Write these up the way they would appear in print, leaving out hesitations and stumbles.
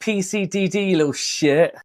PCDD, you little shit.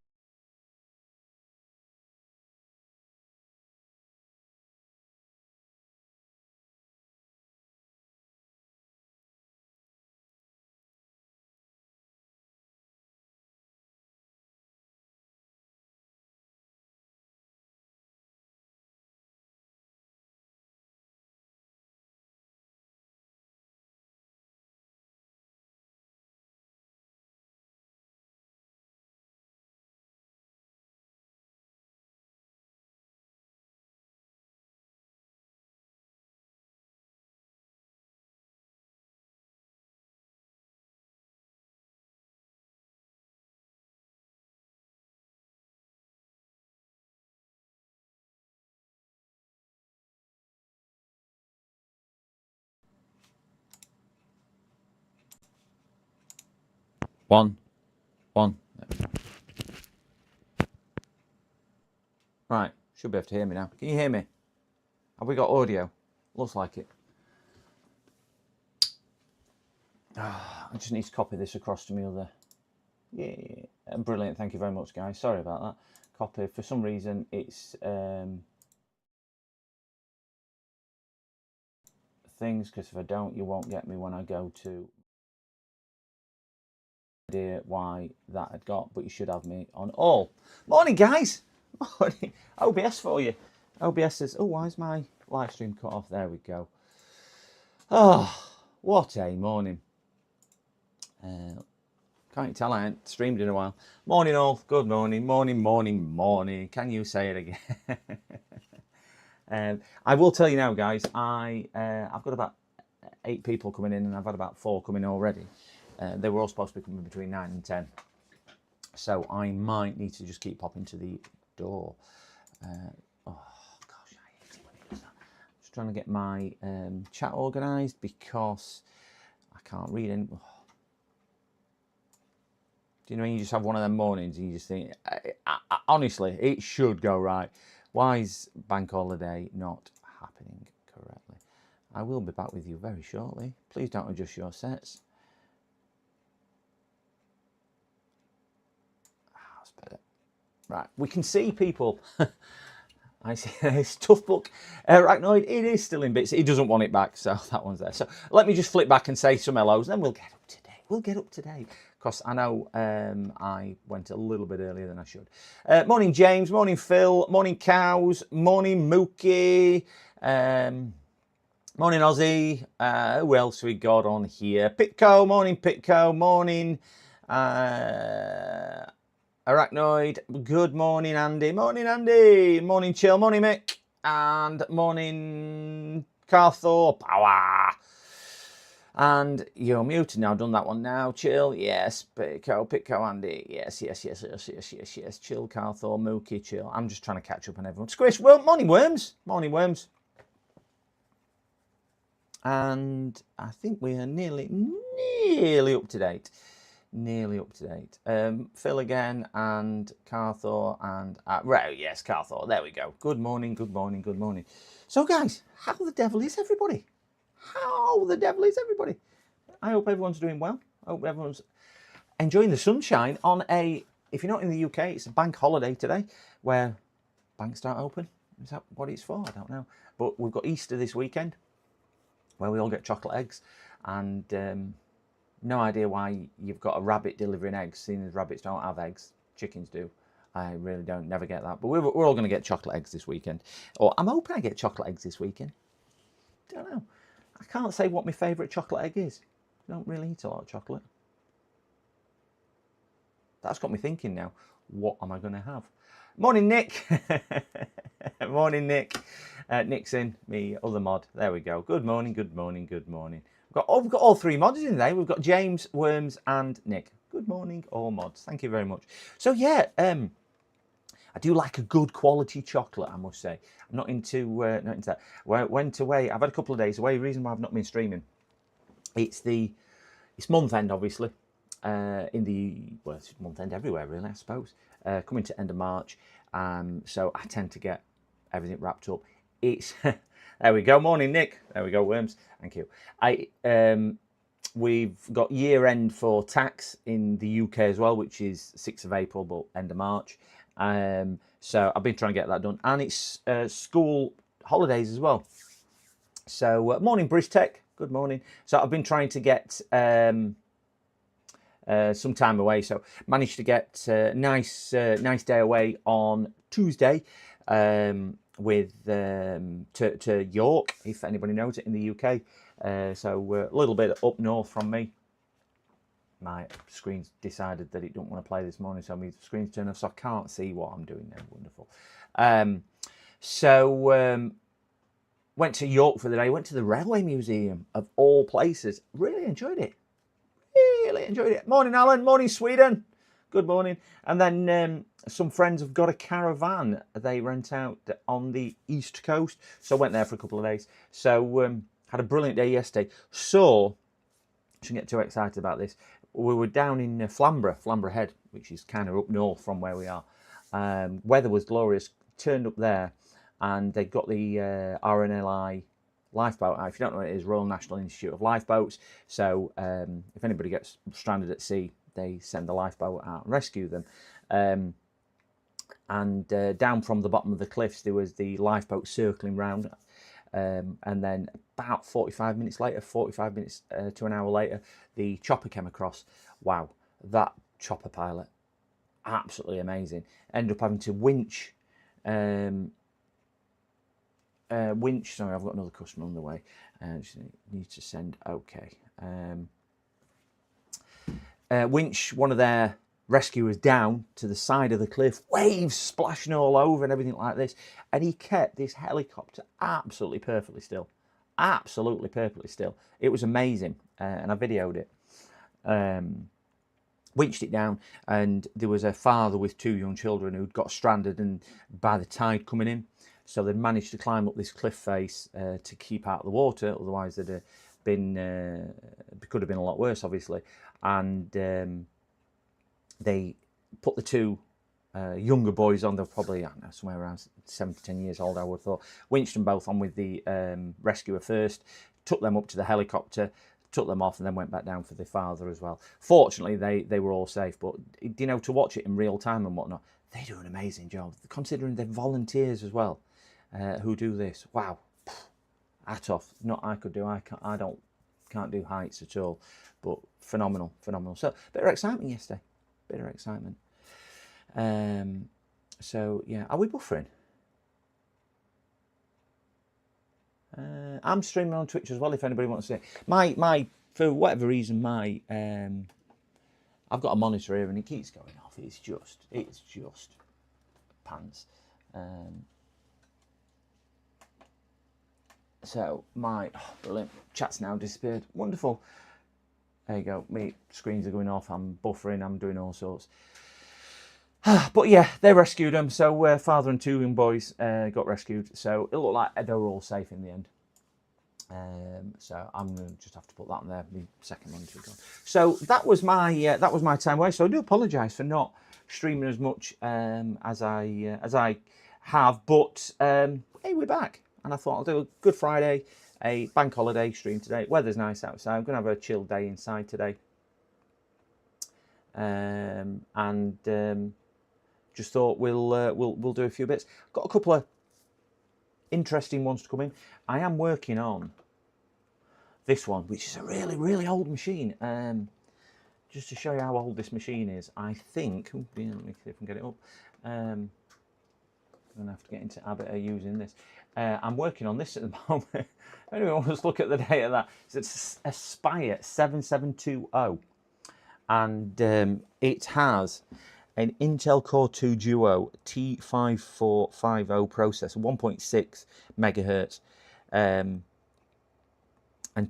One. Right, should be able to hear me now. Can you hear me? Have we got audio? Looks like it. I just need to copy this across to me other. Yeah, brilliant. Thank you very much, guys. Sorry about that. Copy. For some reason, it's things, because if I don't, you won't get me when I go to. Idea why that had got, but you should have me on all. Morning, guys. Morning. OBS for you. OBS says, oh, why is my live stream cut off? There we go. Oh, what a morning. Can't you tell I ain't streamed in a while? Morning all. Good morning. Morning. Can you say it again? I will tell you now, guys, I've got about 8 people coming in, and I've had about 4 coming already. They were all supposed to be coming between 9 and 10. So I might need to just keep popping to the door. Oh, gosh, I hate it when it does that. Just trying to get my chat organised because I can't read any. Oh. Do you know when you just have one of them mornings and you just think, honestly, it should go right. Why is bank holiday not happening correctly? I will be back with you very shortly. Please don't adjust your sets. That's better. Right, we can see people. I see it's tough book. Arachnoid, it is still in bits. He doesn't want it back, so that one's there. So let me just flip back and say some hellos, and then we'll get up today. Because I know I went a little bit earlier than I should. Morning, James. Morning, Phil. Morning, Cows. Morning, Mookie. Morning, Ozzy. Who else we got on here? Pitco. Morning, Pitco. Morning, Arachnoid. Good morning, Andy. Morning, Andy. Morning, Chill. Morning, Mick. And morning, Carthor. Power. And you're muted now. Done that one now. Chill. Yes. Pitco, Andy. Yes. Chill, Carthor, Mookie, Chill. I'm just trying to catch up on everyone. Squish. Well, morning, Worms. And I think we are nearly up to date. Phil again, and Carthor, and right, yes, Carthor. There we go. Good morning. So, guys, how the devil is everybody? I hope everyone's doing well. I hope everyone's enjoying the sunshine on a. If you're not in the UK, it's a bank holiday today, where banks don't open. Is that what it's for? I don't know. But we've got Easter this weekend, where we all get chocolate eggs, and no idea why you've got a rabbit delivering eggs, seeing as rabbits don't have eggs. Chickens do. I really don't, never get that. But we're all going to get chocolate eggs this weekend. Or I'm hoping I get chocolate eggs this weekend. Don't know. I can't say what my favourite chocolate egg is. I don't really eat a lot of chocolate. That's got me thinking now. What am I going to have? Morning, Nick. Morning, Nick. Nick's in, me other mod. There we go. Good morning. We've got all 3 mods in today. We've got James, Worms, and Nick. Good morning, all mods. Thank you very much. So yeah, I do like a good quality chocolate, I must say. I'm not into that. Well, I went away. I've had a couple of days away. Reason why I've not been streaming. It's month end, obviously. It's month end everywhere, really, I suppose. Coming to end of March. So I tend to get everything wrapped up. It's there we go. Morning, Nick. There we go, Worms. Thank you. we've got year end for tax in the UK as well, which is 6th of April, but end of March. So I've been trying to get that done, and it's school holidays as well. So morning, Bridgetech. Good morning. So I've been trying to get some time away. So managed to get nice day away on Tuesday with to York, if anybody knows it, in the UK. So a little bit up north from me. My screen's decided that it don't want to play this morning, so my screen's turned off, so I can't see what I'm doing now. Wonderful. Went to York for the day. Went to the Railway Museum, of all places. Really enjoyed it. Really enjoyed it. Morning, Alan. Morning, Sweden. Good morning. And then some friends have got a caravan they rent out on the East Coast. So I went there for a couple of days. So had a brilliant day yesterday. So, I shouldn't get too excited about this. We were down in Flamborough Head, which is kind of up north from where we are. Weather was glorious. Turned up there, and they got the RNLI lifeboat out. If you don't know what it is, Royal National Institute of Lifeboats. So if anybody gets stranded at sea, they send the lifeboat out and rescue them. And down from the bottom of the cliffs, there was the lifeboat circling round. And then about 45 minutes to an hour later, the chopper came across. Wow, that chopper pilot, absolutely amazing. Ended up having to winch. Sorry, I've got another customer on the way. Just need to send. Okay. Winch one of their rescuers down to the side of the cliff, waves splashing all over and everything like this, and he kept this helicopter absolutely perfectly still. It was amazing, and I videoed it. Winched it down, and there was a father with 2 young children who'd got stranded and by the tide coming in, so they'd managed to climb up this cliff face to keep out of the water. Otherwise they'd have been could have been a lot worse, obviously. And they put the 2 younger boys on. They're probably, I don't know, somewhere around 7 to 10 years old, I would have thought. Winched them both on with the rescuer first, took them up to the helicopter, took them off, and then went back down for the father as well. Fortunately, they were all safe, but you know, to watch it in real time and whatnot, they do an amazing job, considering they're volunteers as well who do this. Wow, hat off. Not I could do. Can't do heights at all, but phenomenal. So bit of excitement yesterday. So yeah, are we buffering? I'm streaming on Twitch as well. If anybody wants to see my for whatever reason, I've got a monitor here and it keeps going off. It's just pants. So brilliant. Chat's now disappeared. Wonderful. There you go. My screens are going off. I'm buffering. I'm doing all sorts. But yeah, they rescued them. So father and 2 young boys got rescued. So it looked like they were all safe in the end. So I'm going to just have to put that on there. My second monitor gone. So that was my time away. So I do apologise for not streaming as much as I have. But hey, we're back, and I thought I'll do a Good Friday, a bank holiday stream today. Weather's nice outside. I'm going to have a chill day inside today. Just thought we'll do a few bits. Got a couple of interesting ones to come in. I am working on this one, which is a really old machine. Just to show you how old this machine is, I think. Let me see if I can get it up. I'm going to have to get into habit of using this. I'm working on this at the moment. If anyone wants to look at the date of that, it's a Aspire 7720, and it has an Intel Core 2 Duo T5450 processor, 1.6 megahertz, and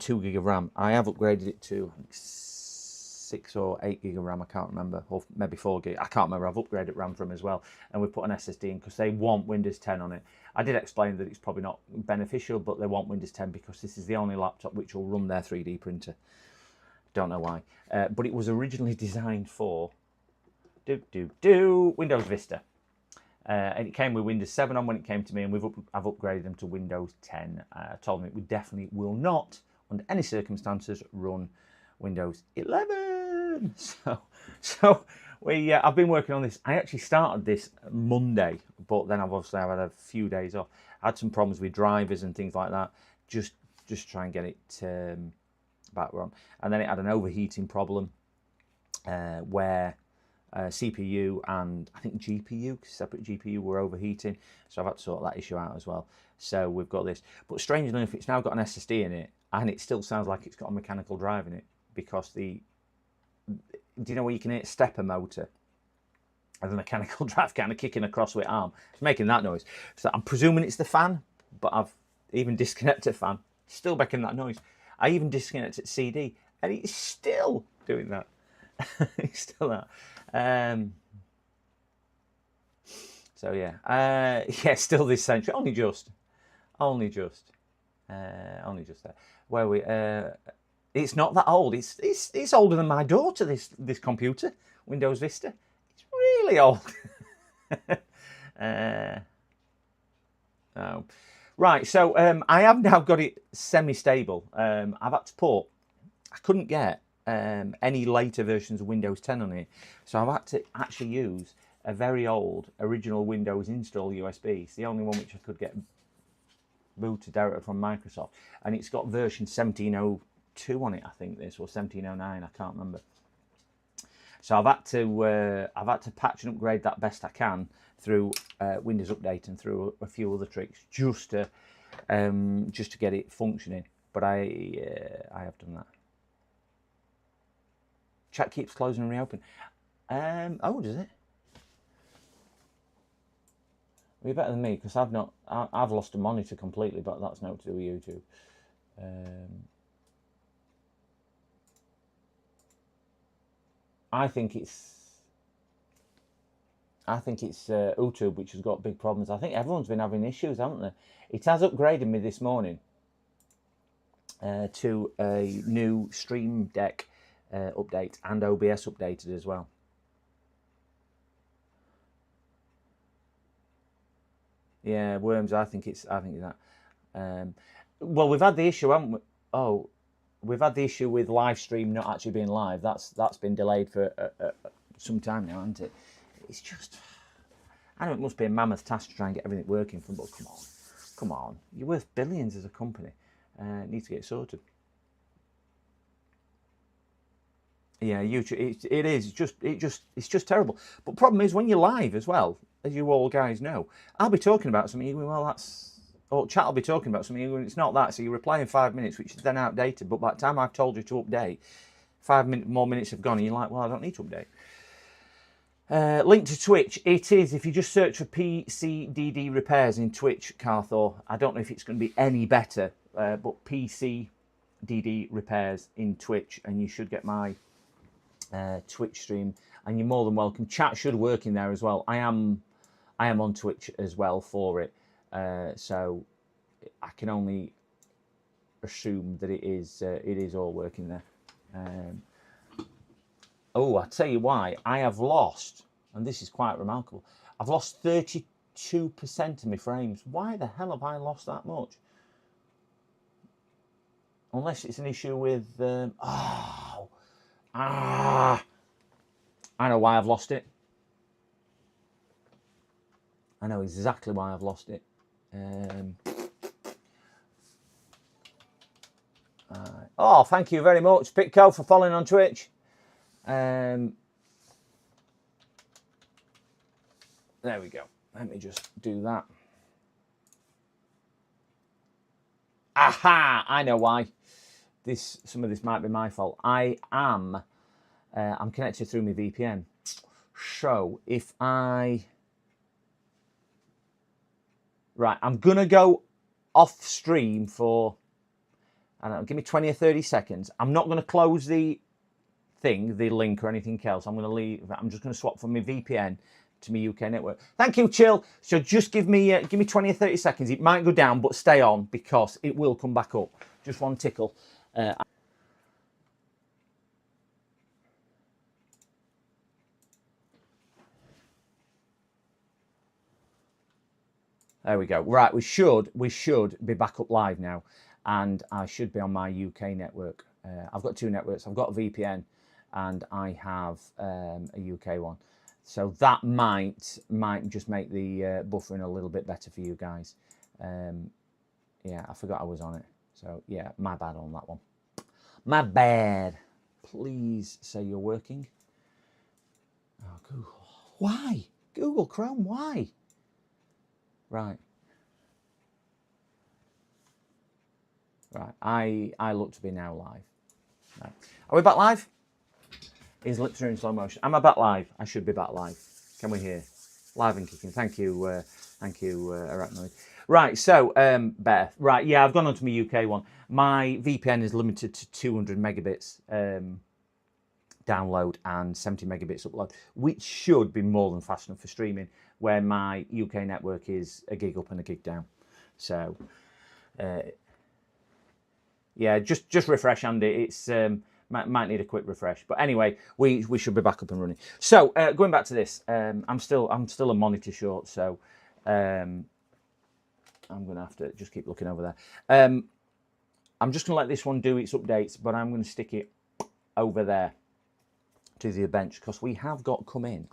2 gig of RAM. I have upgraded it to 6 or 8 gig of RAM, I can't remember, or maybe 4 gig, I can't remember. I've upgraded RAM from as well, and we've put an SSD in because they want Windows 10 on it. I did explain that it's probably not beneficial, but they want Windows 10 because this is the only laptop which will run their 3D printer. Don't know why, but it was originally designed for Windows Vista, and it came with Windows 7 on when it came to me, and I've upgraded them to Windows 10. I told them it definitely will not, under any circumstances, run Windows 11. So I've been working on this. I actually started this Monday, but then I've had a few days off. I had some problems with drivers and things like that. Just try and get it back on. And then it had an overheating problem where CPU and I think GPU, separate GPU, were overheating. So I've had to sort that issue out as well. So we've got this. But strangely enough, it's now got an SSD in it, and it still sounds like it's got a mechanical drive in it, because do you know where you can hit stepper motor? And the mechanical drive kind of kicking across with arm. It's making that noise. So I'm presuming it's the fan, but I've even disconnected the fan. Still making that noise. I even disconnected CD, and it's still doing that. It's still that. So yeah, yeah, still this century. Only just there. Where we? It's not that old. It's older than my daughter. This computer, Windows Vista. It's really old. Oh. Right. So I have now got it semi-stable. I've had to put. I couldn't get any later versions of Windows 10 on it, so I've had to actually use a very old original Windows install USB. It's the only one which I could get booted directly from Microsoft, and it's got version 1702 on it, I think this, or 1709, I can't remember. So I've had to patch and upgrade that best I can through Windows Update and through a few other tricks just to get it functioning. But I have done that. Chat keeps closing and reopening. Oh, does it? Well, you're better than me, because I've lost a monitor completely, but that's not to do with YouTube. I think it's YouTube which has got big problems. I think everyone's been having issues, haven't they? It has upgraded me this morning to a new Stream Deck update, and OBS updated as well. Yeah, Worms. I think it's that. Well, we've had the issue, haven't we? Oh, we've had the issue with live stream not actually being live. That's been delayed for some time now, hasn't it? It's just, I know it must be a mammoth task to try and get everything working from, but come on, you're worth billions as a company. It needs to get sorted. Yeah, YouTube. It is it's just terrible. But problem is, when you're live as well, as you all guys know, I'll be talking about something. Well, that's, or chat will be talking about something. It's not that. So you reply in 5 minutes, which is then outdated. But by the time I've told you to update, 5 more minutes have gone, and you're like, well, I don't need to update. Link to Twitch. It is, if you just search for PCDD repairs in Twitch, Carthor. I don't know if it's going to be any better, but PCDD repairs in Twitch, and you should get my Twitch stream, and you're more than welcome. Chat should work in there as well. I am on Twitch as well for it, so I can only assume that it is all working there. Oh, I'll tell you why. I have lost, and this is quite remarkable, I've lost 32% of my frames. Why the hell have I lost that much? Unless it's an issue with I know why I've lost it. I know exactly why I've lost it. Oh, thank you very much, Pitco, for following on Twitch. There we go. Let me just do that. Aha! I know why. Some of this might be my fault. I'm connected through my VPN. So if I'm gonna go off stream for, I don't know, give me 20 or 30 seconds. I'm not gonna close the link or anything else. I'm gonna leave. I'm just gonna swap from my VPN to my UK network. Thank you, Chill. So just give me 20 or 30 seconds. It might go down, but stay on, because it will come back up. Just one tickle. There we go. Right, we should be back up live now, and I should be on my UK network. I've got two networks. I've got a VPN, and I have a UK one. So that might just make the buffering a little bit better for you guys. Yeah, I forgot I was on it. So yeah, my bad on that one. My bad. Please say you're working. Oh, Google. Why? Google Chrome, why? Right. Right, I look to be now live. Right. Are we back live? His lips are in slow motion. Am I back live? I should be back live. Can we hear? Live and kicking. Thank you, Arachnoid. Right, so, Beth. Right, yeah, I've gone on to my UK one. My VPN is limited to 200 megabits download and 70 megabits upload, which should be more than fast enough for streaming, where my UK network is a gig up and a gig down. So, yeah, just refresh, Andy. It's might need a quick refresh, but anyway, we should be back up and running. So going back to this, I'm still a monitor short, so I'm gonna have to just keep looking over there. I'm just gonna let this one do its updates, but I'm gonna stick it over there to the bench because we have got come in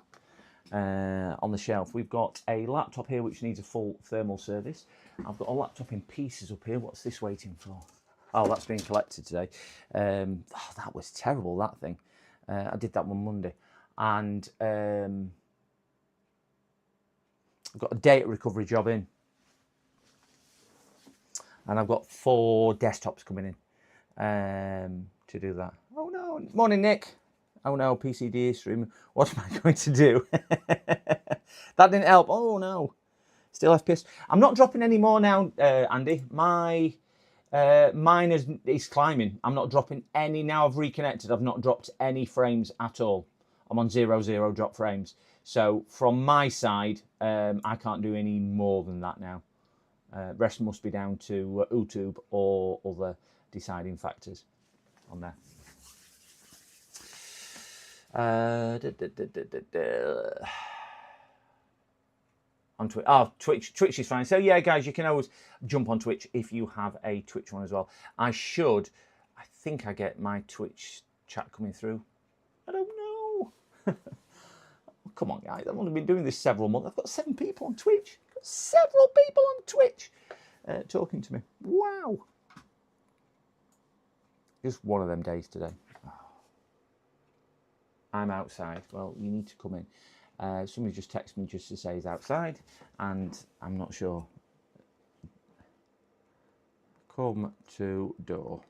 on the shelf. We've got a laptop here which needs a full thermal service. I've got a laptop in pieces up here. What's this waiting for? Oh, that's being collected today. Oh, that was terrible, that thing. I did that one Monday. And I've got a data recovery job in. And I've got 4 desktops coming in to do that. Oh, no. Morning, Nick. Oh, no, PCD stream. What am I going to do? That didn't help. Oh, no. Still FPS. I'm not dropping any more now, Andy. Mine is climbing. I'm not dropping any. Now I've reconnected, I've not dropped any frames at all. I'm on 0 drop frames. So from my side, I can't do any more than that now. Rest must be down to YouTube or other deciding factors on there. On Twitch. Oh, Twitch is fine. So yeah, guys, you can always jump on Twitch if you have a Twitch one as well. I think I get my Twitch chat coming through. I don't know. Come on, guys. I've only been doing this several months. I've got 7 people on Twitch. I've got several people on Twitch talking to me. Wow. Just one of them days today. Oh. I'm outside. Well, you need to come in. Somebody just texted me just to say he's outside, and I'm not sure. Come to door.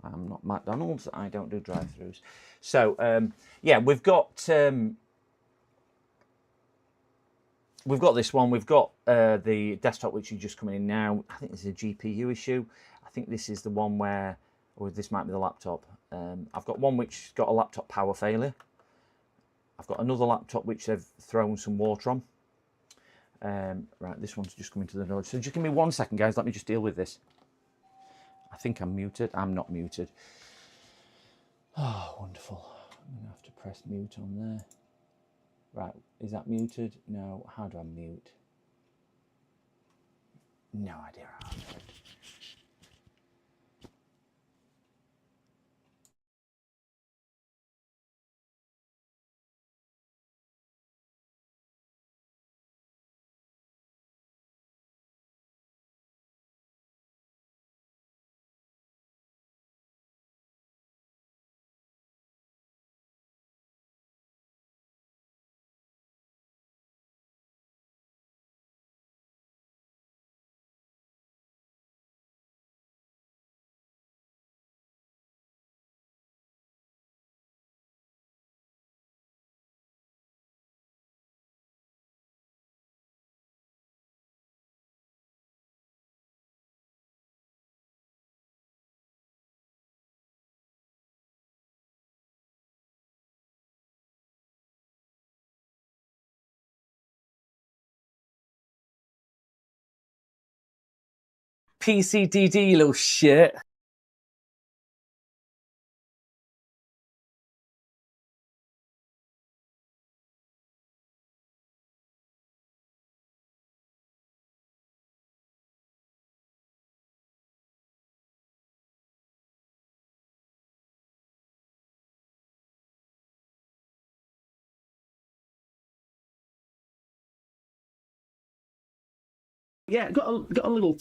I'm not McDonald's. I don't do drive-throughs. So yeah, we've got this one. We've got the desktop which is just coming in now. I think this is a GPU issue. I think this is the one where, or this might be the laptop. I've got one which got a laptop power failure. I've got another laptop which they've thrown some water on. Right, this one's just coming to the door. So just give me 1 second, guys. Let me just deal with this. I think I'm muted. I'm not muted. Oh, wonderful. I'm going to have to press mute on there. Right, is that muted? No. How do I mute? No idea how to do it. PCDD, you little shit. Yeah, got a little.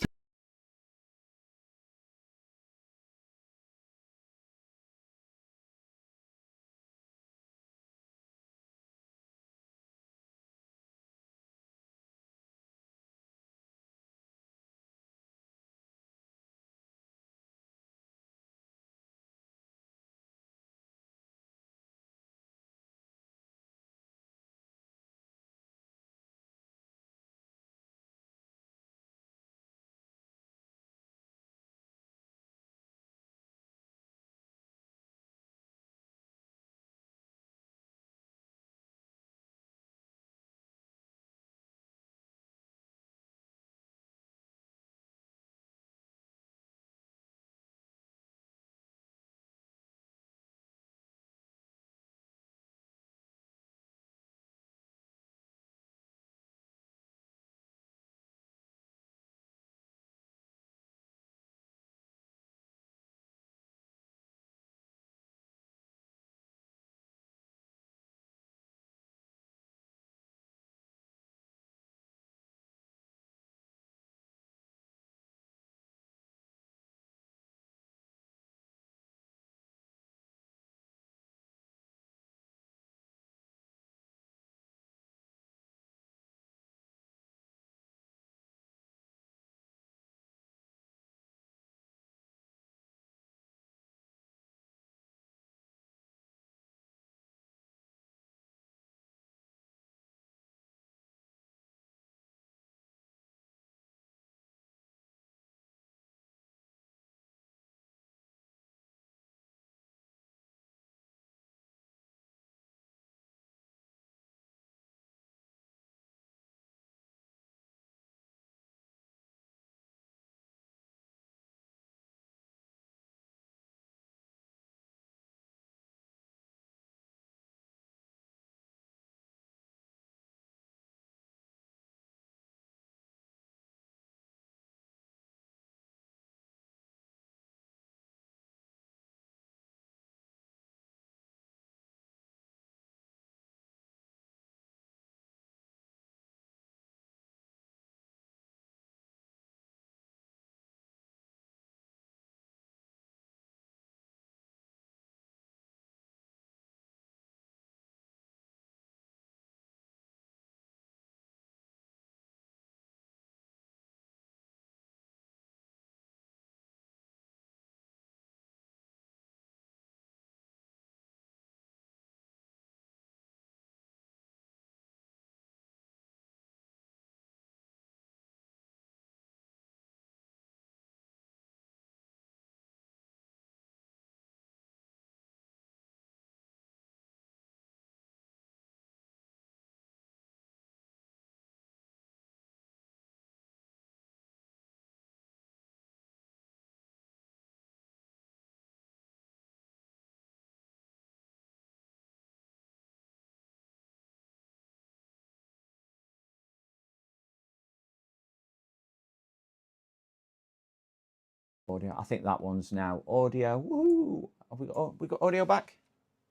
Audio. I think that one's now audio. Woo! Have we got audio back?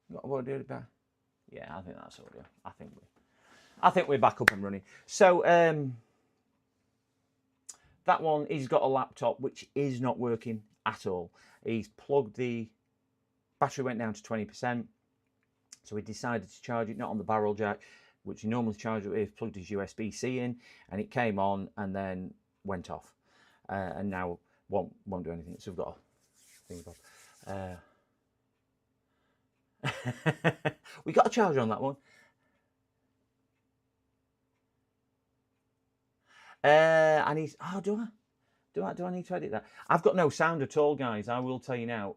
We got audio back. Yeah, I think that's audio. I think we're back up and running. So that one, he's got a laptop which is not working at all. He's plugged the battery, went down to 20%. So he decided to charge it not on the barrel jack, which he normally charges it with, plugged his USB-C in, and it came on and then went off. And now won't do anything. So we've got a thing above. We got a charger on that one. And he's, oh, do I need to edit that? I've got no sound at all, guys. I will tell you now.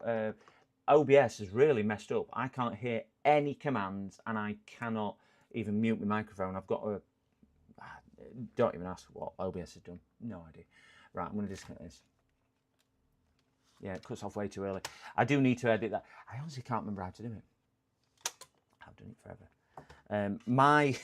OBS has really messed up. I can't hear any commands, and I cannot even mute my microphone. I've got a, don't even ask what OBS has done. No idea. Right, I'm going to disconnect this. Yeah, it cuts off way too early. I do need to edit that. I honestly can't remember how to do it. I've done it forever. My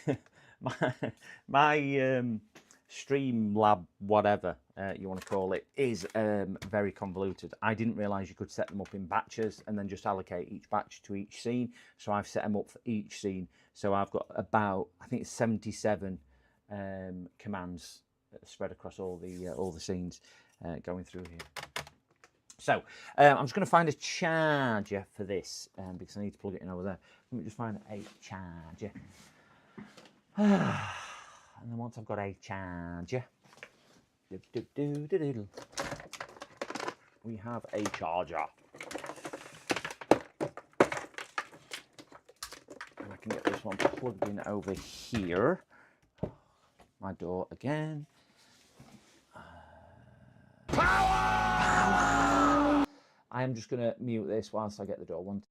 Streamlab, whatever you want to call it, is very convoluted. I didn't realise you could set them up in batches and then just allocate each batch to each scene. So I've set them up for each scene. So I've got about, I think it's 77 commands spread across all the scenes going through here. So I'm just going to find a charger for this because I need to plug it in over there. Let me just find a charger. And then once I've got a charger, we have a charger. And I can get this one plugged in over here. My door again. Power! I am just going to mute this whilst I get the door. One,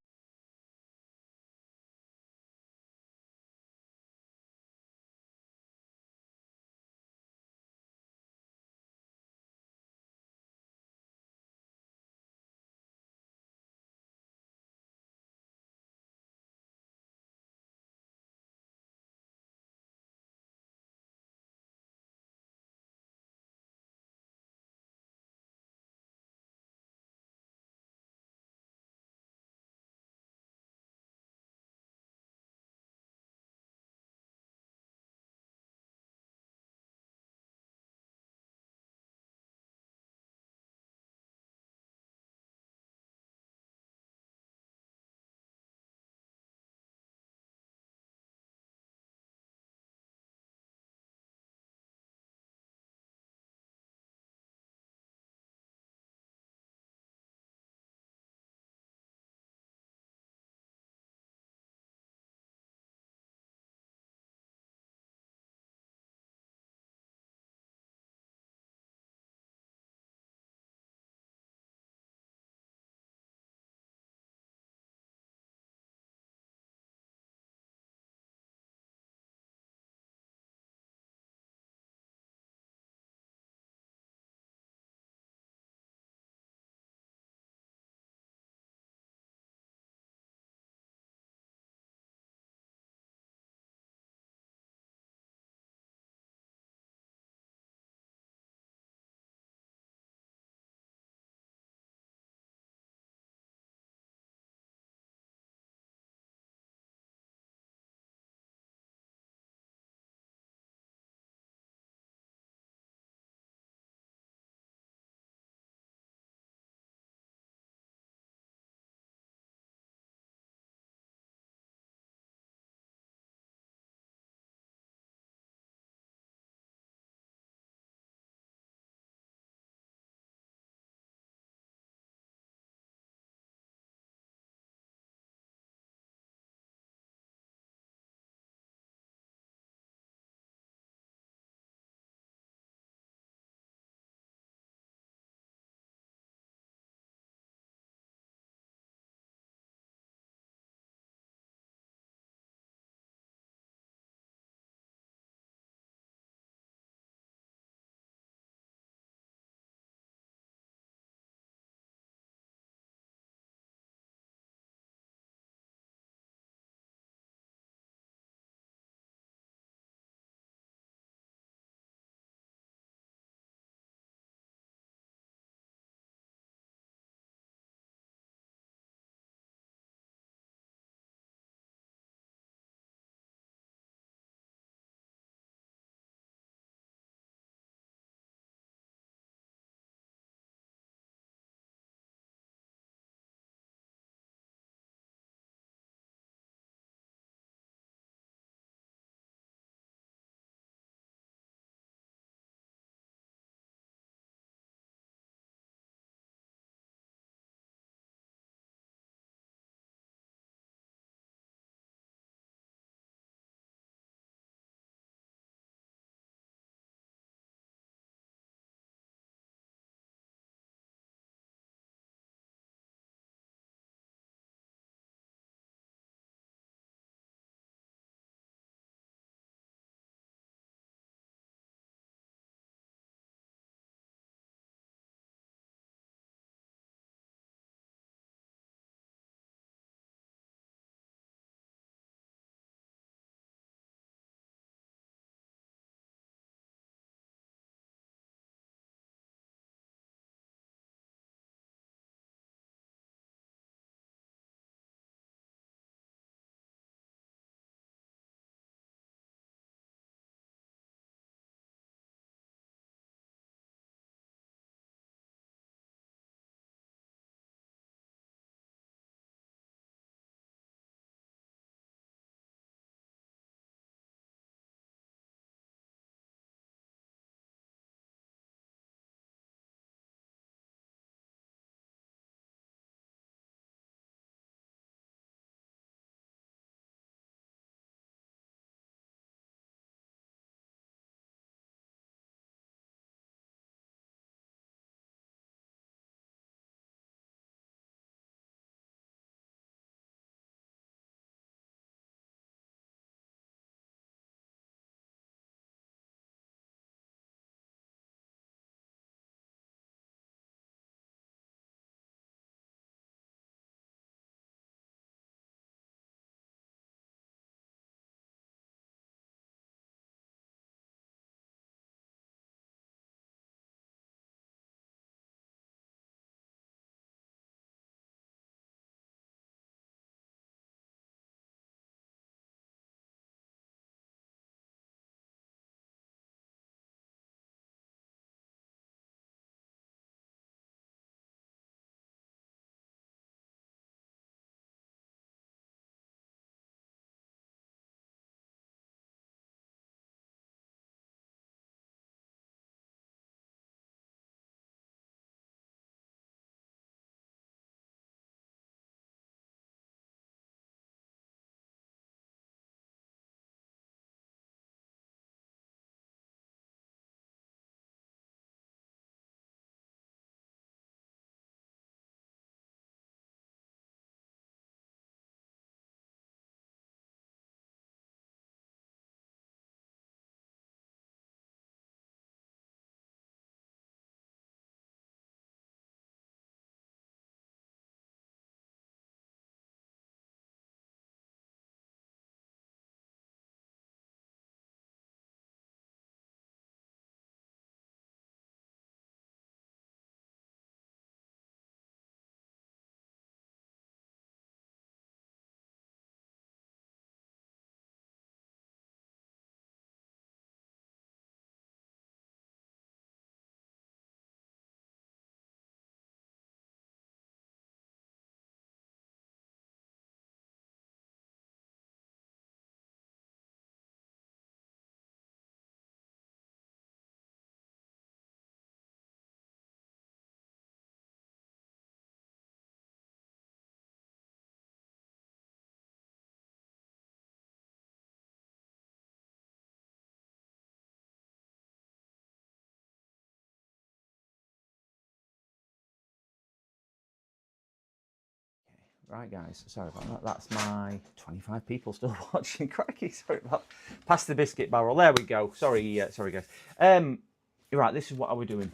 Right, guys, sorry about that. That's my 25 people still watching. Cracky, sorry about that. Past the biscuit barrel. There we go. Sorry, sorry, guys. Right, this is what are we doing?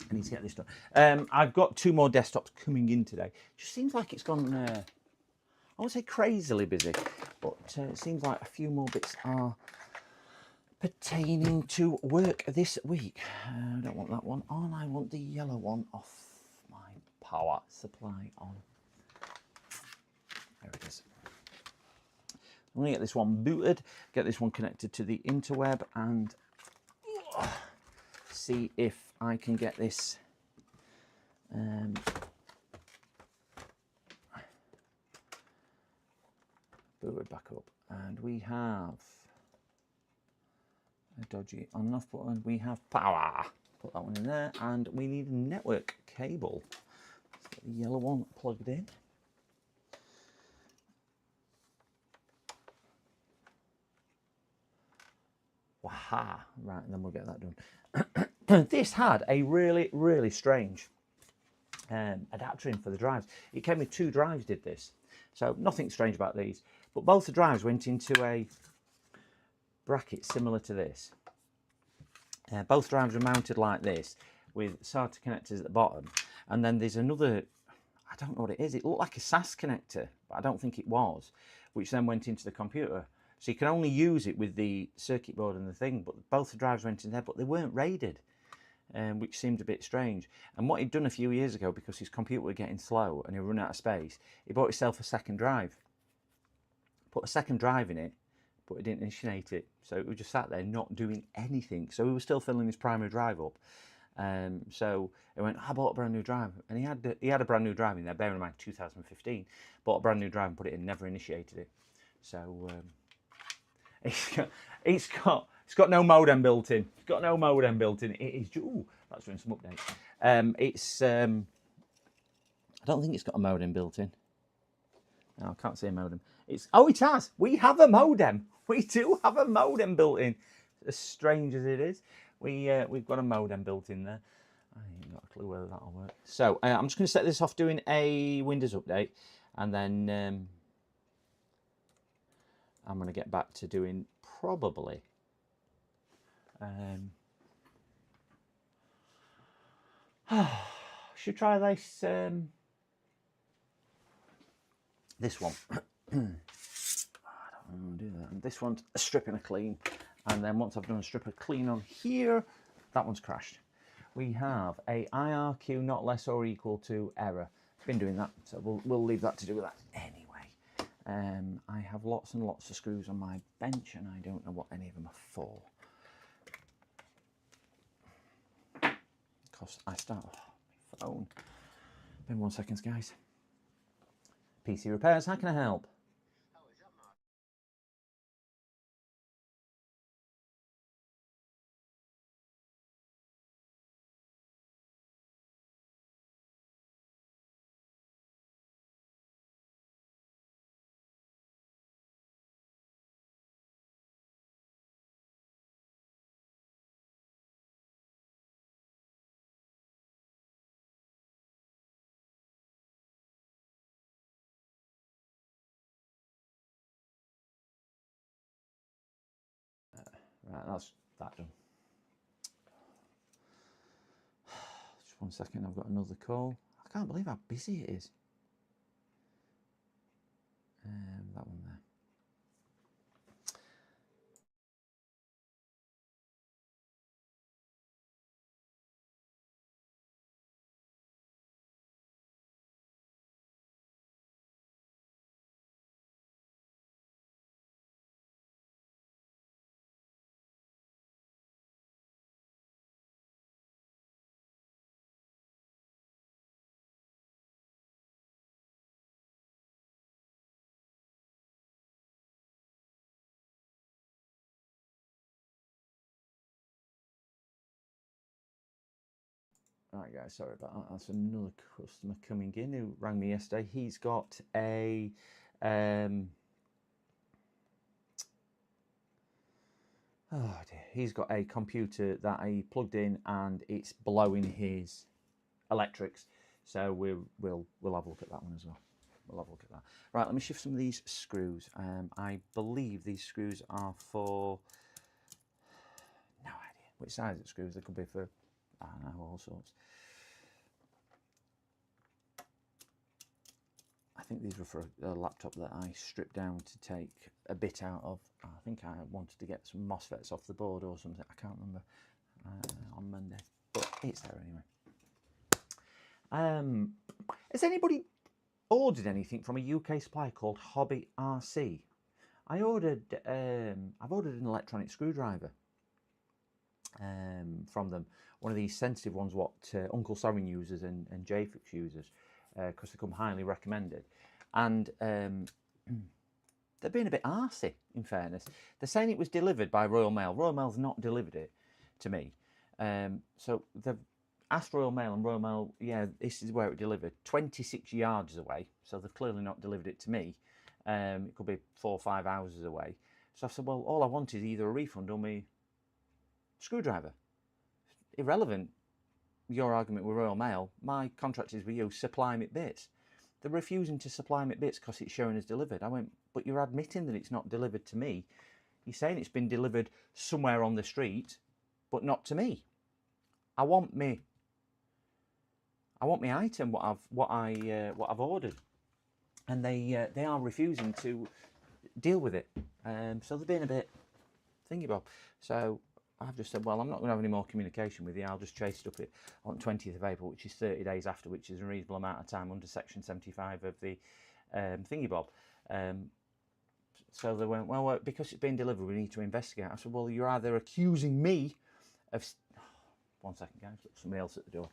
I need to get this done. I've got 2 more desktops coming in today. Just seems like it's gone, I won't say crazily busy, but it seems like a few more bits are pertaining to work this week. I don't want that one on. I want the yellow one off my power supply on. There it is. I'm going to get this one booted, get this one connected to the interweb, and see if I can get this booted back up. And we have a dodgy on and off button. We have power. Put that one in there, and we need a network cable. Let's get the yellow one plugged in. Waha! Right, and then we'll get that done. This had a really strange adapter in for the drives. It came with 2 drives, did this. So nothing strange about these. But both the drives went into a bracket similar to this. Both drives were mounted like this with SATA connectors at the bottom. And then there's another, I don't know what it is. It looked like a SAS connector, but I don't think it was, which then went into the computer. So you can only use it with the circuit board and the thing, but both the drives went in there, but they weren't rated, which seemed a bit strange. And what he'd done a few years ago, because his computer was getting slow and he ran out of space, he bought himself a second drive. Put a second drive in it, but he didn't initiate it. So it was just sat there not doing anything. So he was still filling his primary drive up. So he went, I bought a brand new drive. And he had a brand new drive in there, bearing in mind 2015. Bought a brand new drive and put it in, never initiated it. So it's got no modem built in. It's got no modem built in. It is, ooh, that's doing some updates. I don't think it's got a modem built in. No, I can't see a modem. Oh, it has. We have a modem. We do have a modem built in. As strange as it is, we've got a modem built in there. I ain't got a clue whether that'll work. So I'm just going to set this off doing a Windows update, and then I'm going to get back to doing probably should try this this one. I don't want to do that. And this one's a strip and a clean, and then once I've done a strip of clean on here, that one's crashed. We have a IRQ not less or equal to error. Been doing that, so we'll leave that to do with that anyway. I have lots and lots of screws on my bench, and I don't know what any of them are for. Because I start my phone. Been 1 second, guys. PC repairs. How can I help? Right, that's that done. Just 1 second, I've got another call. I can't believe how busy it is. That one there. Right, guys, sorry about that. That's another customer coming in who rang me yesterday. He's got a oh dear, he's got a computer that he plugged in and it's blowing his electrics. So we'll have a look at that one as well. we'll have a look at that. Right, let me shift some of these screws. I believe these screws are for, no idea which size of screws. They could be for, I don't know, all sorts. I think these were for a laptop that I stripped down to take a bit out of. I think I wanted to get some MOSFETs off the board or something. I can't remember on Monday, but it's there anyway. Has anybody ordered anything from a UK supplier called Hobby RC? I've ordered an electronic screwdriver from them. One of these sensitive ones what Uncle Sorin uses and JFix uses, because they come highly recommended. And they're being a bit arsey, in fairness. They're saying it was delivered by Royal Mail. Royal Mail's not delivered it to me. So they've asked Royal Mail, and Royal Mail, yeah, this is where it delivered, 26 yards away. So they've clearly not delivered it to me. It could be 4 or 5 hours away. So I said, well, all I want is either a refund or my screwdriver. Irrelevant, your argument with Royal Mail, my contract is with you, supply me bits. They're refusing to supply me bits because it's showing as delivered. I went, but you're admitting that it's not delivered to me. You're saying it's been delivered somewhere on the street, but not to me. I want my item, what I've ordered, and they are refusing to deal with it. So they're being a bit thingy bob. So I've just said, well, I'm not going to have any more communication with you. I'll just chase it up on 20th of April, which is 30 days after, which is a reasonable amount of time under Section 75 of the thingy bob. So they went, well, because it's been delivered, we need to investigate. I said, well, you're either accusing me of... One second, guys, somebody else at the door.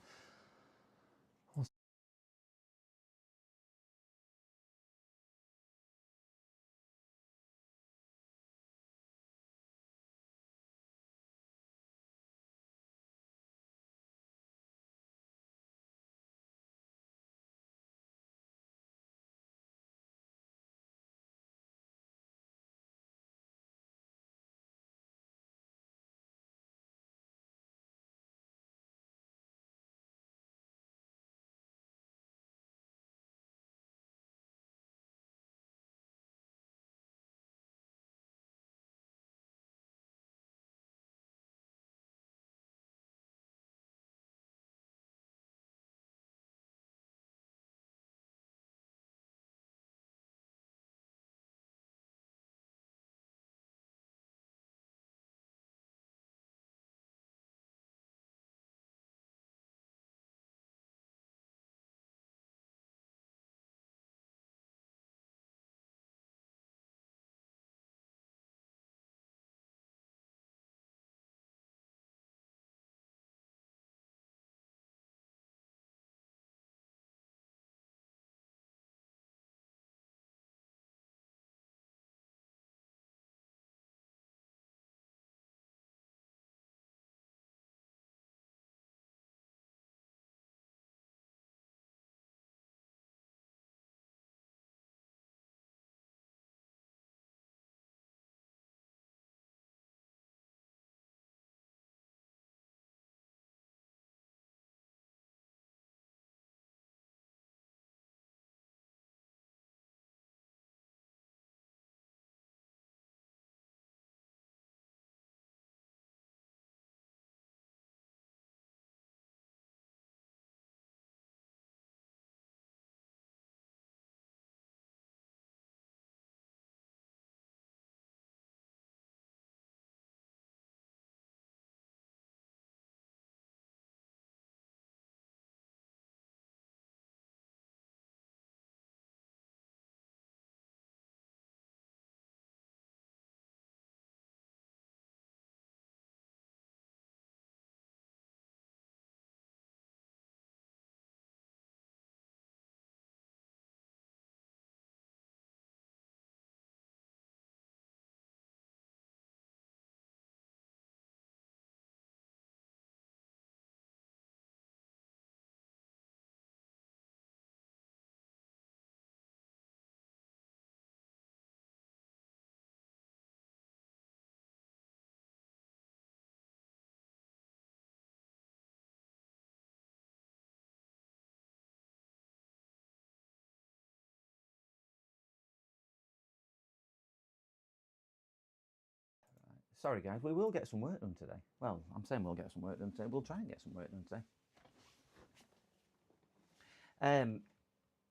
sorry guys, we will get some work done today. Well, I'm saying we'll get some work done today. We'll try and get some work done today.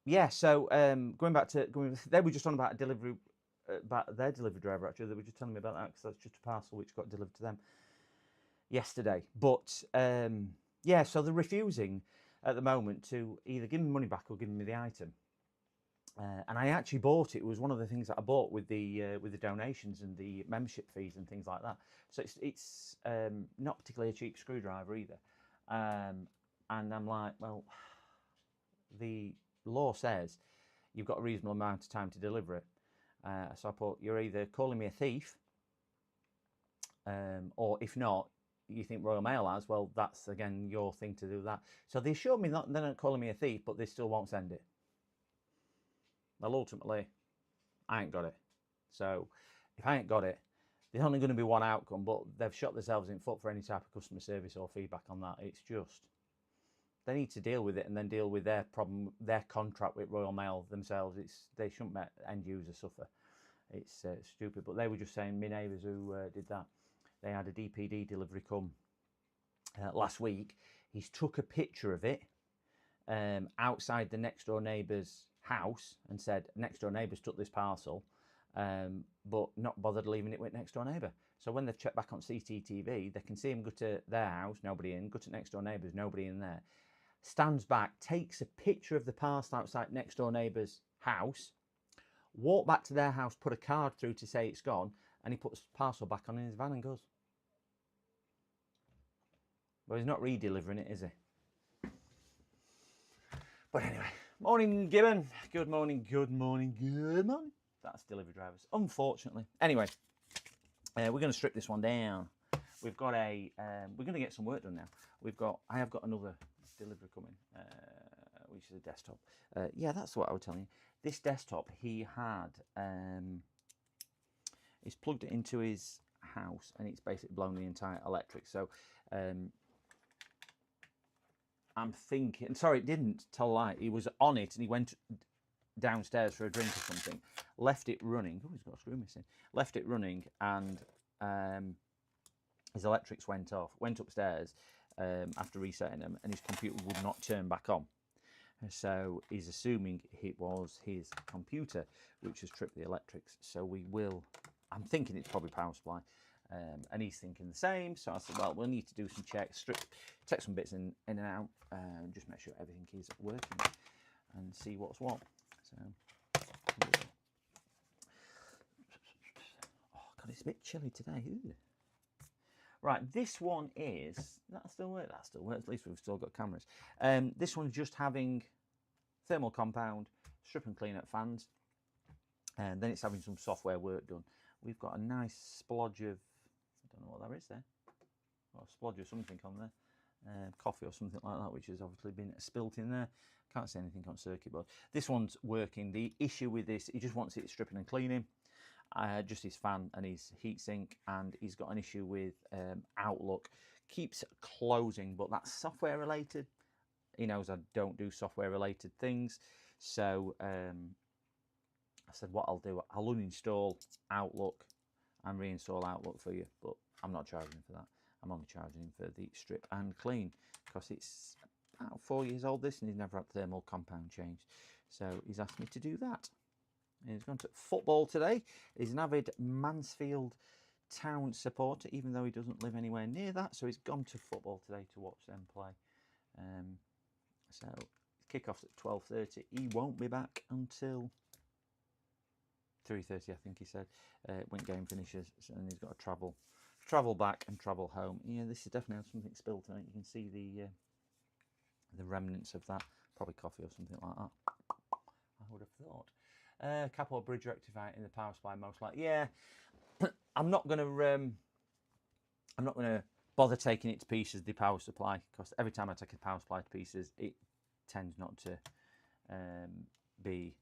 Yeah, so going back to, they were just on about a delivery, about their delivery driver actually. They were just telling me about that because that's just a parcel which got delivered to them yesterday. But yeah, so they're refusing at the moment to either give me money back or give me the item. And I actually bought it. It was one of the things that I bought with the donations and the membership fees and things like that. So it's not particularly a cheap screwdriver either. And I'm like, well, the law says you've got a reasonable amount of time to deliver it. So I put, you're either calling me a thief, or if not, you think Royal Mail has, well, that's again your thing to do that. So they assured me that they're not calling me a thief, but they still won't send it. Well, ultimately, I ain't got it. So if I ain't got it, there's only going to be one outcome, but they've shot themselves in the foot for any type of customer service or feedback on that. It's just, they need to deal with it and then deal with their problem, their contract with Royal Mail themselves. They shouldn't let end users suffer. It's stupid. But they were just saying, my neighbours who did that, they had a DPD delivery come last week. He's took a picture of it outside the next door neighbour's house and said, next door neighbours took this parcel, but not bothered leaving it with next door neighbour. So when they've checked back on CCTV, they can see him go to their house, nobody in, go to next door neighbours, nobody in there. Stands back, takes a picture of the parcel outside next door neighbour's house, walk back to their house, put a card through to say it's gone, and he puts the parcel back on in his van and goes. Well, he's not re-delivering it, is he? But anyway, morning Gibbon. Good morning, good morning, good morning. That's delivery drivers, unfortunately. Anyway, we're going to strip this one down. We've got a, we're going to get some work done now. I have got another delivery coming, which is a desktop. Yeah, that's what I was telling you. This desktop, he had, he's plugged it into his house and it's basically blown the entire electric. So I'm thinking, sorry, it didn't, tell a lie. He was on it and he went downstairs for a drink or something, left it running. Oh, he's got a screw missing. Left it running and his electrics went off. Went upstairs after resetting them and his computer would not turn back on. So he's assuming it was his computer which has tripped the electrics. So we will, I'm thinking it's probably power supply. And he's thinking the same. So I said, well, we'll need to do some checks, take some bits in and out, just make sure everything is working and see what's what. So, oh God, it's a bit chilly today. Ooh. Right, this one is, that still works? That still works, at least we've still got cameras. This one's just having thermal compound, strip and clean up fans, and then it's having some software work done. We've got a nice splodge of, I don't know what that is there, or a splodge of something on there, coffee or something like that, which has obviously been spilt in there. Can't see anything on circuit board. This one's working. The issue with this, he just wants it stripping and cleaning. Just his fan and his heatsink, and he's got an issue with Outlook. Keeps closing, but that's software related. He knows I don't do software related things. So I said what I'll do, I'll uninstall Outlook and reinstall Outlook for you, but I'm not charging him for that. I'm only charging him for the strip and clean because it's about 4 years old this and he's never had thermal compound changed. So he's asked me to do that. And he's gone to football today. He's an avid Mansfield Town supporter, even though he doesn't live anywhere near that. So he's gone to football today to watch them play. So kickoff's at 12:30. He won't be back until 3:30, I think he said, when game finishes, and he's got to travel back and travel home. Yeah, this is definitely something spilled tonight. You can see the remnants of that, probably coffee or something like that. I would have thought. Cap or bridge rectifier in the power supply, most likely. Yeah, I'm not gonna bother taking it to pieces, the power supply, because every time I take a power supply to pieces, it tends not to be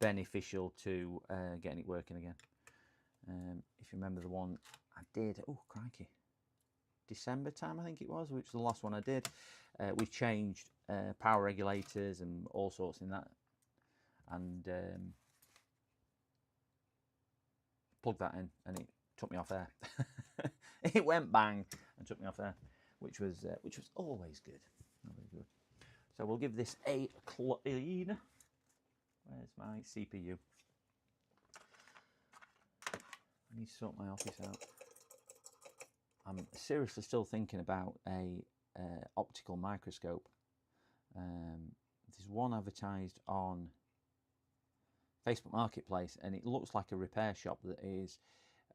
beneficial to getting it working again. If you remember the one I did, oh crikey, December time I think it was, which was the last one I did. We changed power regulators and all sorts in that, and plugged that in, and it took me off air. It went bang and took me off air, which was always good. Always good. So we'll give this a clean. Where's my CPU? I need to sort my office out. I'm seriously still thinking about a optical microscope. There's one advertised on Facebook Marketplace, and it looks like a repair shop that is,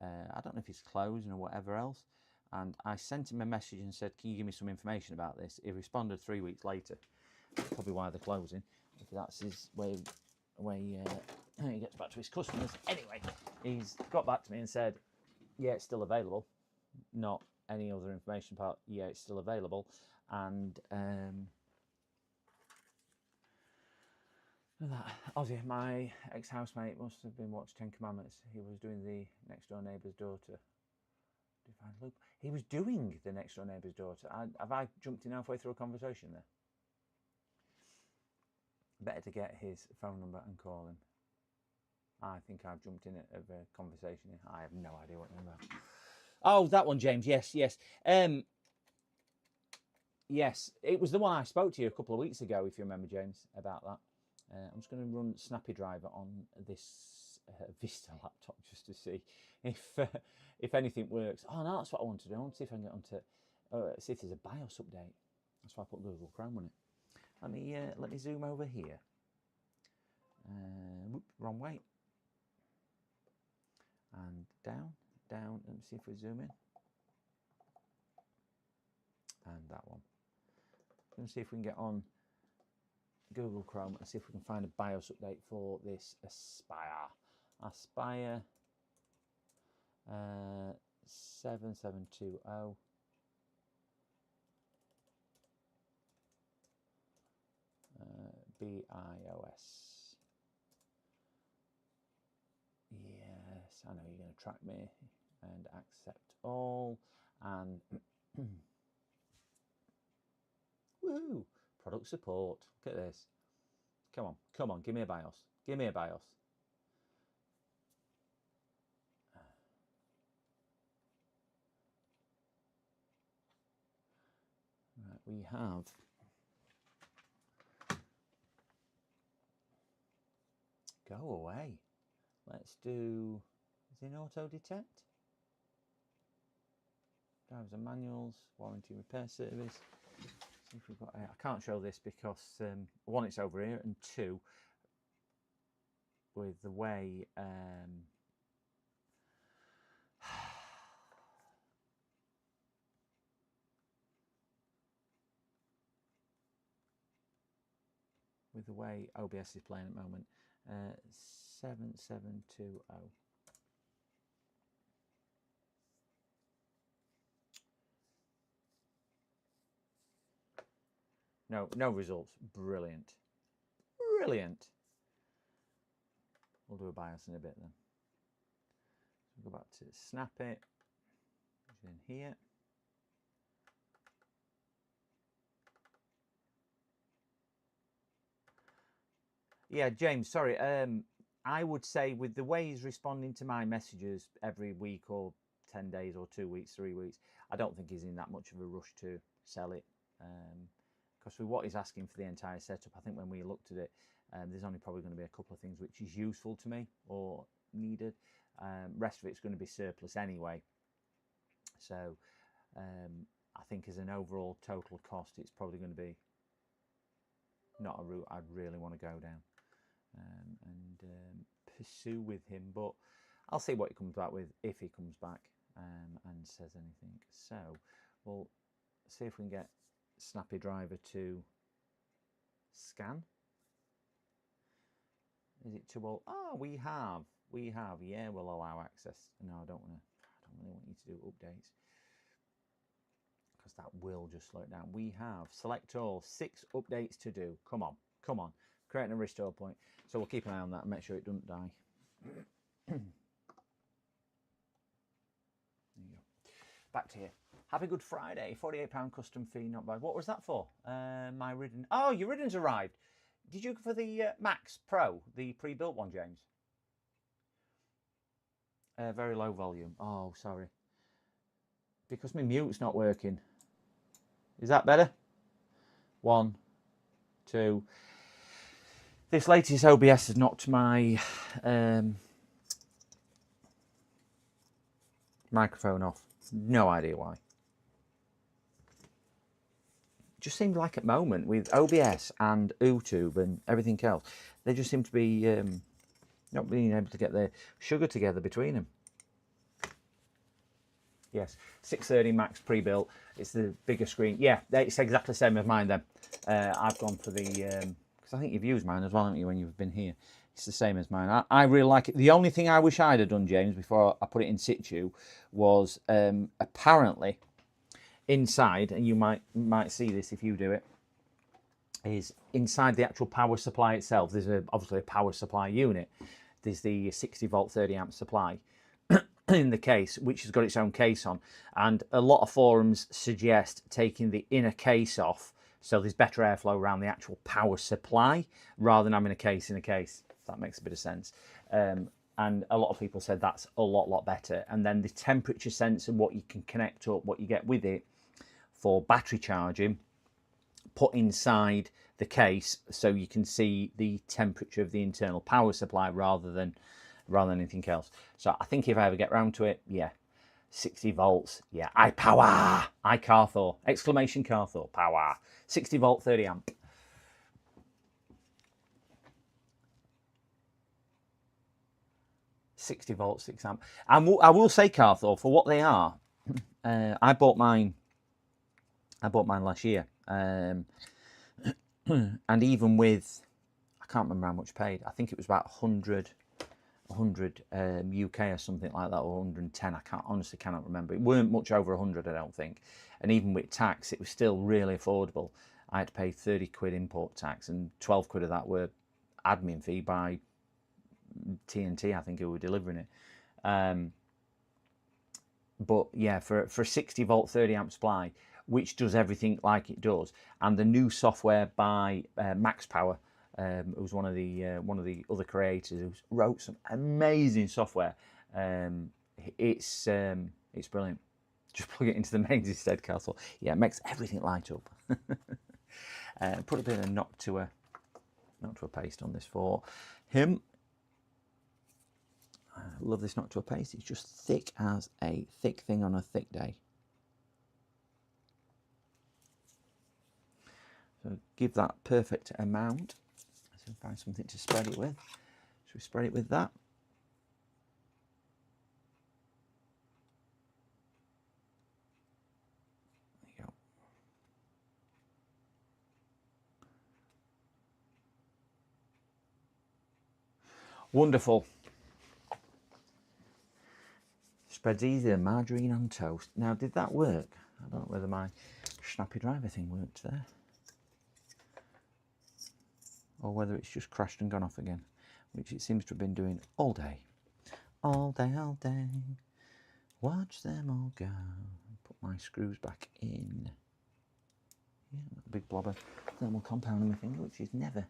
I don't know if it's closing or whatever else. And I sent him a message and said, can you give me some information about this? He responded 3 weeks later. That's probably why they're closing. If that's his way he gets back to his customers. Anyway, he's got back to me and said, yeah, it's still available. Not any other information part. Yeah, it's still available. And Ozzy, my ex-housemate, must have been watching 10 Commandments. He was doing the next door neighbour's daughter. Divine loop. He was doing the next door neighbour's daughter. Have I jumped in halfway through a conversation there? Better to get his phone number and call him. I think I've jumped in a conversation. I have no idea what you're about. Oh, that one, James. Yes. Yes, it was the one I spoke to you a couple of weeks ago, if you remember, James, about that. I'm just going to run Snappy Driver on this Vista laptop just to see if anything works. Oh, no, that's what I want to do. I want to see if I can get onto, see if there's a BIOS update. That's why I put Google Chrome on it. Let me zoom over here. Whoop, wrong way. And down. Let me see if we zoom in. And that one. I'm going to see if we can get on Google Chrome and see if we can find a BIOS update for this Aspire. Aspire 7720. BIOS. Yes, I know you're going to track me, and accept all, and woo, product support. Look at this. Come on, give me a BIOS. Give me a BIOS. Right, we have go away. Let's do, is it auto detect? Drivers and manuals, warranty repair service. See if we've got, I can't show this because one, it's over here, and two, with the way with the way OBS is playing at the moment. 7720. No results. Brilliant. Brilliant. We'll do a BIOS in a bit then. So we'll go back to Snap It. In here. Yeah, James, sorry. I would say with the way he's responding to my messages every week or 10 days or 2 weeks, 3 weeks, I don't think he's in that much of a rush to sell it. Because with what he's asking for the entire setup, I think when we looked at it, there's only probably going to be a couple of things which is useful to me or needed. Rest of it's going to be surplus anyway. So I think as an overall total cost, it's probably going to be not a route I'd really want to go down and pursue with him. But I'll see what he comes back with, if he comes back and says anything. So we'll see if we can get Snappy Driver to scan. Is it too old? Oh, we have. Yeah, we'll allow access. No, I don't really want you to do updates, because that will just slow it down. We have select all, 6 updates to do. Come on. Creating a restore point. So we'll keep an eye on that and make sure it doesn't die. There you go. Back to you. Happy Good Friday. £48 custom fee, not bad. What was that for? My Ridden. Oh, your Ridden's arrived. Did you go for the Max Pro, the pre-built one, James? Very low volume. Oh, sorry. Because my mute's not working. Is that better? 1, 2. This latest OBS has knocked my microphone off. No idea why. It just seemed like at the moment with OBS and YouTube and everything else, they just seem to be not being able to get the sugar together between them. Yes, 630 Max pre-built. It's the bigger screen. Yeah, it's exactly the same as mine then. I've gone for the, because I think you've used mine as well, haven't you, when you've been here? It's the same as mine. I really like it. The only thing I wish I'd have done, James, before I put it in situ, was apparently inside, and you might see this if you do it, is inside the actual power supply itself. There's obviously a power supply unit. There's the 60 volt 30 amp supply in the case, which has got its own case on, and a lot of forums suggest taking the inner case off so there's better airflow around the actual power supply rather than having a case in a case. That makes a bit of sense. And a lot of people said that's a lot better. And then the temperature sensor, what you can connect up, what you get with it for battery charging, put inside the case so you can see the temperature of the internal power supply rather than anything else. So I think if I ever get round to it, yeah, 60 volts, yeah, I power, I Carthor, exclamation Carthor, power, 60 volt 30 amp. $60 volt 6 amp. And I will say, Carthor, for what they are, I bought mine last year, and even with, I can't remember how much paid. I think it was about 100 UK or something like that, or 110. I honestly cannot remember. It weren't much over 100, I don't think. And even with tax, it was still really affordable. I had to pay 30 quid import tax, and 12 quid of that were admin fee by TNT, I think, who were delivering it. But yeah, for a 60 volt 30 amp supply, which does everything like it does, and the new software by Max Power, who's one of the other creators who wrote some amazing software. It's brilliant. Just plug it into the mains instead, Castle. Yeah, it makes everything light up. Put a bit of knock to a paste on this for him. I love this knock to a paste. It's just thick as a thick thing on a thick day. So give that perfect amount. So find something to spread it with. Should we spread it with that? There you go. Wonderful. Spreads easier, margarine on toast. Now, did that work? I don't know whether my snappy driver thing worked there, or whether it's just crashed and gone off again, which it seems to have been doing all day. All day, all day. Watch them all go. Put my screws back in. Yeah, a big blob of thermal compound on my finger, which is never.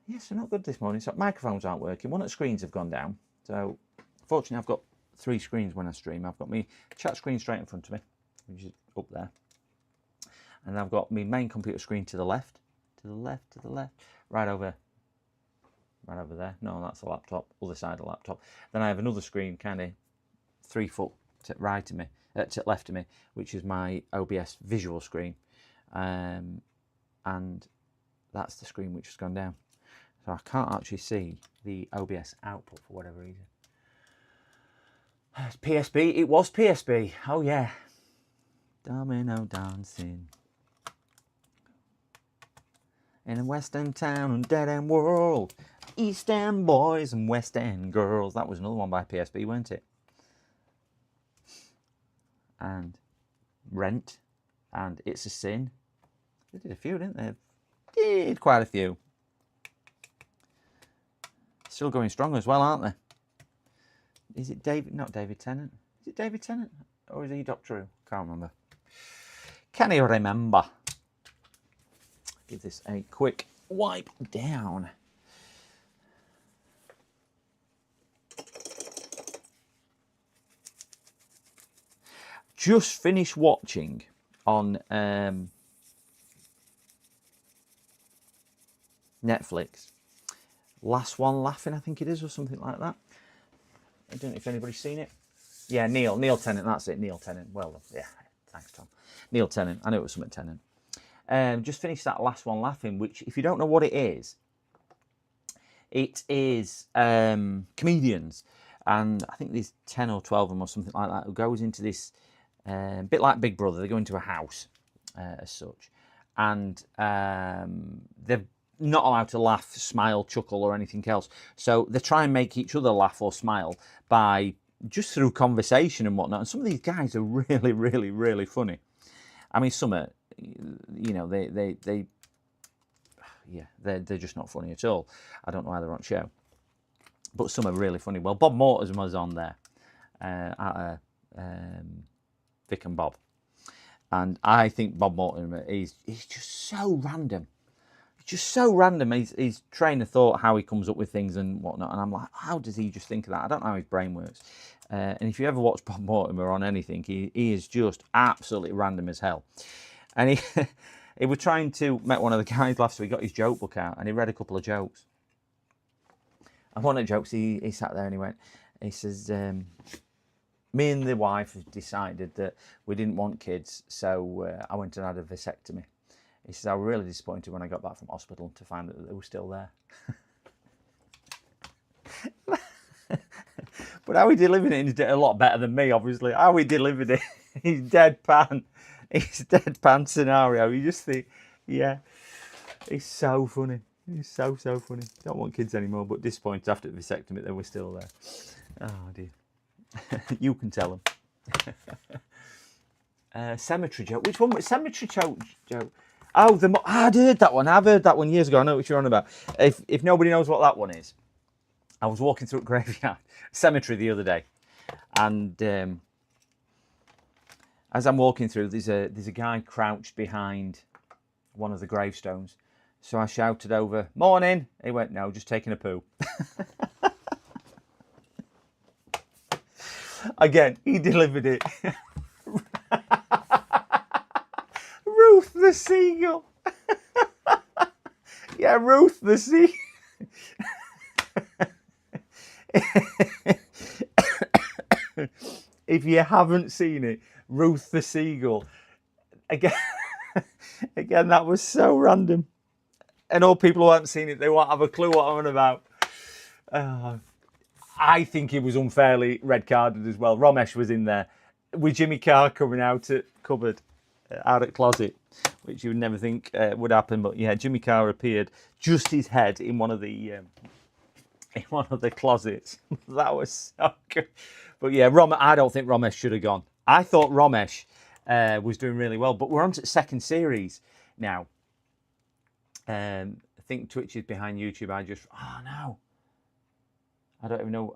Yes, they're not good this morning. So microphones aren't working. One of the screens have gone down. So fortunately, I've got 3 screens when I stream. I've got my chat screen straight in front of me, which is up there. And I've got my main computer screen to the left, right over there. No, that's the laptop, other side of the laptop. Then I have another screen kind of 3 foot to right of me, to left of me, which is my OBS visual screen. And that's the screen which has gone down. So I can't actually see the OBS output for whatever reason. It's PSB. It was PSB. Oh yeah. Domino dancing in a western town and dead end world. East End boys and West End girls. That was another one by PSB, weren't it? And Rent and It's a Sin. They did a few, didn't they? Did quite a few. Still going strong as well, aren't they? Is it David? Not David Tennant. Is it David Tennant? Or is he Doctor Who? Can't remember. Can you remember? Give this a quick wipe down. just finished watching on Netflix. Last One Laughing, I think it is, or something like that. I don't know if anybody's seen it. Yeah, Neil Tennant, that's it, Neil Tennant. Well, yeah, thanks, Tom. Neil Tennant, I know it was something Tennant. Just finished that Last One Laughing, which, if you don't know what it is comedians, and I think there's 10 or 12 of them or something like that, who goes into this, bit like Big Brother, they go into a house as such, and they're not allowed to laugh, smile, chuckle, or anything else. So they try and make each other laugh or smile by just through conversation and whatnot. And some of these guys are really, really, really funny. I mean, some are, you know, they're just not funny at all. I don't know why they're on show, but some are really funny. Well, Bob Mortimer was on there, Vic and Bob, and I think Bob Mortimer he's just so random. Just so random. His train of thought, how he comes up with things and whatnot. And I'm like, how does he just think of that? I don't know how his brain works. And if you ever watch Bob Mortimer on anything, he is just absolutely random as hell. And he was trying to make one of the guys laugh, so he got his joke book out and he read a couple of jokes. And one of the jokes, he sat there and he says, me and the wife decided that we didn't want kids, so I went and had a vasectomy. He says, I was really disappointed when I got back from hospital to find that they were still there. But how he delivered it, he's a lot better than me, obviously. How he delivered it, he's deadpan. He's deadpan scenario. You just think, yeah, he's so funny. He's so funny. Don't want kids anymore, but disappointed after the vasectomy they were still there. Oh, dear. You can tell them. Cemetery joke. Which one was cemetery joke? Oh, I'd heard that one. I've heard that one years ago. I know what you're on about. If nobody knows what that one is, I was walking through a graveyard cemetery the other day, and as I'm walking through, there's a guy crouched behind one of the gravestones. So I shouted over, "Morning!" He went, "No, just taking a poo." Again, he delivered it. Ruth the seagull. Yeah, Ruth the seagull. If you haven't seen it, Ruth the seagull. Again, that was so random. And all people who haven't seen it, they won't have a clue what I'm on about. I think he was unfairly red carded as well. Ramesh was in there with Jimmy Carr coming out at cupboard, out at closet, which you would never think would happen. But yeah, Jimmy Carr appeared, just his head in one of the closets. That was so good. But yeah, I don't think Ramesh should have gone. I thought Ramesh was doing really well, but we're on to the second series now. I think Twitch is behind YouTube. I don't even know.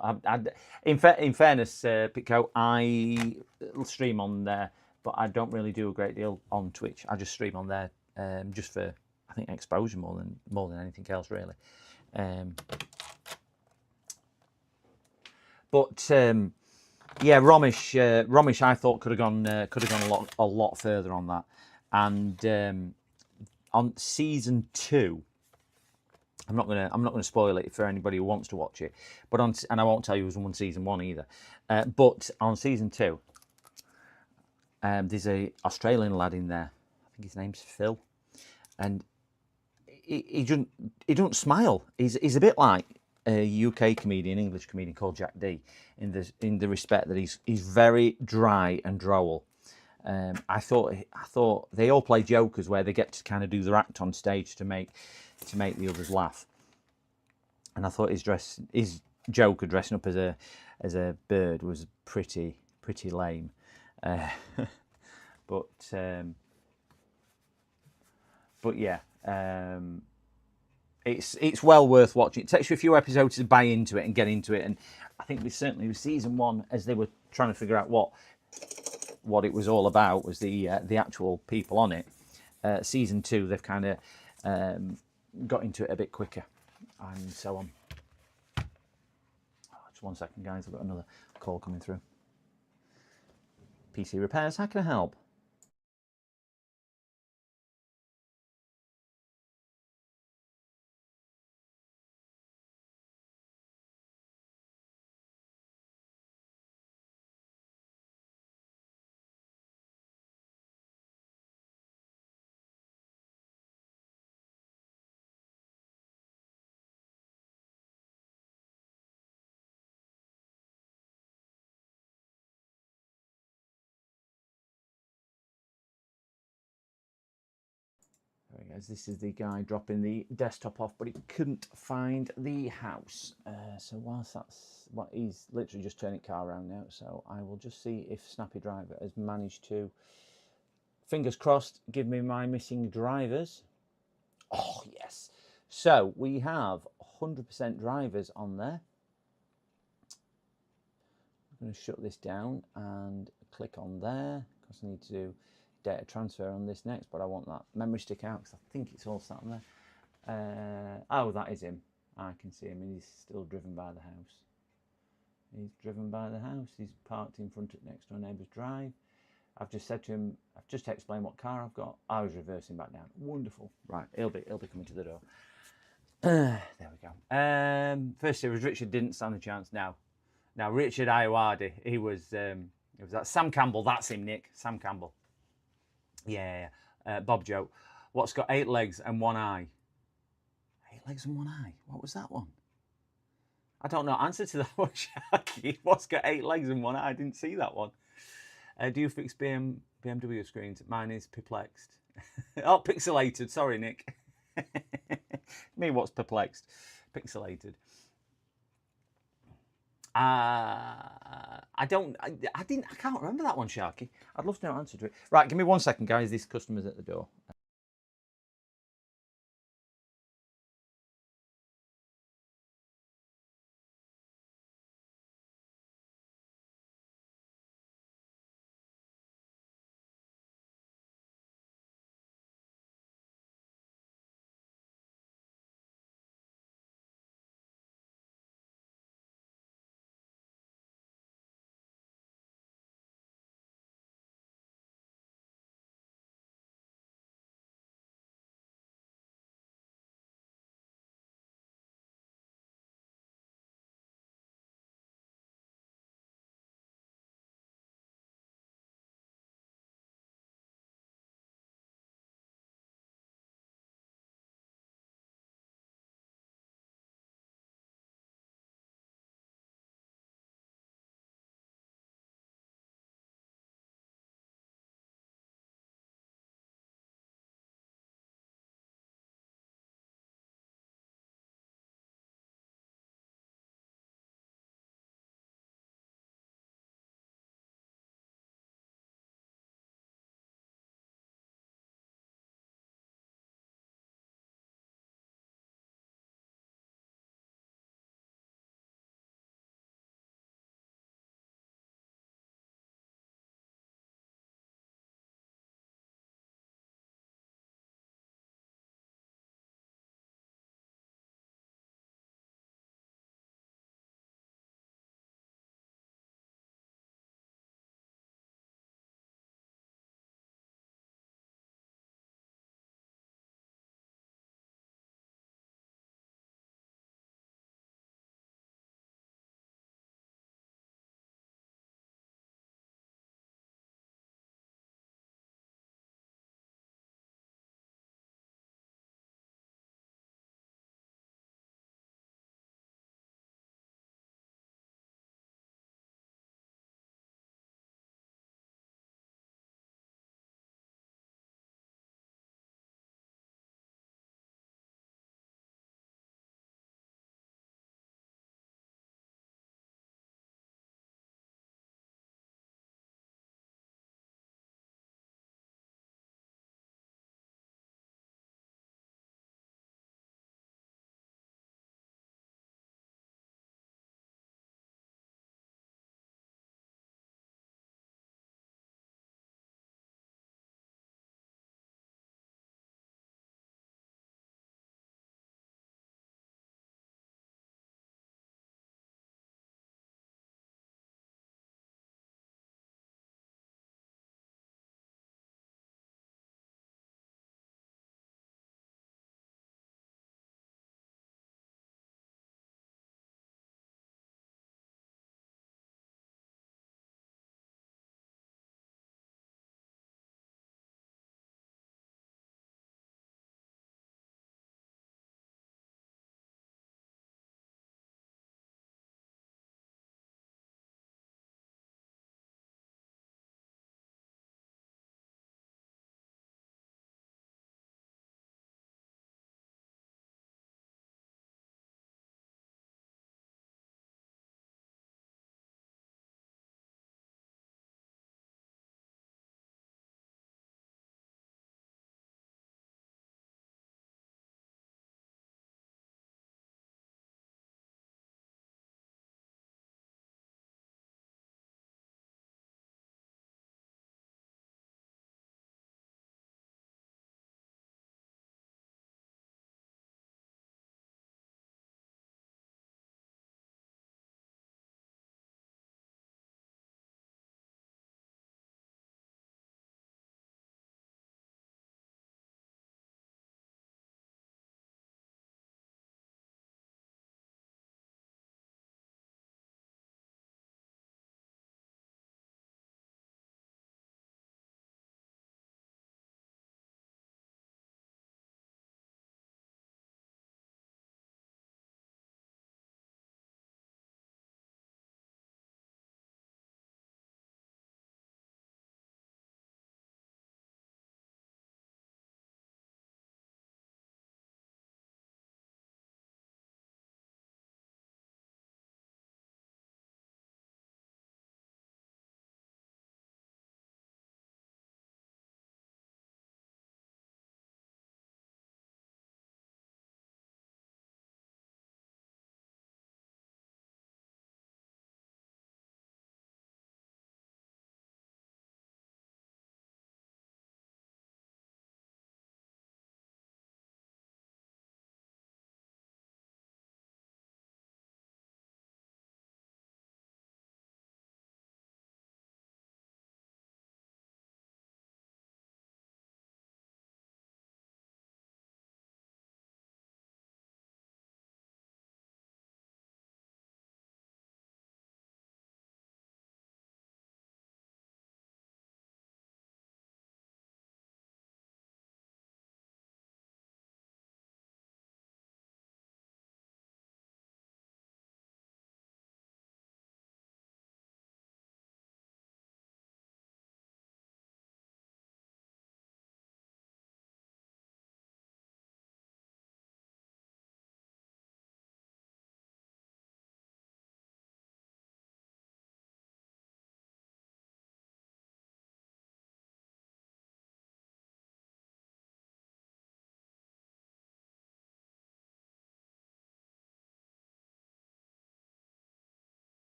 In fairness, Pitco, I stream on there, but I don't really do a great deal on Twitch. I just stream on there just for, I think, exposure more than anything else, really. Yeah, Ramesh, I thought could have gone a lot further on that, and on season 2. I'm not gonna spoil it for anybody who wants to watch it, but and I won't tell you it was on season 1 either. But on season 2, there's a Australian lad in there. I think his name's Phil, and he doesn't smile. He's a bit like a UK comedian, English comedian called Jack D, in the respect that he's very dry and droll. I thought they all play jokers where they get to kind of do their act on stage to make the others laugh. And I thought his joker dressing up as a bird was pretty lame. But yeah, it's well worth watching. It takes you a few episodes to buy into it and get into it. And I think certainly with season 1, as they were trying to figure out what it was all about, was the actual people on it. Season 2, they've kind of got into it a bit quicker and so on. Just 1 second, guys. I've got another call coming through. PC repairs, how can I help? There he goes. This is the guy dropping the desktop off, but he couldn't find the house. So whilst that's what he's literally just turning the car around now, so I will just see if Snappy Driver has managed to, fingers crossed, give me my missing drivers. Oh yes. So we have 100% drivers on there. I'm going to shut this down and click on there because I need to do data transfer on this next, but I want that memory stick out because I think it's all sat on there. Oh, that is him. I can see him, and he's still driven by the house. He's driven by the house. He's parked in front of next to a neighbour's drive. I've just said to him, I've just explained what car I've got. I was reversing back down. Wonderful. Right, he'll be coming to the door. There we go. First series, Richard didn't stand a chance. Now Richard Iowadi, he was that Sam Campbell. That's him, Nick. Sam Campbell. Yeah. Bob Joe. What's got 8 legs and 1 eye? 8 legs and 1 eye. What was that one? I don't know. Answer to that one, Sharky. What's got 8 legs and 1 eye? I didn't see that one. Do you fix BMW screens? Mine is perplexed. Oh, pixelated. Sorry, Nick. Me, what's perplexed? Pixelated. I can't remember that one, Sharky. I'd love to know the answer to it. Right, give me 1 second, guys. This customer's at the door.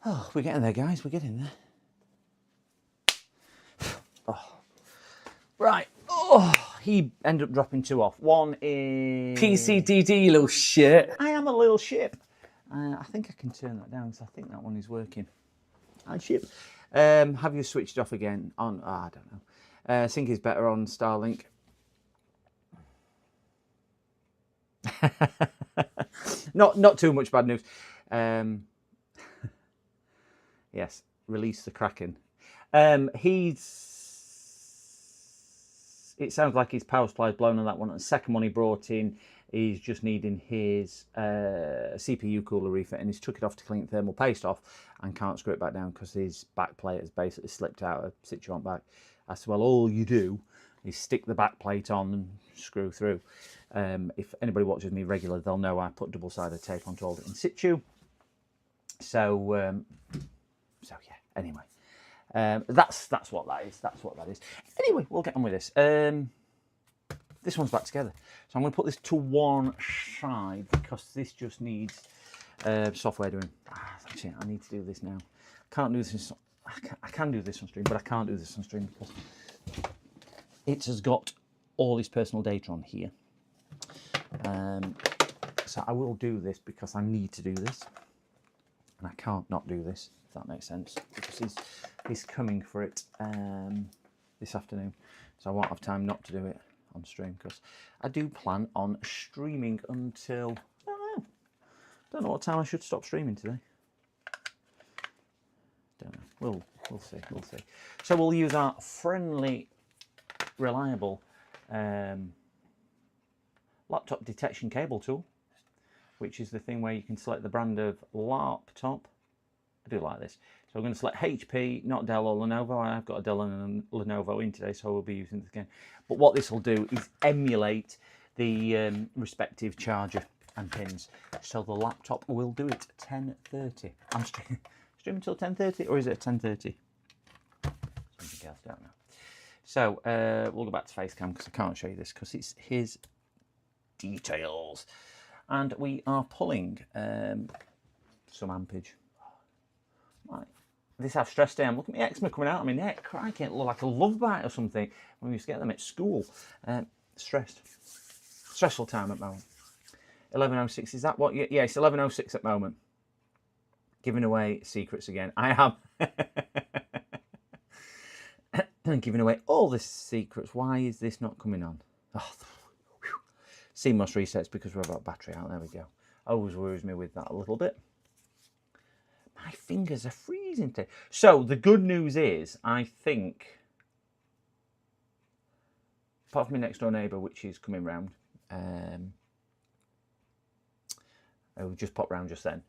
Oh, we're getting there, guys. We're getting there. Oh. Right. Oh, he ended up dropping 2 off. One is... PCDD, you little shit. I am a little ship. I think I can turn that down, so I think that one is working. I ship. Have you switched off again on... Oh, I don't know. Sync is better on Starlink. Not too much bad news. Yes, release the Kraken. It sounds like his power supply is blown on that one. And the second one he brought in, he's just needing his CPU cooler refit, and he's took it off to clean thermal paste off and can't screw it back down because his back plate has basically slipped out of situ on back. I said, well, all you do is stick the back plate on and screw through. If anybody watches me regularly, they'll know I put double-sided tape on to hold it in situ. So yeah, anyway. That's what that is. That's what that is. Anyway, we'll get on with this. This one's back together. So I'm going to put this to one side because this just needs software doing. Actually, I need to do this now. Can't do this. I can do this on stream, but I can't do this on stream because it has got all his personal data on here. So I will do this because I need to do this, and I can't not do this. If that makes sense, because he's coming for it this afternoon, so I won't have time not to do it on stream because I do plan on streaming until I don't know what time I should stop streaming today. Don't know. We'll see. We'll see. So we'll use our friendly, reliable laptop detection cable tool, which is the thing where you can select the brand of laptop. I do like this. So I'm going to select HP, not Dell or Lenovo. I've got a Dell and a Lenovo in today, so we'll be using this again. But what this will do is emulate the respective charger and pins. So the laptop will do it 10:30. I'm streaming until 10:30, or is it 10:30? Something else, don't know. So we'll go back to Facecam because I can't show you this because it's his details. And we are pulling some ampage. Right. This have stress down. Look at my eczema coming out of my neck. Crikey, it look like a love bite or something when we used to get them at school. Stressful time at the moment. 11:06, is that what? Yeah, it's 11:06 at the moment. Giving away secrets again. I am giving away all the secrets. Why is this not coming on? Oh, CMOS resets because we're about battery out. There we go. Always worries me with that a little bit. My fingers are freezing today. So the good news is, I think, apart from my next door neighbour, which is coming round, who just popped round just then,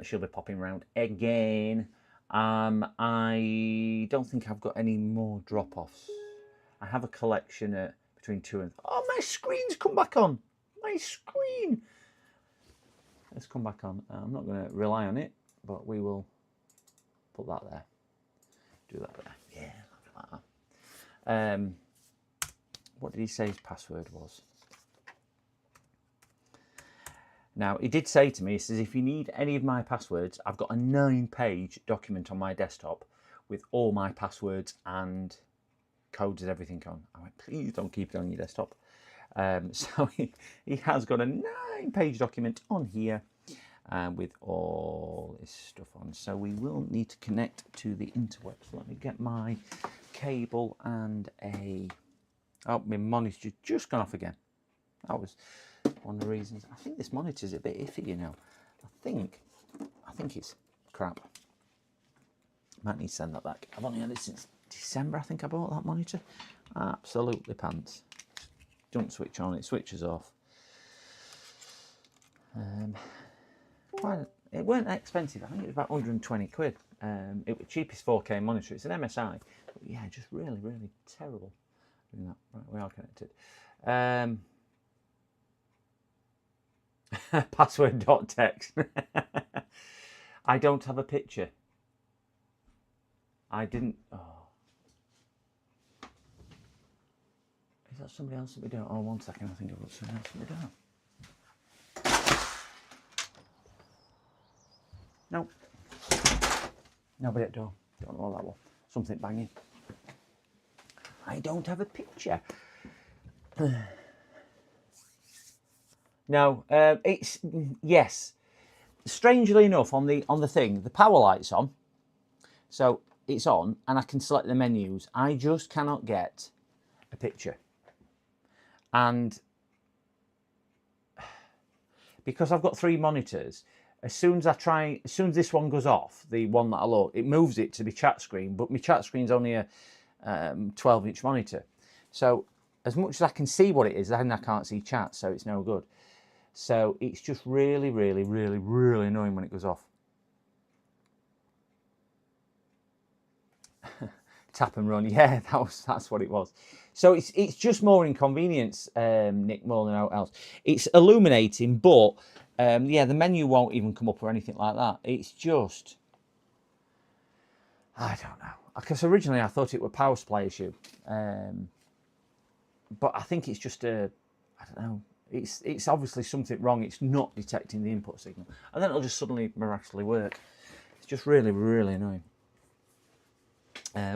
she'll be popping round again. I don't think I've got any more drop-offs. I have a collection at between 2 and... Oh, my screen's come back on. My screen. Let's come back on. I'm not going to rely on it, but we will put that there. Do that there. Yeah, look at that. What did he say his password was? Now, he did say to me, he says, if you need any of my passwords, I've got a 9-page document on my desktop with all my passwords and codes and everything on. I went, please don't keep it on your desktop. So he has got a 9-page document on here with all this stuff on. So we will need to connect to the interwebs. Let me get my cable and a... Oh, my monitor's just gone off again. That was one of the reasons. I think this monitor's a bit iffy, you know. I think it's crap. Might need to send that back. I've only had it since December, I think I bought that monitor. Absolutely pants. Don't switch on, it switches off. It weren't that expensive. I think it was about 120 quid. It was cheapest 4K monitor. It's an MSI. But yeah, just really, really terrible doing that. Right, we are connected. Password.text. I don't have a picture. I didn't. Oh. Is that somebody else that we don't? Oh, 1 second. I think I've got somebody else that we don't. Nope. Nobody at door. Don't know that one. Something banging. I don't have a picture. No, it's yes. Strangely enough, on the thing, the power light's on, so it's on, and I can select the menus. I just cannot get a picture, and because I've got 3 monitors, as soon as this one goes off, the one that I look, it moves it to the chat screen, but my chat screen's only a 12-inch monitor, so as much as I can see what it is, then I can't see chat, so it's no good. So it's just really, really, really, really annoying when it goes off. Tap and run, yeah, that's what it was. So it's just more inconvenience, Nick, more than else. It's illuminating, but yeah, the menu won't even come up or anything like that. It's just, I don't know. Because originally I thought it was a power supply issue, but I think it's just I don't know. It's obviously something wrong. It's not detecting the input signal, and then it'll just suddenly miraculously work. It's just really, really annoying.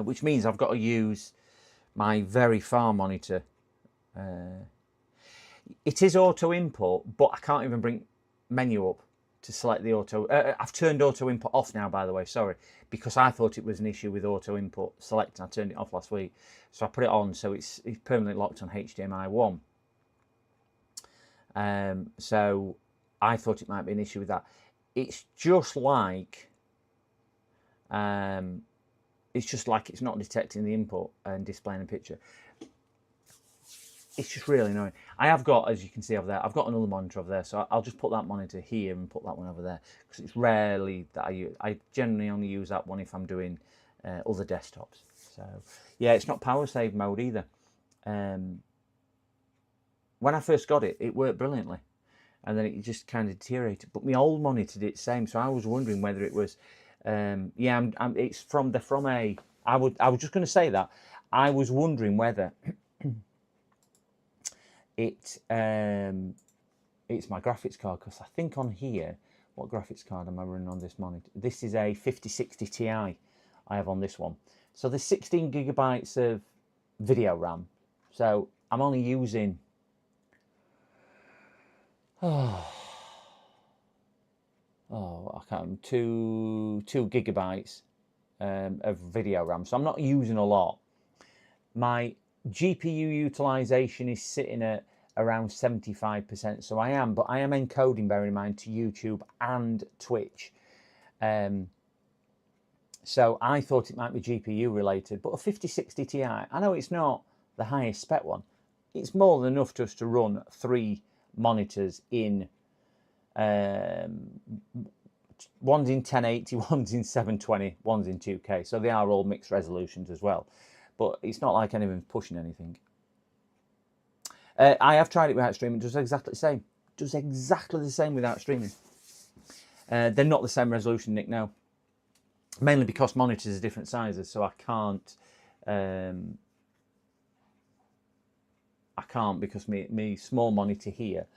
Which means I've got to use my very far monitor. It is auto input, but I can't even bring menu up to select the auto. I've turned auto input off now, by the way, sorry, because I thought it was an issue with auto input select, and I turned it off last week. So I put it on, so it's permanently locked on HDMI 1. So I thought it might be an issue with that. It's just like it's not detecting the input and displaying a picture. It's just really annoying. I have got, as you can see over there, I've got another monitor over there, so I'll just put that monitor here and put that one over there, because it's rarely that I use. I generally only use that one if I'm doing other desktops. So yeah, it's not power save mode either. When I first got it, it worked brilliantly, and then it just kind of deteriorated. But my old monitor did the same, so I was wondering whether it was, yeah, it's from a. I was just going to say that I was wondering whether it's my graphics card, because I think on here, what graphics card am I running on this monitor? This is a 5060 Ti I have on this one. So there's 16 gigabytes of video RAM. So I'm only using. I can't. 2 gigabytes of video RAM, so I'm not using a lot. My GPU utilization is sitting at around 75%, so I am encoding, bearing in mind, to YouTube and Twitch. So I thought it might be GPU related, but a 5060 Ti, I know it's not the highest spec one. It's more than enough just to run 3 monitors in, one's in 1080, one's in 720, one's in 2K, so they are all mixed resolutions as well, but it's not like anyone's pushing anything. I have tried it without streaming. It does exactly the same. Does exactly the same without streaming. They're not the same resolution, Nick, no. Mainly because monitors are different sizes, so I can't because my small monitor here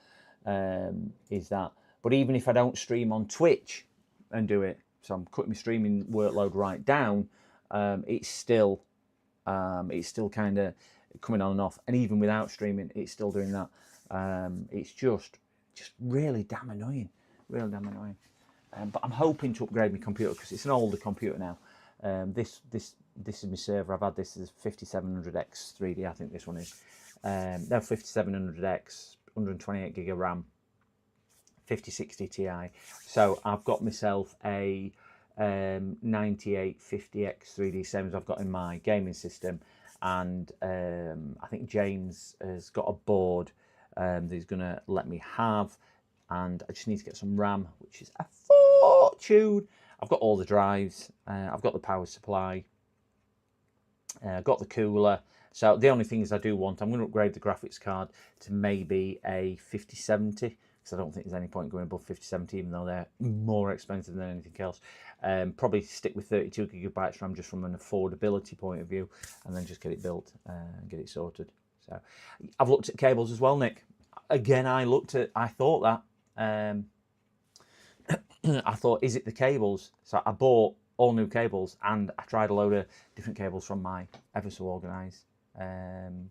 is that. But even if I don't stream on Twitch and do it, so I'm cutting my streaming workload right down, it's still kind of coming on and off. And even without streaming, it's still doing that. It's just really damn annoying, really damn annoying. But I'm hoping to upgrade my computer, because it's an older computer now. This is my server. I've had this as 5700X 3D, I think this one is. No, 5700X, 128 gig of RAM, 5060 Ti. So I've got myself a 9850X 3D, same as I've got in my gaming system. And I think James has got a board that he's going to let me have. And I just need to get some RAM, which is a fortune. I've got all the drives. I've got the power supply. I've got the cooler. So the only thing is I do want, I'm going to upgrade the graphics card to maybe a 5070, because I don't think there's any point going above 5070, even though they're more expensive than anything else. Probably stick with 32 gigabytes RAM just from an affordability point of view, and then just get it built and get it sorted. So I've looked at cables as well, Nick. Again, I thought that. I thought, is it the cables? So I bought all new cables, and I tried a load of different cables from my ever so organised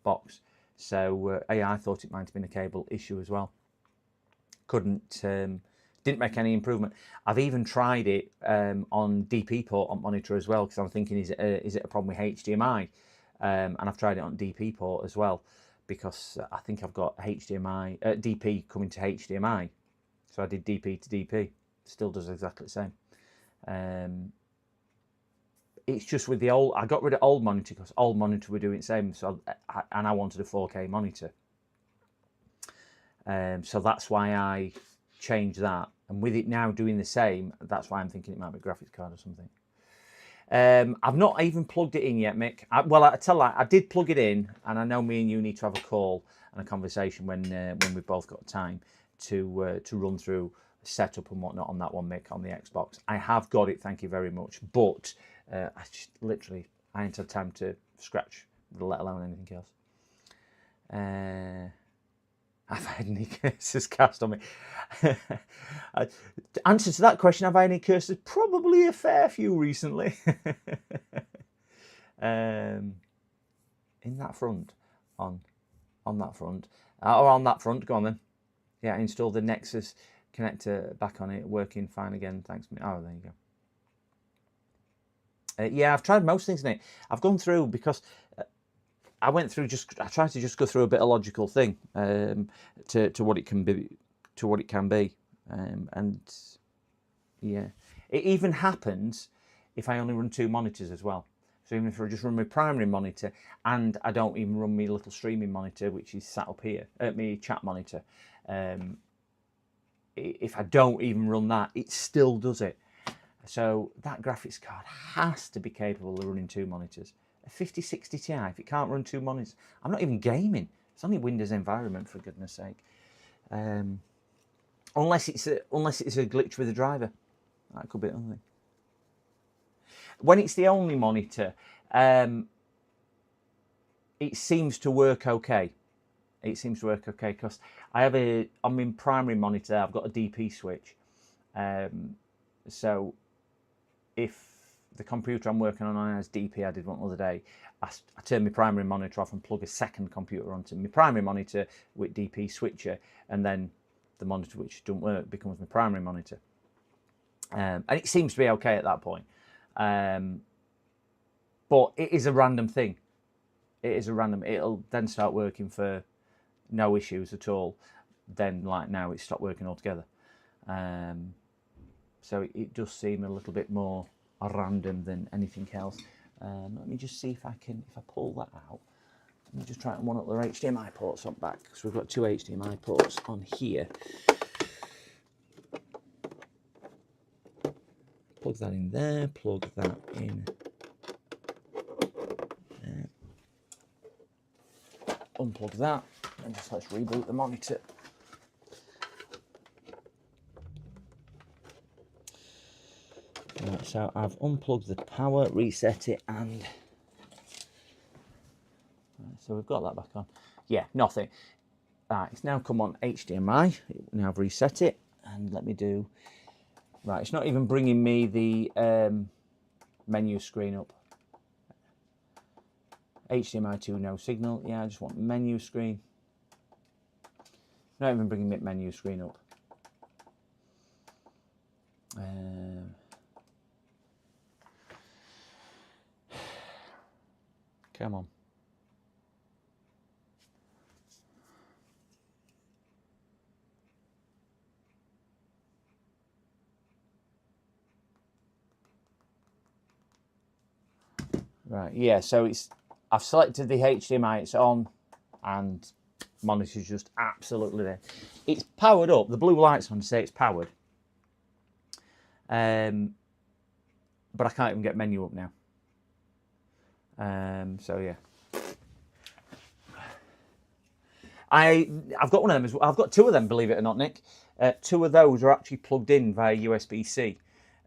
box. So yeah, I thought it might have been a cable issue as well. Didn't make any improvement. I've even tried it on DP port on monitor as well, because I'm thinking, is it a problem with HDMI? And I've tried it on DP port as well, because I think I've got HDMI DP coming to HDMI. So I did DP to DP. Still does exactly the same. It's just with the old, I got rid of old monitor because old monitor were doing the same. So and I wanted a 4K monitor. So that's why I changed that. And with it now doing the same, that's why I'm thinking it might be a graphics card or something. I've not even plugged it in yet, Mick. I tell you, I did plug it in, and I know me and you need to have a call and a conversation when we've both got time to run through setup and whatnot on that one, Mick, on the Xbox. I have got it, thank you very much, but I just literally, I ain't had time to scratch, let alone anything else. Have I had any curses cast on me? Answer to that question, have I had any curses? Probably a fair few recently. In that front, on that front, or on that front, go on then. Yeah, I installed the Nexus connector back on it, working fine again, thanks. Oh, there you go. Yeah, I've tried most things in it. I've gone through, because I went through, I tried to just go through a bit of logical thing to what it can be, and yeah, it even happens if I only run 2 monitors as well. So even if I just run my primary monitor and I don't even run my little streaming monitor, which is sat up here, my chat monitor, if I don't even run that, it still does it. So that graphics card has to be capable of running 2 monitors. A 5060 Ti, if it can't run 2 monitors, I'm not even gaming. It's only Windows environment, for goodness sake. Unless it's a glitch with the driver, that could be something. When it's the only monitor, it seems to work okay. It seems to work okay because I have on my primary monitor, I've got a DP switch. So if the computer I'm working on has DP, I did one the other day, I turn my primary monitor off and plug a second computer onto my primary monitor with DP switcher, and then the monitor which doesn't work becomes my primary monitor. And it seems to be okay at that point. But it is a random thing. It is a random, it'll then start working for no issues at all. Then, like now, it's stopped working altogether. So it does seem a little bit more random than anything else. Let me just see if I pull that out. Let me just try and one up the HDMI ports on back, because we've got 2 HDMI ports on here. Plug that in there, plug that in there. Unplug that, and just let's reboot the monitor. Right, so I've unplugged the power, reset it, and right, so we've got that back on. Yeah, nothing. Right, it's now come on HDMI. Now I've reset it, and let me do. Right, it's not even bringing me the menu screen up. HDMI 2, no signal. Yeah, I just want menu screen. Not even bringing me menu screen up. Come on. Right, yeah, so I've selected the HDMI, it's on, and monitor's just absolutely there. It's powered up, the blue light's on to say it's powered. But I can't even get menu up now. So yeah. I've got one of them as well. I've got 2 of them, believe it or not, Nick. 2 of those are actually plugged in via USB-C.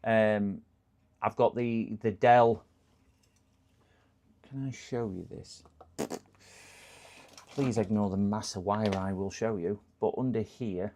I've got the Dell. Can I show you this? Please ignore the massive wire I will show you. But under here,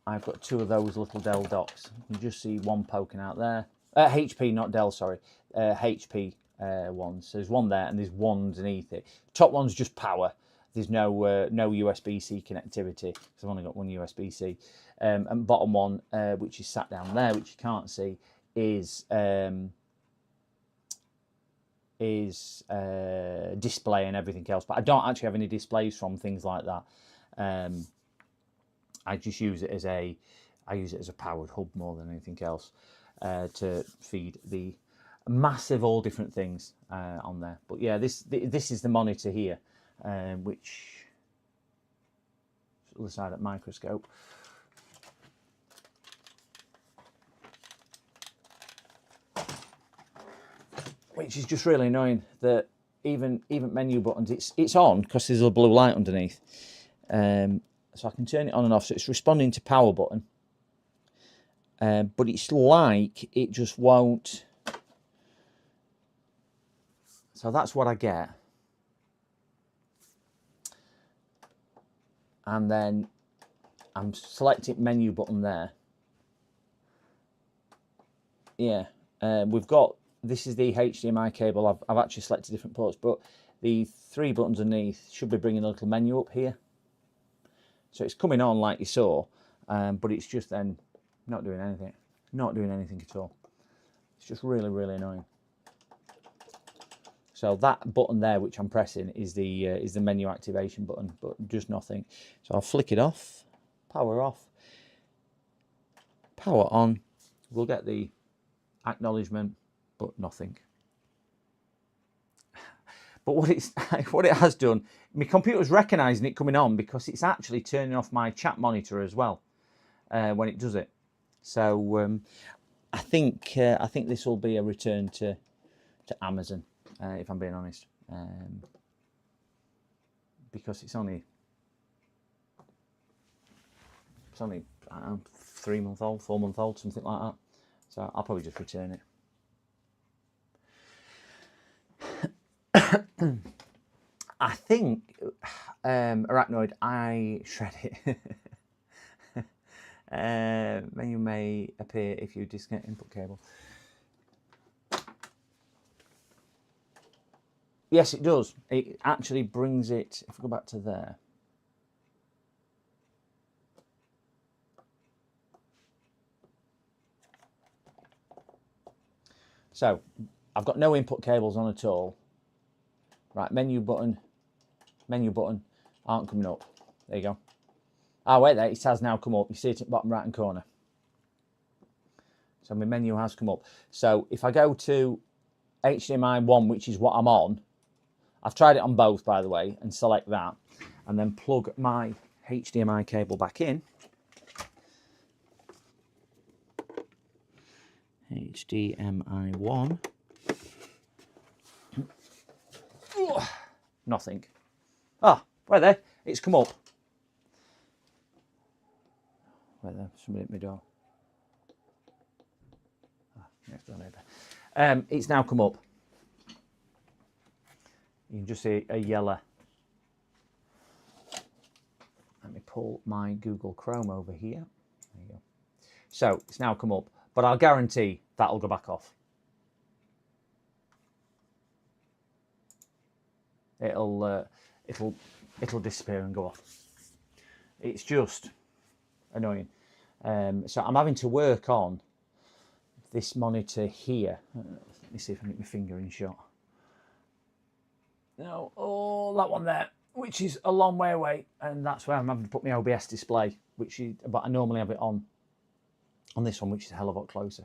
I've got two of those little Dell docks. You can just see one poking out there. HP, not Dell, sorry. HP ones. So there's one there and there's one underneath it. Top one's just power. There's no USB-C connectivity because I've only got one USB-C. And bottom one, which is sat down there, which you can't see, is display and everything else. But I don't actually have any displays from things like that. I just use it as a powered hub more than anything else to feed the massive all different things on there. But yeah, this is the monitor here, which other side at microscope. Which is just really annoying that even menu buttons, it's on because there's a blue light underneath. So I can turn it on and off, so it's responding to power button. But it's like it just won't. So that's what I get. And then I'm selecting menu button there. Yeah, we've got, this is the HDMI cable. I've actually selected different ports, but the three buttons underneath should be bringing a little menu up here. So it's coming on like you saw, but it's just then not doing anything. Not doing anything at all. It's just really, really annoying. So that button there, which I'm pressing, is the menu activation button, but just nothing. So I'll flick it off, power off, power on. We'll get the acknowledgement, but nothing. But what it has done, my computer's recognising it coming on because it's actually turning off my chat monitor as well when it does it. So I think this will be a return to Amazon, if I'm being honest, because it's only 3 months old, 4 months old, something like that. So I'll probably just return it. I think Arachnoid, I shred it. Menu may appear if you disconnect input cable. Yes, it does. It actually brings it, if we go back to there. So I've got no input cables on at all. Right, menu button aren't coming up. There you go. Oh, wait there, it has now come up. You see it at the bottom right hand corner. So my menu has come up. So if I go to HDMI 1, which is what I'm on, I've tried it on both, by the way, and select that, and then plug my HDMI cable back in. HDMI 1. Nothing. Ah, right there. It's come up. Right there. Somebody at my door. Ah, next door neighbour. It's now come up. You can just see a yellow. Let me pull my Google Chrome over here. There you go. So it's now come up, but I'll guarantee that'll go back off. It'll disappear and go off. It's just annoying. So I'm having to work on this monitor here. Let me see if I can get my finger in shot. No, oh, that one there, which is a long way away, and that's where I'm having to put my OBS display, but I normally have it on this one, which is a hell of a lot closer.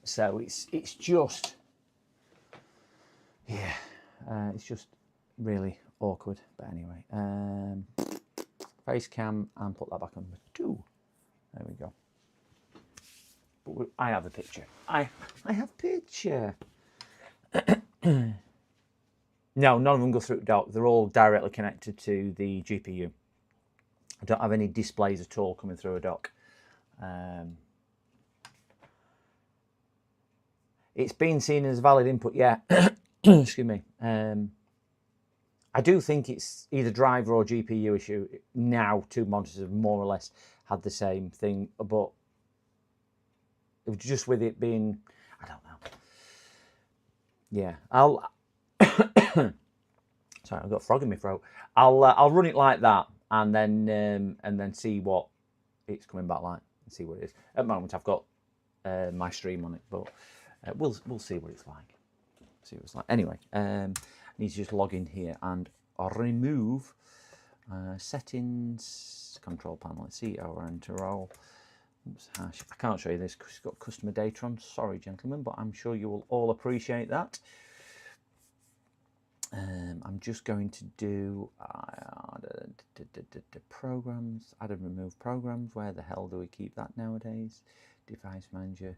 So it's just, yeah, it's just really awkward. But anyway, face cam and put that back on number 2. There we go. But I have a picture. I have a picture. No, none of them go through the dock. They're all directly connected to the GPU. I don't have any displays at all coming through a dock. It's been seen as valid input, yeah. Excuse me. I do think it's either driver or GPU issue now. 2 monitors have more or less had the same thing, but it was just with it being, I don't know. Yeah, I'll. Sorry, I've got a frog in my throat. I'll run it like that, and then see what it's coming back like, and see what it is. At the moment, I've got my stream on it, but we'll see what it's like. See what it's like. Anyway, I need to just log in here and remove settings, control panel. Let's see our enter role. Oops, hash. I can't show you this because it's got customer data on. Sorry, gentlemen, but I'm sure you will all appreciate that. I'm just going to do programs, add and remove programs. Where the hell do we keep that nowadays? Device manager.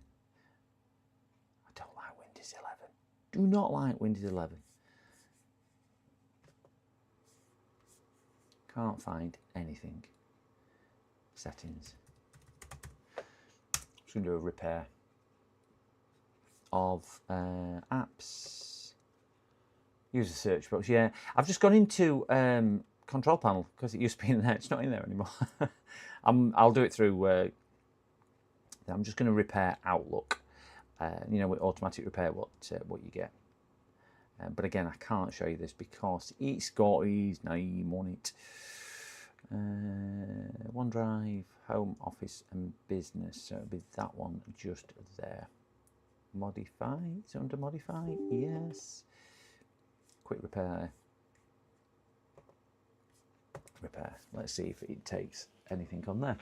I don't like Windows 11. Do not like Windows 11. Can't find anything. Settings. Just going to do a repair of apps. Use the search box. Yeah, I've just gone into control panel because it used to be in there. It's not in there anymore. I'll do it through. I'm just going to repair Outlook. You know, with automatic repair, what you get. But again, I can't show you this because it's got his name on it. OneDrive, Home, Office, and Business. So it'll be that one just there. Modify. It's under Modify. Yes. Quick repair. Repair. Let's see if it takes anything on there.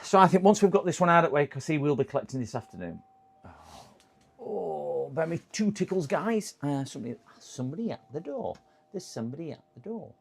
So I think once we've got this one out of the way, because he will be collecting this afternoon. Oh, bear me 2 tickles, guys. Somebody at the door. There's somebody at the door.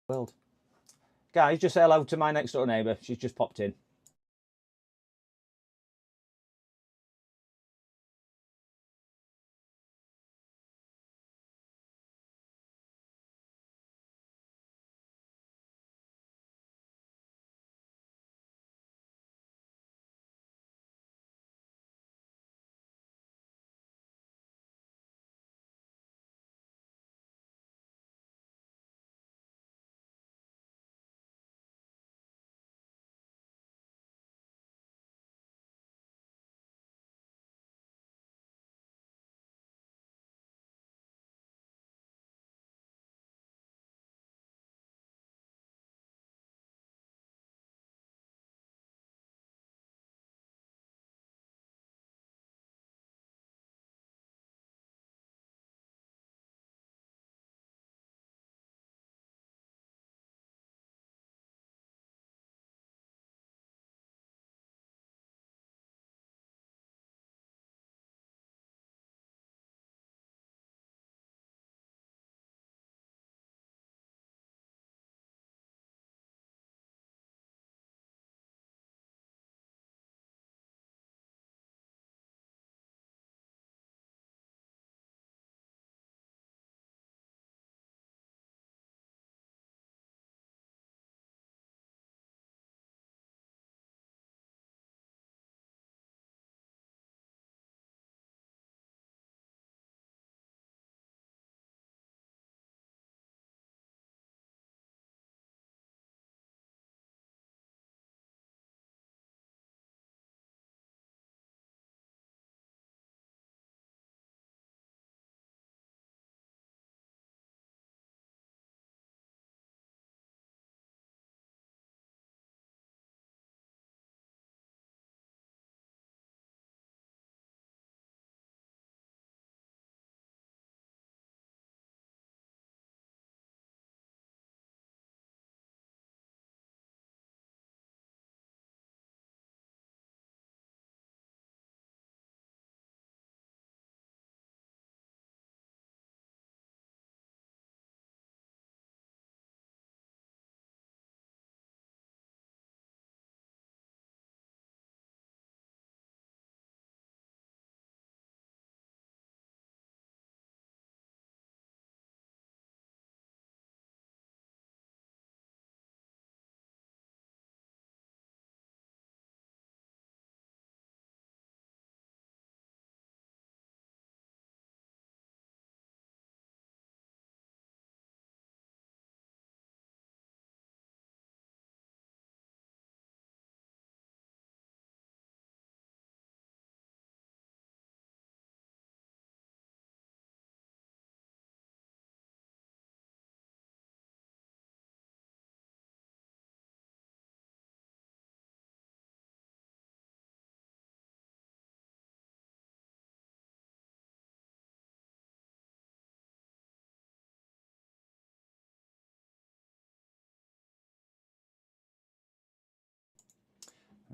World. Guys, just say hello to my next door neighbour. She's just popped in.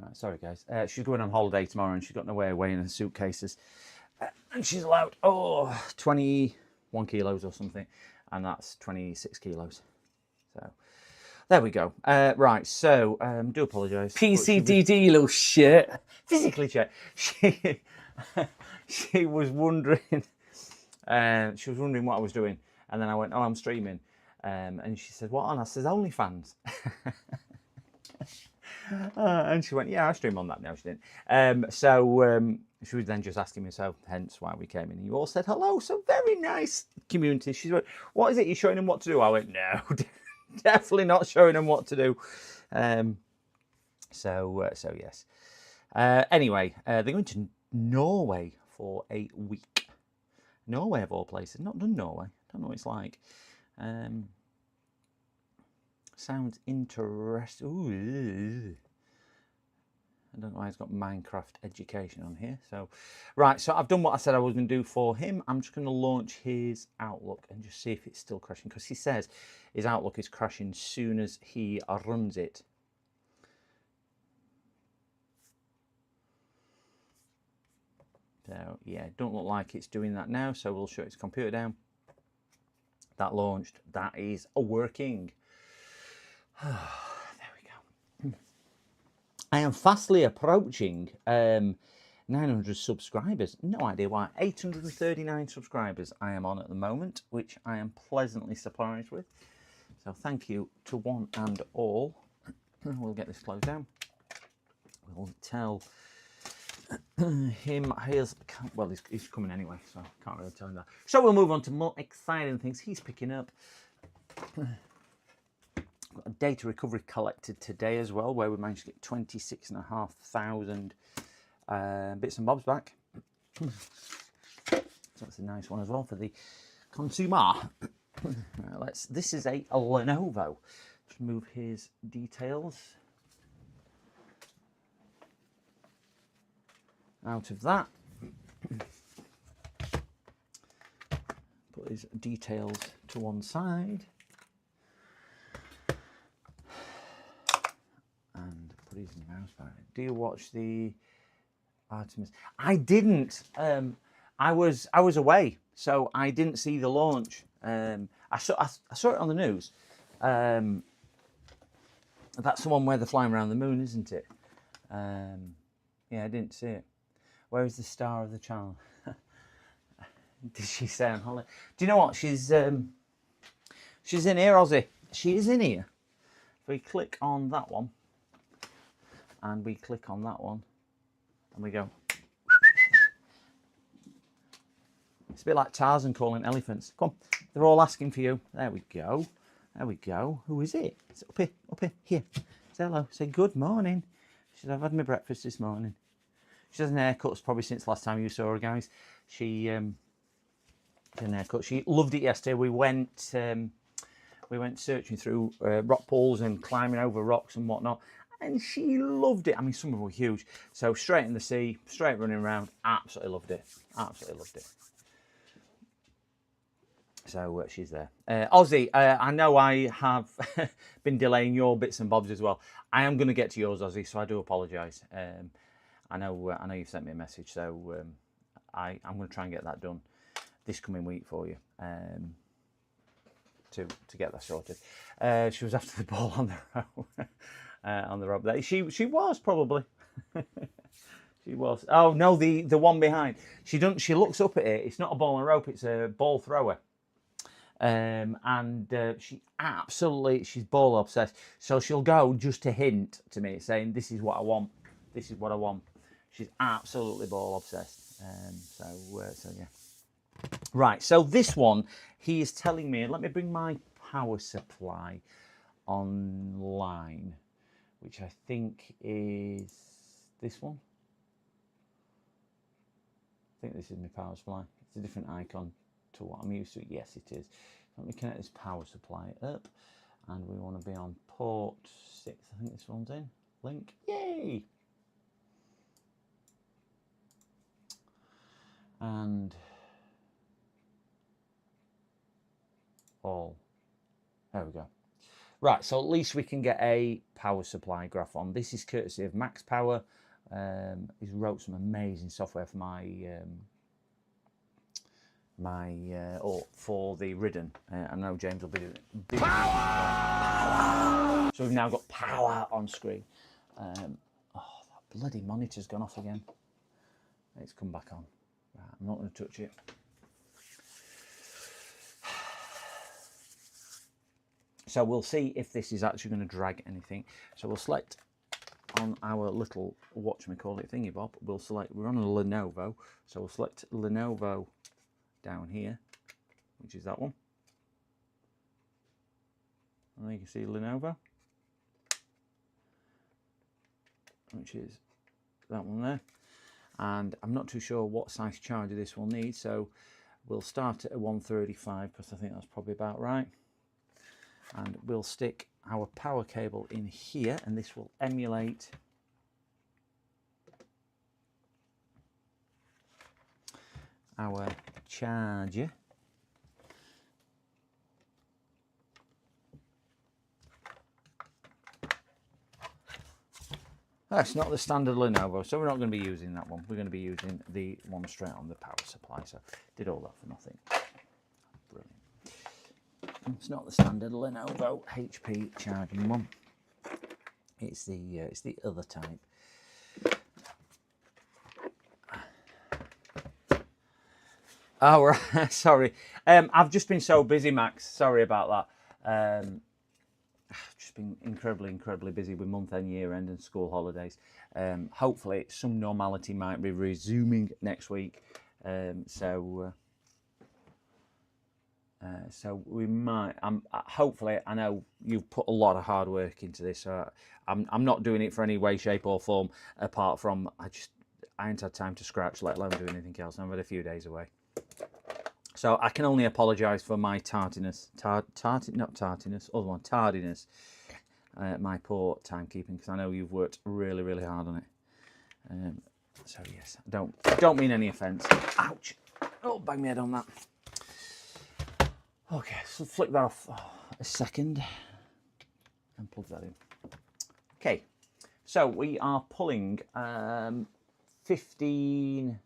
Right, sorry guys. She's going on holiday tomorrow and she's got nowhere away in her suitcases. And she's allowed, 21 kilos or something. And that's 26 kilos. So, there we go. Right, so, do apologise. PCDD, you little shit. Physically check. She was wondering, what I was doing. And then I went, I'm streaming. And she said, what on? I said, OnlyFans. And she went, yeah, I stream on that. No, she didn't. She was then just asking me, so hence why we came in. You all said hello, so very nice community. She went, what is it? You're showing them what to do? I went, no, definitely not showing them what to do. So yes. Anyway, they're going to Norway for a week. Norway of all places. Not done Norway. Don't know what it's like. Sounds interesting. Ooh. I don't know why he's got Minecraft education on here. So, right, so I've done what I said I was going to do for him. I'm just going to launch his Outlook and just see if it's still crashing. Because he says his Outlook is crashing as soon as he runs it. So, yeah, don't look like it's doing that now. So we'll shut his computer down. That launched. That is working. There we go. I am fastly approaching 900 subscribers. No idea why. 839 subscribers I am on at the moment, which I am pleasantly surprised with. So thank you to one and all. We'll get this closed down. We'll tell him he's coming anyway, so I can't really tell him that. So we'll move on to more exciting things he's picking up. Got a data recovery collected today as well, where we managed to get 26,500 bits and bobs back. So that's a nice one as well for the consumer. Right, this is a Lenovo. Let's move his details out of that. Put his details to one side. And put his mouse back. Do you watch the Artemis? I didn't. I was away, so I didn't see the launch. I saw it on the news. That's the one where they're flying around the moon, isn't it? Yeah, I didn't see it. Where is the star of the channel? Did she say on holiday? Do you know what? She's in here, Ozzy. She is in here. If we click on that one, and we click on that one, and we go. It's a bit like Tarzan calling elephants. Come on, they're all asking for you. There we go. There we go. Who is it? It's up here. Say hello. Say good morning. She said, I've had my breakfast this morning. She has an haircut probably since last time you saw her, guys. She had an haircut. She loved it yesterday. We went searching through rock pools and climbing over rocks and whatnot, and she loved it. I mean, some of them were huge. So straight in the sea, straight running around. Absolutely loved it. Absolutely loved it. So she's there. Ozzy, I know I have been delaying your bits and bobs as well. I am going to get to yours, Ozzy, so I do apologise. I know you've sent me a message, so I'm going to try and get that done this coming week for you to get that sorted. She was after the ball on the rope. On the rope there. She was probably. She was. Oh no, the one behind. She looks up at it. It's not a ball on a rope. It's a ball thrower. She's ball obsessed. So she'll go just to hint to me, saying, "This is what I want. This is what I want." She's absolutely ball obsessed. So yeah. Right. So this one, he is telling me. Let me bring my power supply online, which I think is this one. I think this is my power supply. It's a different icon to what I'm used to. Yes, it is. Let me connect this power supply up, and we want to be on port 6. I think this one's in. Link. Yay! And all. There we go. Right, so at least we can get a power supply graph on. This is courtesy of Max Power. He's wrote some amazing software for for the Ridden. I know James will be doing it. Power! So we've now got power on screen. That bloody monitor's gone off again. It's come back on. Right, I'm not going to touch it. So we'll see if this is actually going to drag anything. So we'll select on our little whatchamacallit thingy bob. We're on a Lenovo. So we'll select Lenovo down here, which is that one. And there you can see Lenovo, which is that one there. And I'm not too sure what size charger this will need. So we'll start at a 135 because I think that's probably about right. And we'll stick our power cable in here, and this will emulate our charger. That's not the standard Lenovo, so we're not going to be using that one. We're going to be using the one straight on the power supply. So did all that for nothing. Brilliant. It's not the standard Lenovo HP charging one. It's the other type. Oh right, sorry. I've just been so busy, Max. Sorry about that. I've just been incredibly busy with month-end, year-end, and school holidays. Hopefully, some normality might be resuming next week. So we might. Hopefully, I know you've put a lot of hard work into this. So I'm not doing it for any way, shape, or form. Apart from I ain't had time to scratch, let alone do anything else. I've had a few days away, so I can only apologise for my tardiness. Tardiness. My poor timekeeping, because I know you've worked really hard on it. So yes, don't mean any offence. Ouch! Oh, bang my head on that. Okay, so flick that off a second and plug that in. Okay, so we are pulling 15.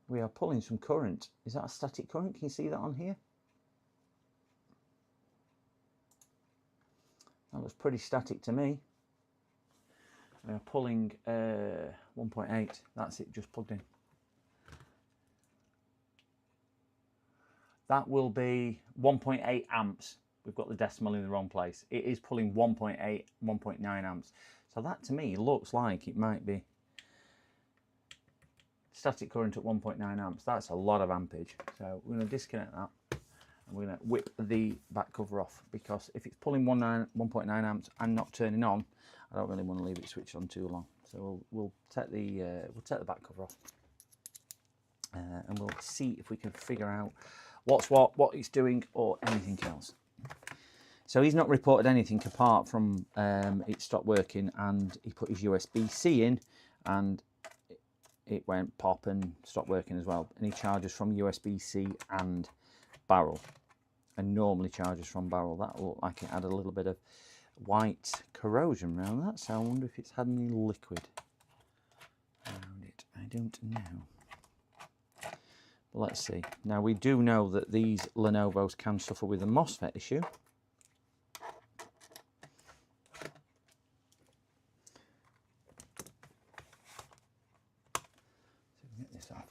We are pulling some current. Is that a static current? Can you see that on here? That looks pretty static to me. We are pulling 1.8. That's it, just plugged in. That will be 1.8 amps. We've got the decimal in the wrong place. It is pulling 1.8, 1.9 amps. So that to me looks like it might be static current at 1.9 amps. That's a lot of ampage. So we're going to disconnect that and we're going to whip the back cover off, because if it's pulling 1.9 amps and not turning on, I don't really want to leave it switched on too long. So we'll take the back cover off and we'll see if we can figure out what it's doing or anything else. So he's not reported anything apart from it stopped working, and he put his USB-C in and it went pop and stopped working as well. And he charges from USB-C and barrel, and normally charges from barrel. That looked like it had a little bit of white corrosion around that, so I wonder if it's had any liquid around it. I don't know. But let's see. Now we do know that these Lenovos can suffer with a MOSFET issue. So get this off.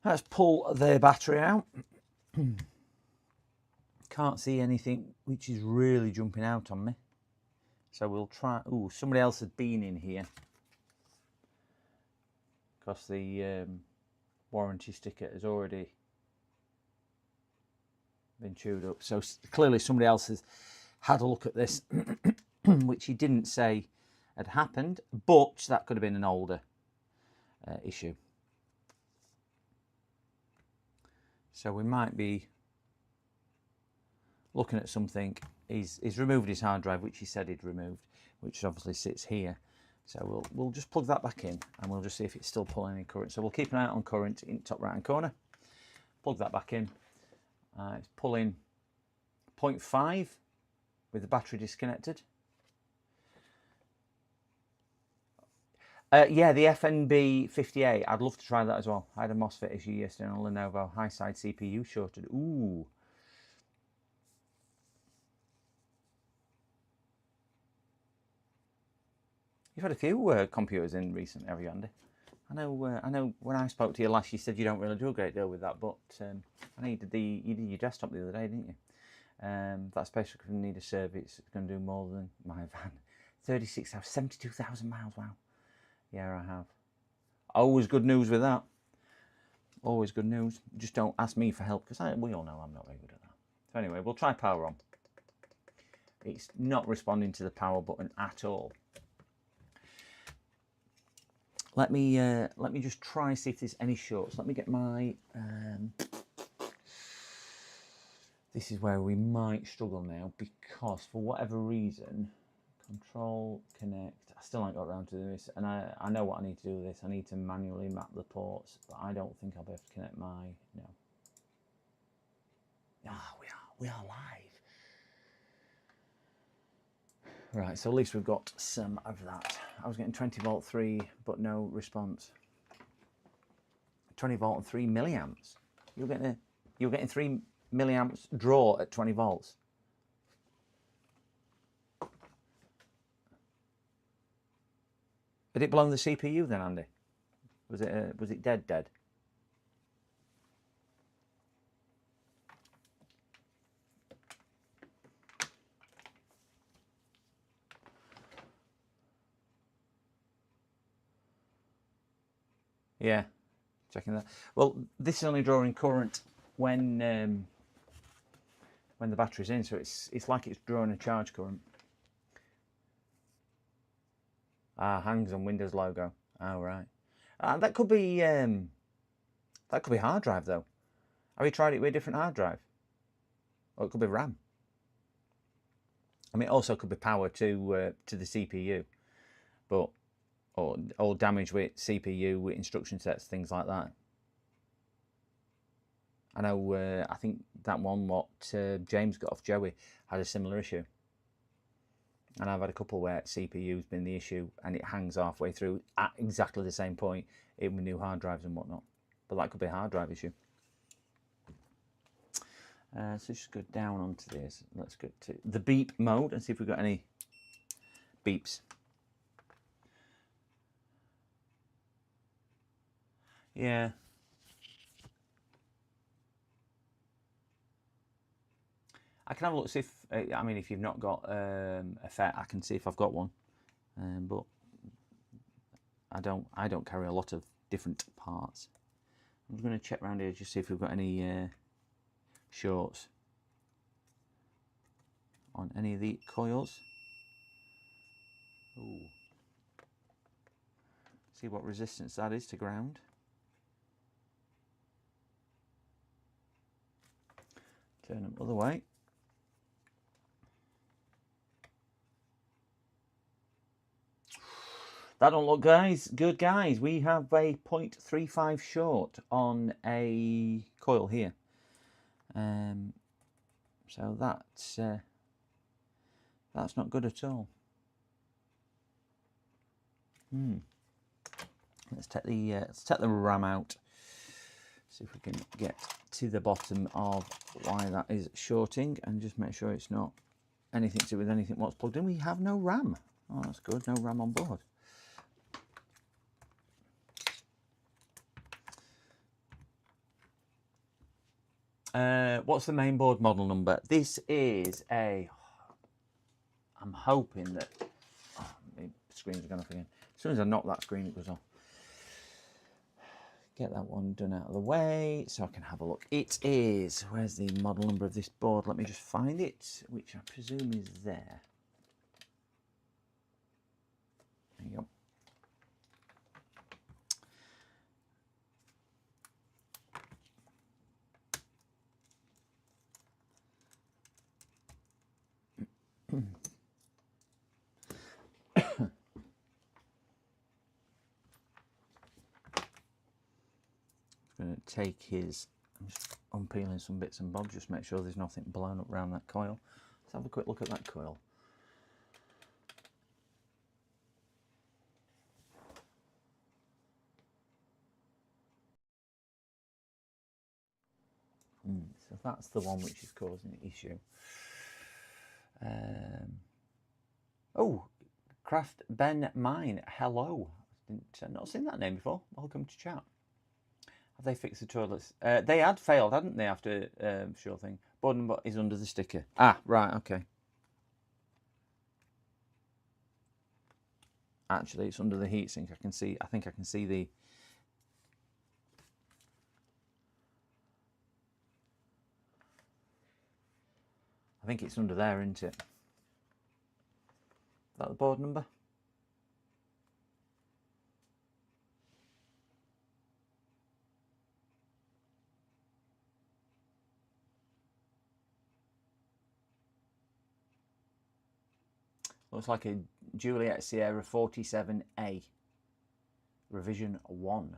Let's pull the battery out. Can't see anything which is really jumping out on me. So we'll try. Oh, somebody else has been in here, because the warranty sticker has already been chewed up. So clearly somebody else has had a look at this, which he didn't say had happened, but that could have been an older issue. So we might be looking at something. He's removed his hard drive, which he said he'd removed, which obviously sits here. So we'll just plug that back in, and we'll just see if it's still pulling any current. So we'll keep an eye out on current in the top right hand corner. Plug that back in. It's pulling 0.5 with the battery disconnected. Yeah, the FNB 58. I'd love to try that as well. I had a MOSFET issue yesterday on a Lenovo. High side CPU shorted. Ooh. You've had a few computers in recently, have you, Andy? I know. When I spoke to you last, you said you don't really do a great deal with that, but I know you did your desktop the other day, didn't you? That's basically going to need a service. It's going to do more than my van. 72,000 miles. Wow. Yeah, I have. Always good news with that. Always good news. Just don't ask me for help, because we all know I'm not very good at that. So anyway, we'll try power on. It's not responding to the power button at all. Let me just try see if there's any shorts. Let me get my. This is where we might struggle now, because for whatever reason, control connect. I still ain't got around to this, and I know what I need to do with this. I need to manually map the ports, but I don't think I'll be able to connect my. No. Ah, we are live. Right, so at least we've got some of that. I was getting 20 volt 3, but no response. 20 volt and 3 milliamps. You're getting 3 milliamps draw at 20 volts. Had it blown the CPU then, Andy? Was it dead? Yeah, checking that. Well, this is only drawing current when the battery's in, so it's like it's drawing a charge current. Ah, hangs on Windows logo. Oh, right. That could be hard drive though. Have you tried it with a different hard drive? Or it could be RAM. I mean, it also could be power to the CPU, but or damage with CPU, with instruction sets, things like that. I know. I think that one what James got off Joey had a similar issue, and I've had a couple where CPU's been the issue, and it hangs halfway through at exactly the same point, even with new hard drives and whatnot. But that could be a hard drive issue. So just go down onto this. Let's go to the beep mode and see if we've got any beeps. Yeah. I can have a look, see if, I mean, if you've not got a FET, I can see if I've got one. But I don't carry a lot of different parts. I'm just going to check around here, just see if we've got any shorts on any of the coils. Ooh. See what resistance that is to ground. Turn them the other way. That don't look good, guys. We have a 0.35 short on a coil here. So that's not good at all. Let's take the RAM out. See if we can get to the bottom of why that is shorting, and just make sure it's not anything to do with anything what's plugged in. We have no RAM. Oh, that's good. No RAM on board. What's the main board model number? This is a. I'm hoping that. Oh, my screens are going off again. As soon as I knock that screen, it goes off. Get that one done out of the way so I can have a look. It is. Where's the model number of this board? Let me just find it, which I presume is there. There you go. take his, I'm just unpeeling some bits and bobs, just make sure there's nothing blown up around that coil. Let's have a quick look at that coil. So that's the one which is causing the issue. Oh, Craft Ben Mine, hello. I've not seen that name before. Welcome to chat. Have they fixed the toilets? They had failed, hadn't they, after sure thing. Board number is under the sticker. Ah, right, okay. Actually, it's under the heatsink. I think I can see the... I think it's under there, isn't it? Is that the board number? Looks like a Juliet Sierra 47A. Revision 1.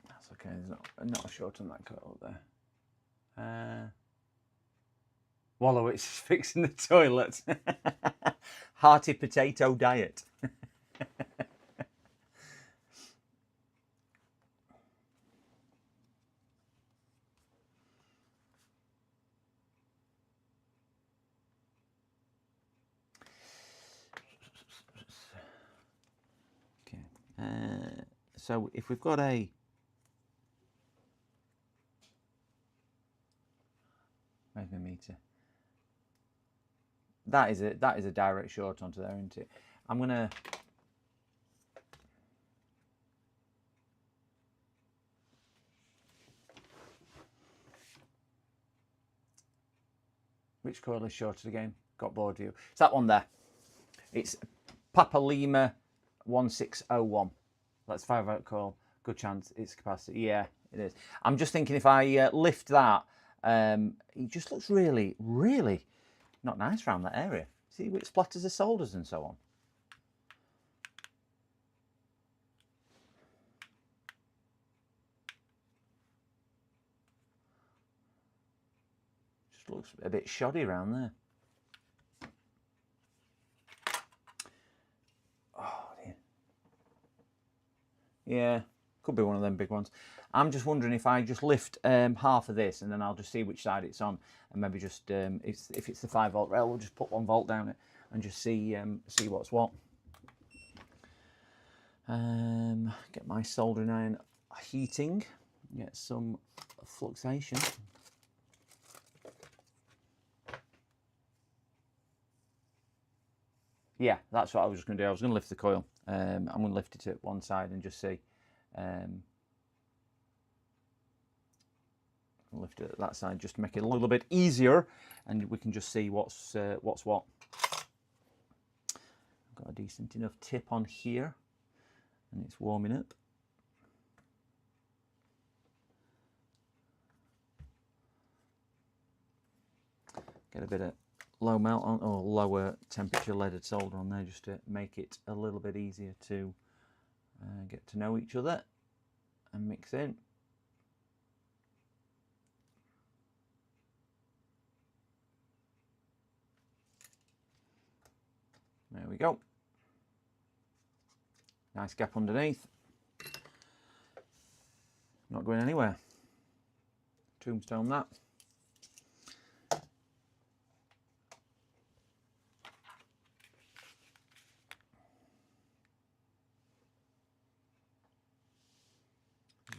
That's okay, there's not a short on that coil there. Wallowitz is fixing the toilet. Hearty potato diet. Okay. So if we've got a... Where's my meter? That is a direct short onto there, isn't it? I'm gonna... Which coil is shorted again? Got bored of you. It's that one there. It's Papa Lima 1601. That's 5-volt coil. Good chance it's capacity. Yeah, it is. I'm just thinking if I lift that, it just looks really, really not nice around that area. See, it splatters the solders and so on. Just looks a bit shoddy around there. Oh dear. Yeah, could be one of them big ones. I'm just wondering if I just lift half of this and then I'll just see which side it's on, and maybe just if it's the 5-volt rail, we'll just put 1 volt down it and just see what's what. Get my soldering iron heating, get some fluxation. Yeah, that's what I was just going to do. I was going to lift the coil. I'm going to lift it at one side and just see. Lift it at that side just to make it a little bit easier, and we can just see what's what. I've got a decent enough tip on here, and it's warming up. Get a bit of low melt on, or lower temperature leaded solder on there, just to make it a little bit easier to get to know each other and mix in. There we go. Nice gap underneath. Not going anywhere. Tombstone that.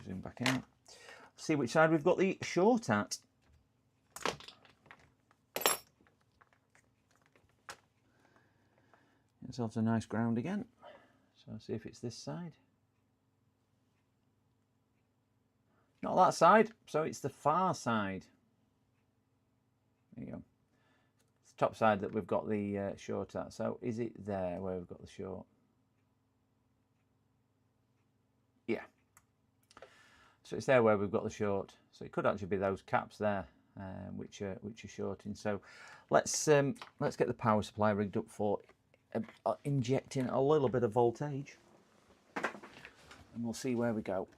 Zoom Going back out. See which side we've got the short at. It's off to nice ground again. So I'll see if it's this side. Not that side, so it's the far side. There you go. It's the top side that we've got the short at. So is it there where we've got the short? Yeah. So it's there where we've got the short. So it could actually be those caps there, which are shorting. So let's get the power supply rigged up for injecting a little bit of voltage, and we'll see where we go.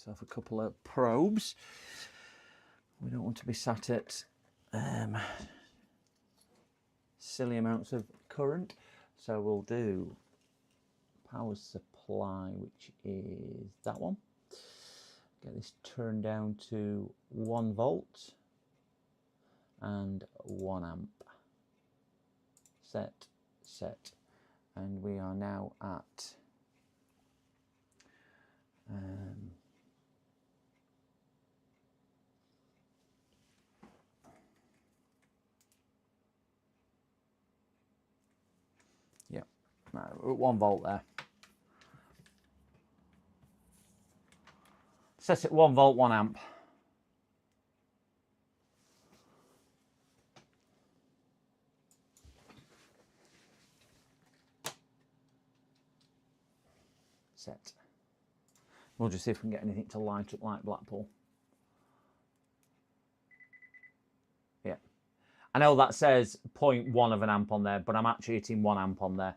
Off a couple of probes. We don't want to be sat at silly amounts of current, so we'll do power supply, which is that one. Get this turned down to 1 volt and 1 amp. Set, and we are now at yeah, we're at 1 volt there. Set it 1 volt, 1 amp. Set. We'll just see if we can get anything to light up like Blackpool. Yeah. I know that says 0.1 of an amp on there, but I'm actually hitting 1 amp on there.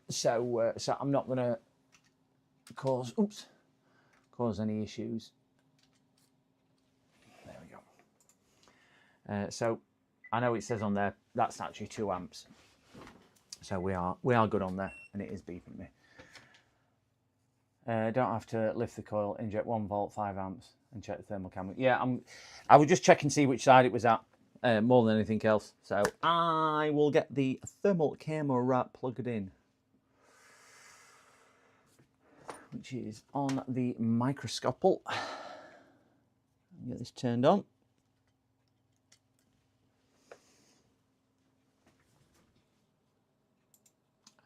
So I'm not going to cause any issues. There we go. So I know it says on there that's actually 2 amps. So we are good on there, and it is beeping me. Don't have to lift the coil, inject 1 volt, 5 amps, and check the thermal camera. Yeah, I was just checking to see which side it was at, more than anything else. So I will get the thermal camera plugged in, which is on the microscope. Get this turned on.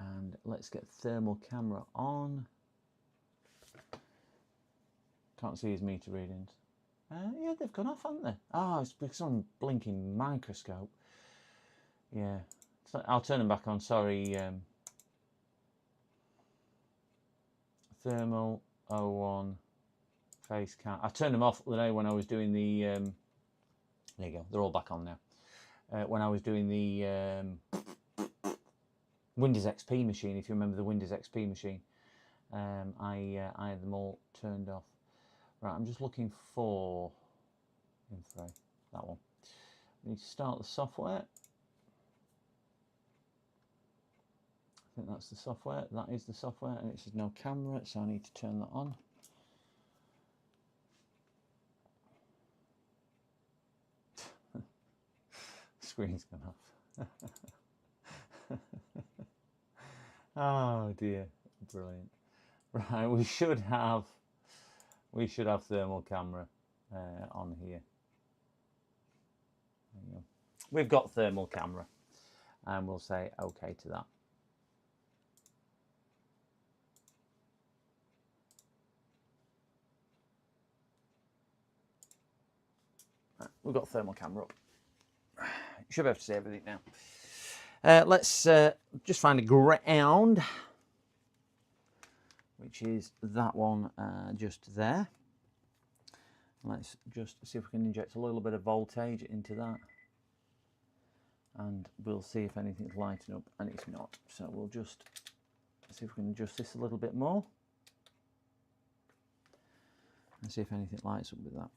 And let's get thermal camera on. Can't see his meter readings. Yeah, they've gone off, haven't they? Oh, it's because on blinking microscope. Yeah, so I'll turn them back on. Sorry. Thermal 01 face cam. I turned them off the day when I was doing the. There you go. They're all back on now. When I was doing the Windows XP machine, if you remember the Windows XP machine, I had them all turned off. Right, I'm just looking for info, that one. We need to start the software. I think that's the software. That is the software, and it says no camera, so I need to turn that on. Screen's gone off. Oh dear, brilliant. Right, we should have thermal camera on here. There you go. We've got thermal camera, and we'll say OK to that. Right, we've got thermal camera up. You should be able to see everything now. Let's just find a ground, which is that one just there. Let's just see if we can inject a little bit of voltage into that, and we'll see if anything's lighting up, and it's not. So we'll just see if we can adjust this a little bit more and see if anything lights up with that.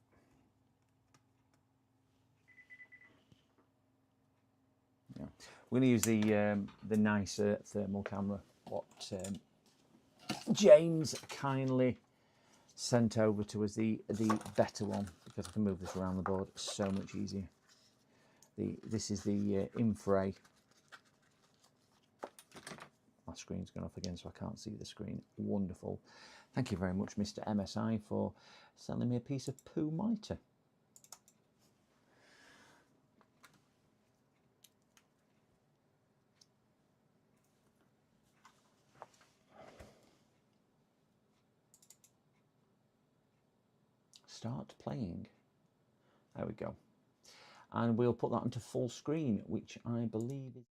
Yeah. We're going to use the nicer thermal camera, what James kindly sent over to us, the better one, because I can move this around the board so much easier. This is the infrared. screen's gone off again, so I can't see the screen. Wonderful. Thank you very much, Mr. MSI, for selling me a piece of poo monitor. Start playing. There we go. And we'll put that onto full screen, which I believe is...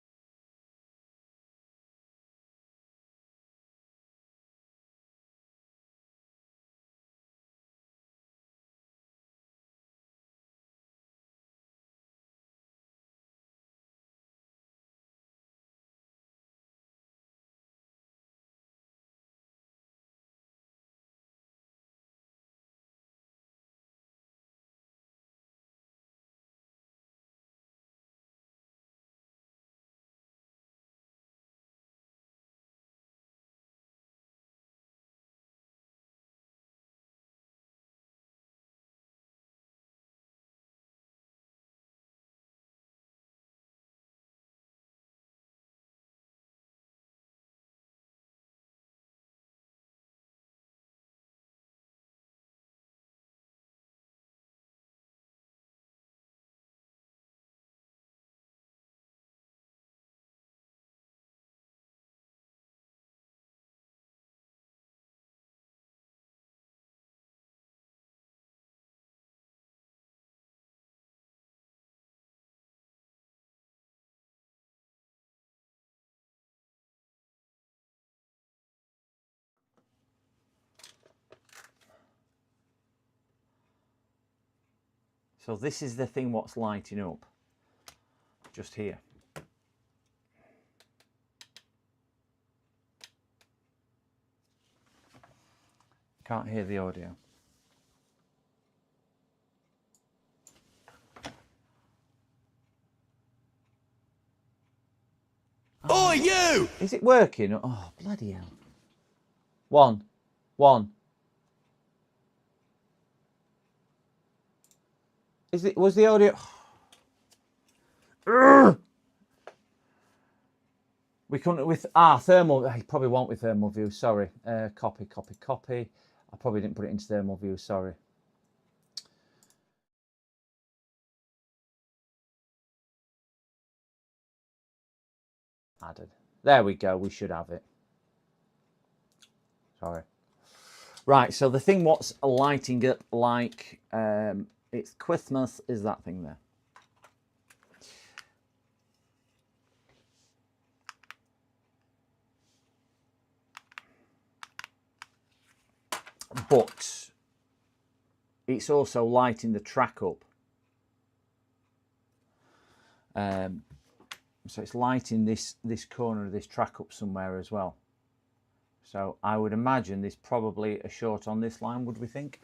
So this is the thing what's lighting up just here. Can't hear the audio. Oh, you! Is it working? Oh, bloody hell. One. Was the audio... We couldn't with thermal. I probably won't with thermal view. Sorry. Copy. I probably didn't put it into thermal view. Sorry. Added. There we go. We should have it. Sorry. Right. So the thing what's lighting it like it's Christmas is that thing there. But it's also lighting the track up. So it's lighting this corner of this track up somewhere as well. So I would imagine there's probably a short on this line, would we think?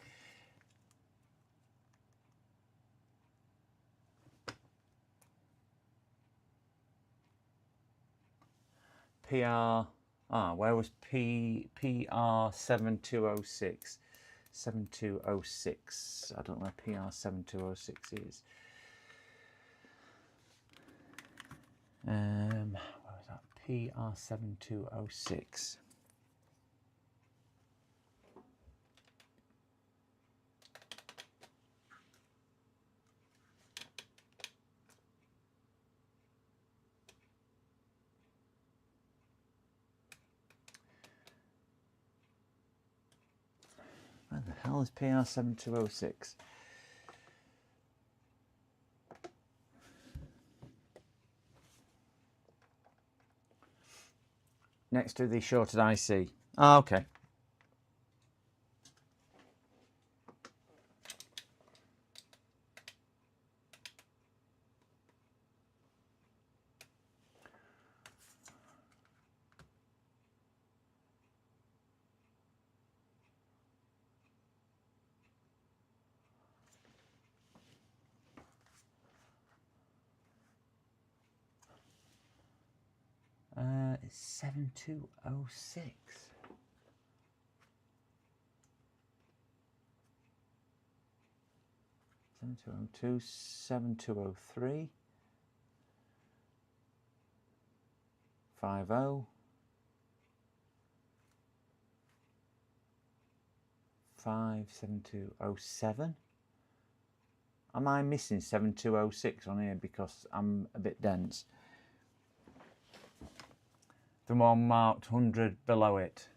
PR, where was PR 7206? 7206. I don't know where PR 7206 is. Where was that? PR 7206. Where the hell is PR 7206? Next to the shorted IC. Oh, okay. It's 7206. 7202, 7203, 50, 72057207. Am I missing 7206 on here because I'm a bit dense? The one marked 100 below it.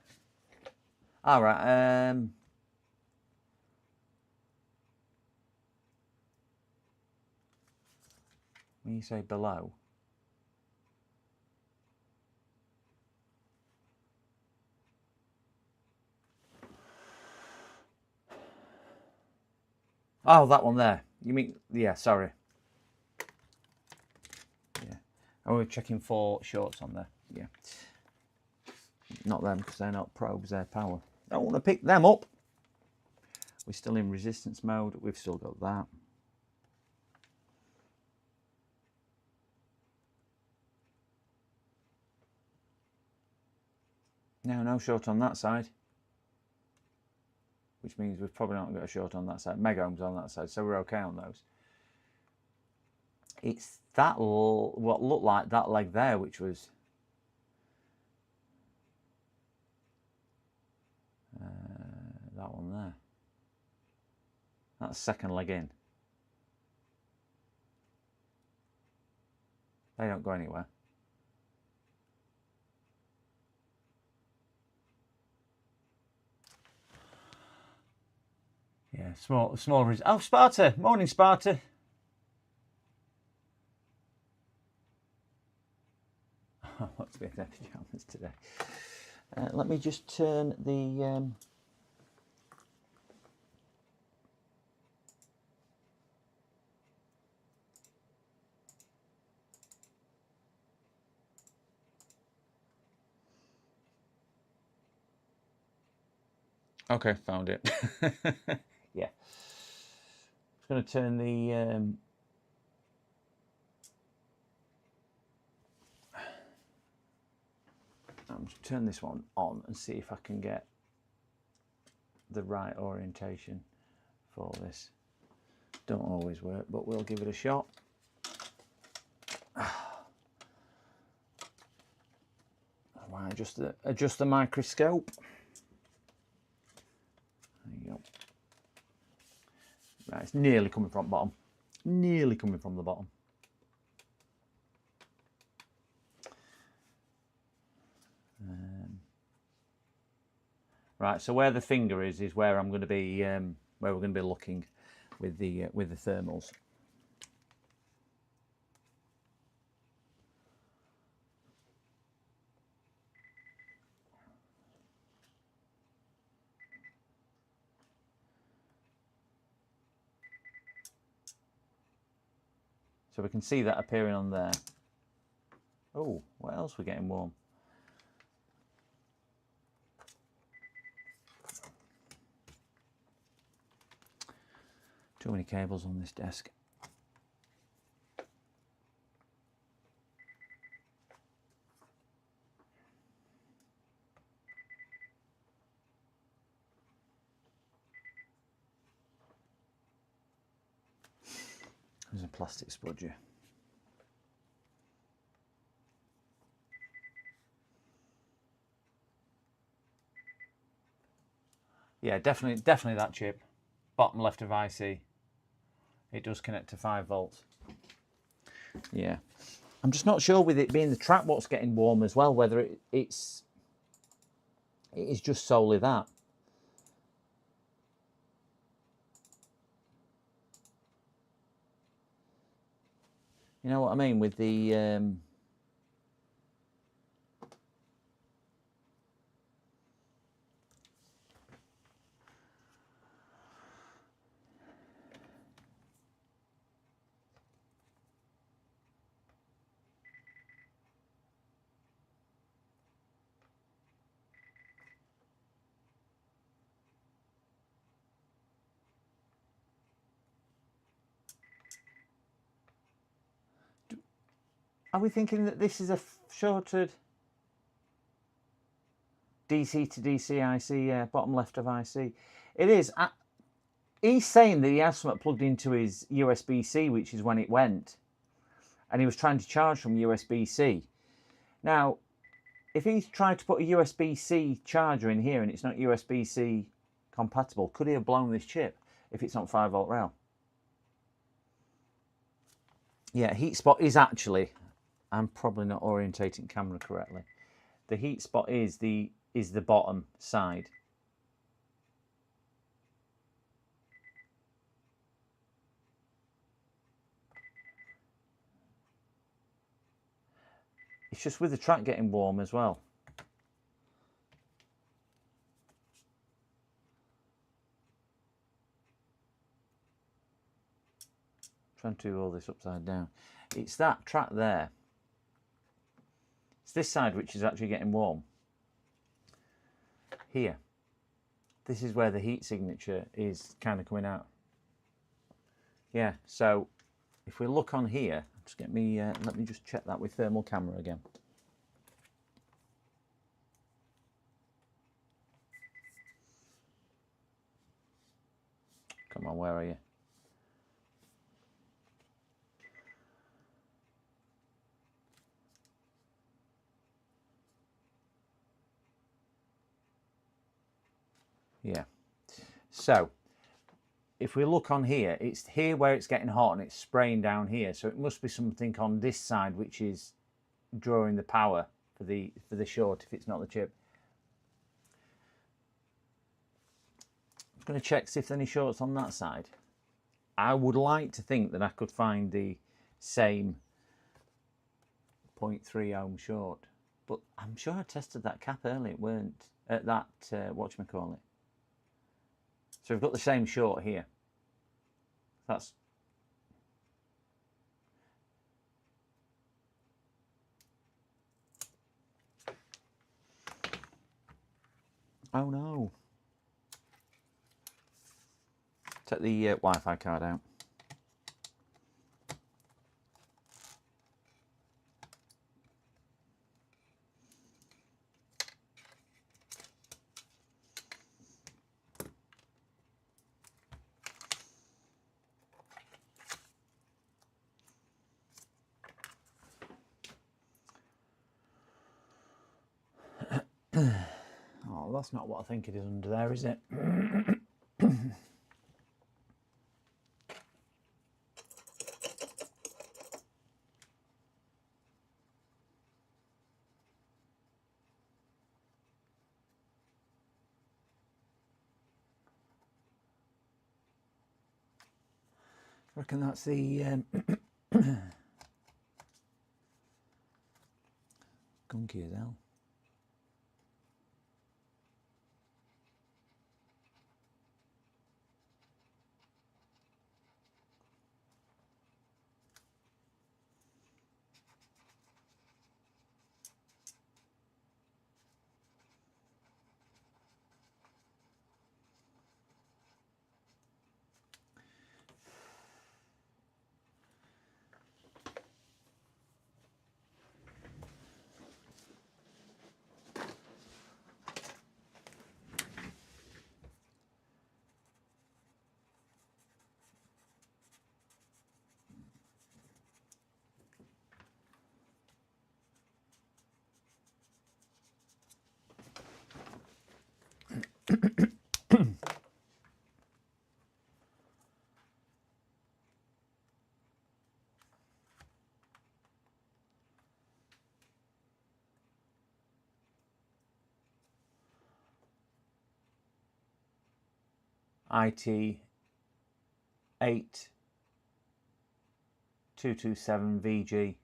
All right. When you say below, oh, that one there. You mean, yeah, sorry. Yeah. Oh, we're checking for shorts on there. Yeah. Not them, because they're not probes, they're power. Don't want to pick them up. We're still in resistance mode. We've still got that. No short on that side. Which means we've probably not got a short on that side. Megohms on that side, so we're okay on those. It's that what looked like that leg there, which was that one there. That's second leg in. They don't go anywhere. Yeah, small. Oh, Sparta. Morning, Sparta. I want to be in their pyjamas today. Let me just turn the... Okay, found it. Yeah. I'm going to turn the... I'm going to turn this one on and see if I can get the right orientation for this. Don't always work, but we'll give it a shot. Right, adjust the microscope. There you go. Right, it's nearly coming from the bottom. Nearly coming from the bottom. Right, so where the finger is where I'm going to be, where we're going to be looking with the thermals. So we can see that appearing on there. Oh, what else we're getting warm? Too many cables on this desk. There's a plastic spudger. Yeah, definitely that chip. Bottom left of IC. It does connect to 5 volts. Yeah. I'm just not sure with it being the track what's getting warm as well, whether it is just solely that. You know what I mean with the Are we thinking that this is a shorted DC to DC IC, yeah, bottom left of IC? It is. He's saying that he has something plugged into his USB-C, which is when it went. And he was trying to charge from USB-C. Now, if he's tried to put a USB-C charger in here and it's not USB-C compatible. Could he have blown this chip if it's not 5-volt rail? Yeah, heat spot is actually, I'm probably not orientating camera correctly. The heat spot is the bottom side. It's just with the track getting warm as well. Trying to do all this upside down. It's that track there. It's this side which is actually getting warm. Here. This is where the heat signature is kind of coming out. Yeah, so if we look on here, just let me just check that with thermal camera again. Come on, where are you? Yeah. So if we look on here, it's here where it's getting hot and it's spraying down here. So it must be something on this side which is drawing the power for the short if it's not the chip. I'm going to check see if there's any shorts on that side. I would like to think that I could find the same 0.3 ohm short, but I'm sure I tested that cap earlier. It weren't at that whatchamacallit. So we've got the same short here. That's oh no. Take the Wi-Fi card out. Oh, that's not what I think it is under there, is it? I reckon that's the gunky as hell. IT 8227 VG.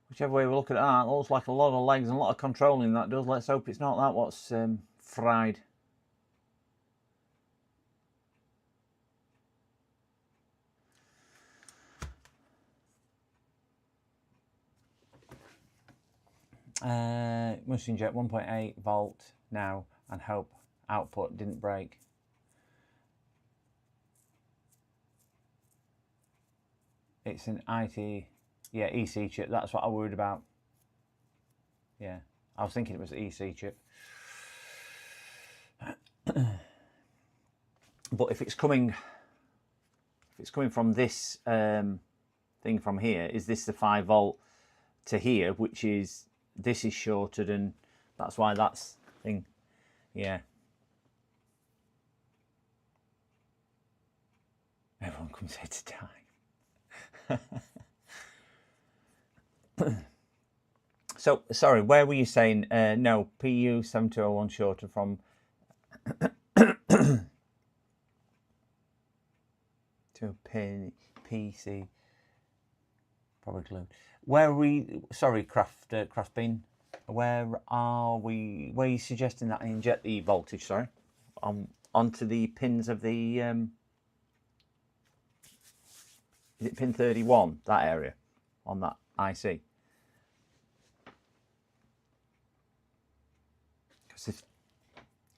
Whichever way we look at that, it looks like a lot of legs and a lot of controlling that does. Let's hope it's not that what's fried. Must inject 1.8 volt now and hope output didn't break. It's an IT, yeah, EC chip. That's what I worried about. Yeah, I was thinking it was the EC chip. But if it's coming from this thing from here, is this the 5 volt to here, which is, this is shorted and That's why that's thing. Yeah. Everyone comes here to die. So, sorry, where were you saying? No, PU 7201 shorter from to PC. Probably glued. Where are we? Sorry, Craft Bean. Where are we? Where are you suggesting that I inject the voltage? Sorry, onto the pins of the. Is it pin 31? That area on that IC. Because if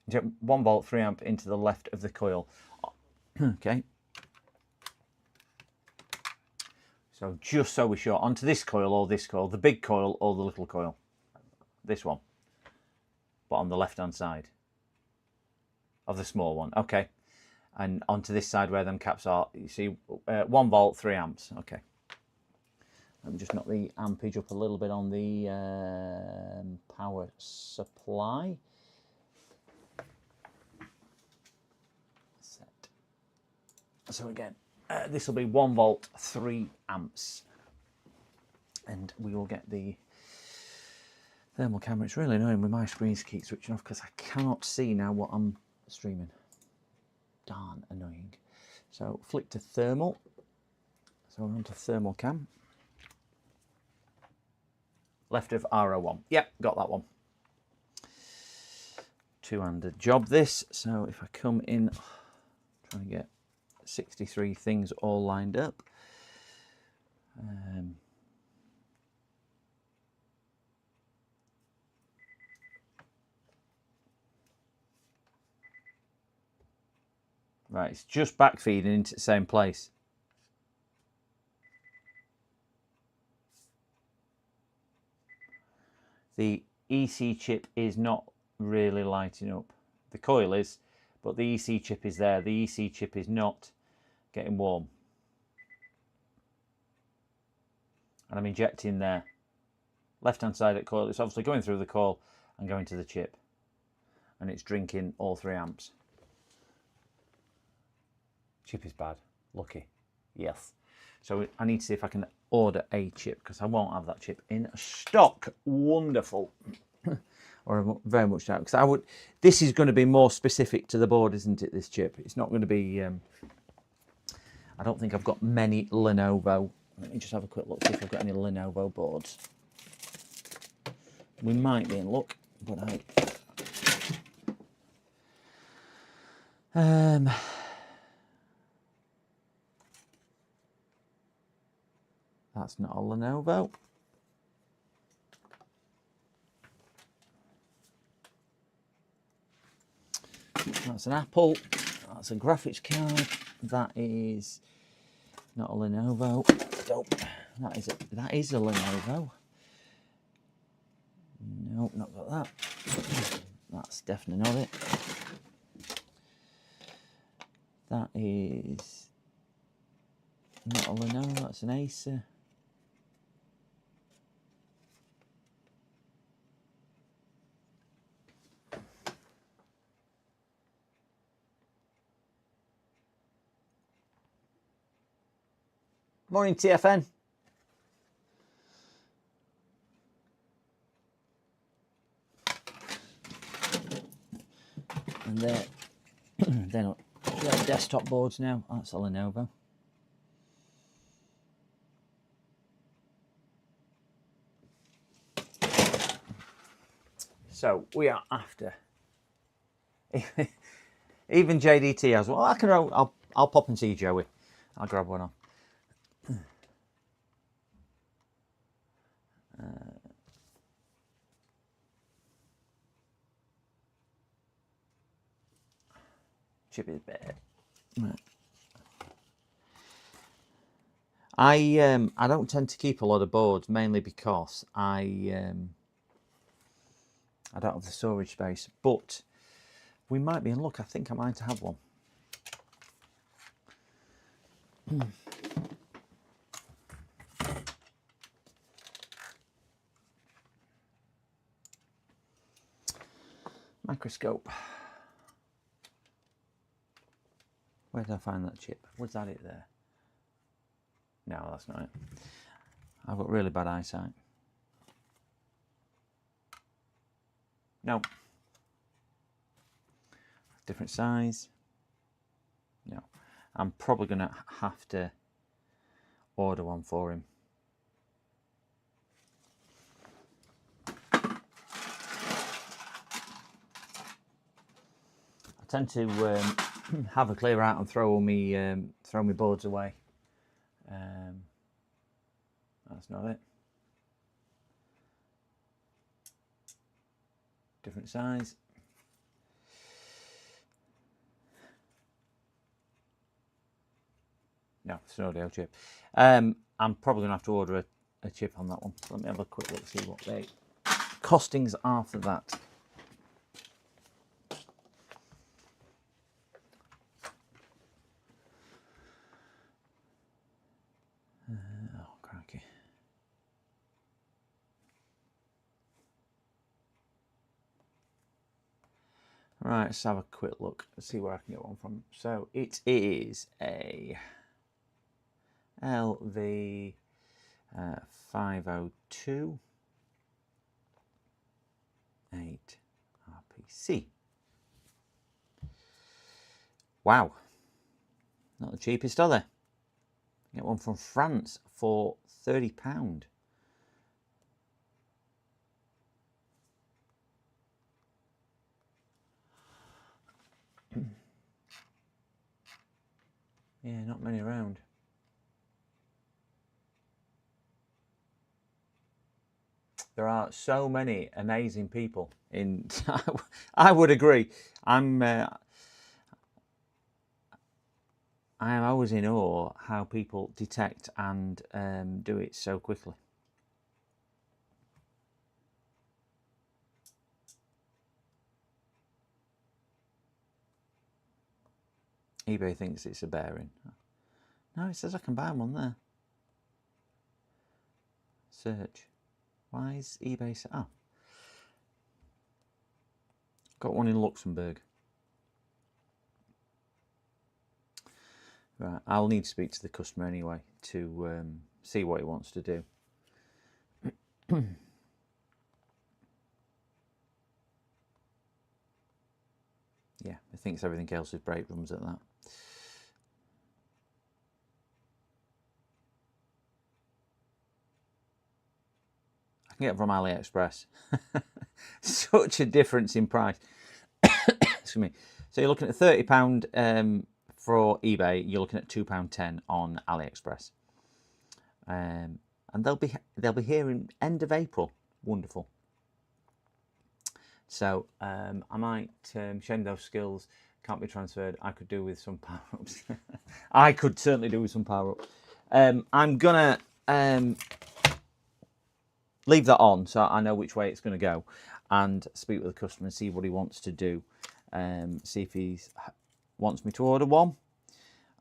inject 1 volt 3 amp into the left of the coil. Okay. So just so we're sure, onto this coil or this coil, the big coil or the little coil. This one, but on the left hand side of the small one. Okay, and onto this side where them caps are, you see 1 volt 3 amps. Okay, let me just knock the ampage up a little bit on the power supply. Set. So again, this will be 1 volt 3 amps, and we will get the thermal camera. It's really annoying with my screens keep switching off because I cannot see now what I'm streaming. Darn annoying. So flick to thermal. So we're on to thermal cam. Left of RO1. Yep, got that one. Two-handed job this. So if I come in, trying to get 63 things all lined up. Right, it's just backfeeding into the same place. The EC chip is not really lighting up. The coil is, but the EC chip is there. The EC chip is not getting warm. And I'm injecting there. Left-hand side of the coil. It's obviously going through the coil and going to the chip. And it's drinking all 3 amps. Chip is bad. Lucky. Yes. So I need to see if I can order a chip because I won't have that chip in stock. Wonderful. Or I very much doubt, because this is going to be more specific to the board, isn't it, this chip? It's not going to be, I don't think I've got many Lenovo. Let me just have a quick look, see if I've got any Lenovo boards. We might be in luck, but that's not a Lenovo. That's an Apple. That's a graphics card. That is not a Lenovo. Nope. That is a Lenovo. Nope, not got that. That's definitely not it. That is not a Lenovo. That's an Acer. Morning, TFN. And they're not desktop boards now. That's a Lenovo. So we are after. Even JDT has. Well, I'll pop and see Joey. I'll grab one on. Chip is bad. Right. I don't tend to keep a lot of boards, mainly because I don't have the storage space. But we might be in luck. I think I might have one. Microscope. Where did I find that chip? Was that it there? No, that's not it. I've got really bad eyesight. No. Different size. No. I'm probably going to have to order one for him. I tend to have a clear out and throw me boards away. That's not it. Different size. No, it's an audio chip. I'm probably going to have to order a chip on that one. Let me have a quick look, see what the costings are for that. Oh, crikey. Right, let's have a quick look. Let's see where I can get one from. So it is a LV 502 8 RPC. Wow, not the cheapest, are they? Get one from France for £30. Yeah, not many around. There are so many amazing people in. I would agree. I am always in awe how people detect and do it so quickly. eBay thinks it's a bearing. No, it says I can buy one there. Search. Why is eBay? Oh, got one in Luxembourg. Right, I'll need to speak to the customer anyway to see what he wants to do. Yeah, he thinks everything else is break rooms at that. I can get it from AliExpress. Such a difference in price. Excuse me. So you're looking at £30 for eBay. You're looking at £2.10 on AliExpress. And they'll be here in end of April. Wonderful. So I might shame those skills can't be transferred. I could do with some power-ups. I could certainly do with some power-ups. I'm gonna leave that on so I know which way it's going to go, and speak with the customer and see what he wants to do. See if he wants me to order one,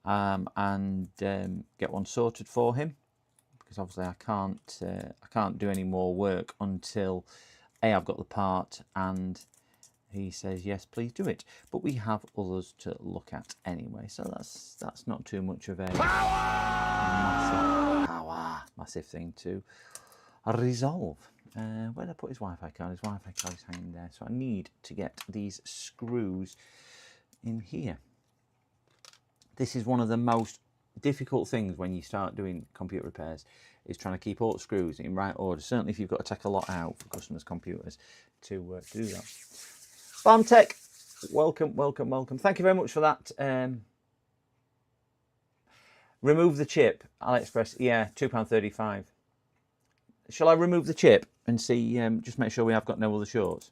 and get one sorted for him, because obviously I can't do any more work until I've got the part and he says yes, please do it. But we have others to look at anyway, so that's not too much of a massive thing to resolve. Where did I put his Wi-Fi card? His Wi-Fi card is hanging there, so I need to get these screws in here. This is one of the most difficult things when you start doing computer repairs, is trying to keep all the screws in right order. Certainly if you've got to take a lot out for customers' computers to do that. Farm Tech, welcome, welcome, welcome. Thank you very much for that. Remove the chip, AliExpress, yeah, £2.35. Shall I remove the chip and see, just make sure we have got no other shorts?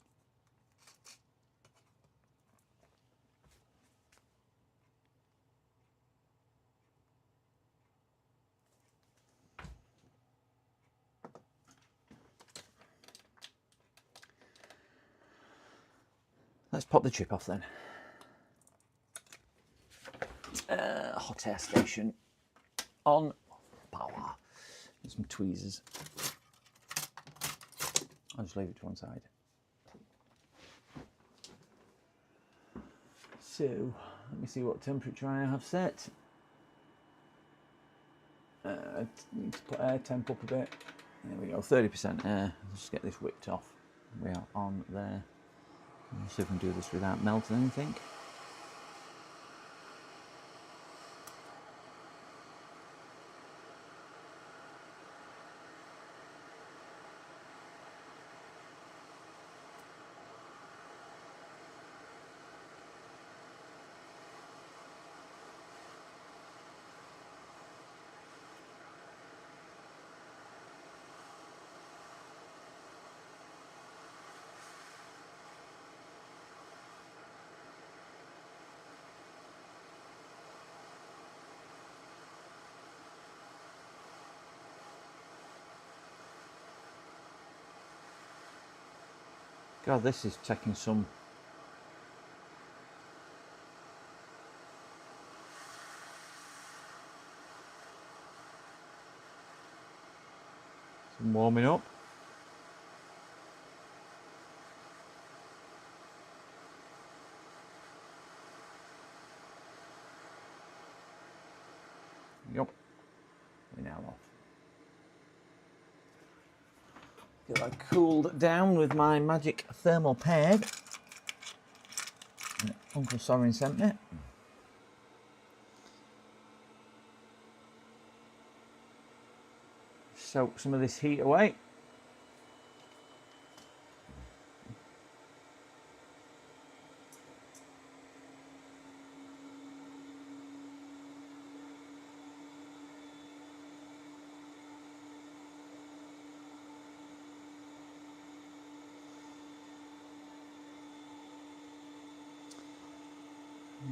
Let's pop the chip off then. Hot air station on power. And some tweezers. I'll just leave it to one side. to, let me see what temperature I have set. Need to put air temp up a bit. There we go, 30% air. Let's just get this whipped off. We are on there. Let's see if we can do this without melting anything. God, this is taking some warming up. Yep, we're now off. Feel I cooled down with my magic thermal pad that Uncle Sorin sent me. Soak some of this heat away.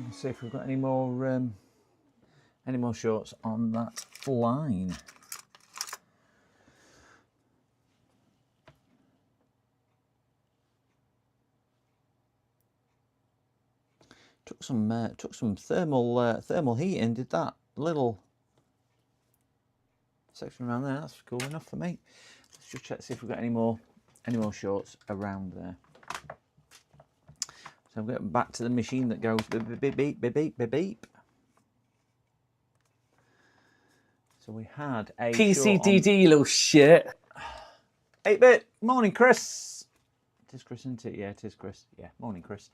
Let's see if we've got any more shorts on that line. Took some thermal heat in. Did that little section around there? That's cool enough for me. Let's just check, see if we've got any more shorts around there. So I'm getting back to the machine that goes beep, beep, beep, beep, beep, beep, beep. So we had a PCDD, you little shit. 8-bit. Morning, Chris. It is Chris, isn't it? Yeah, it is Chris. Yeah, morning, Chris.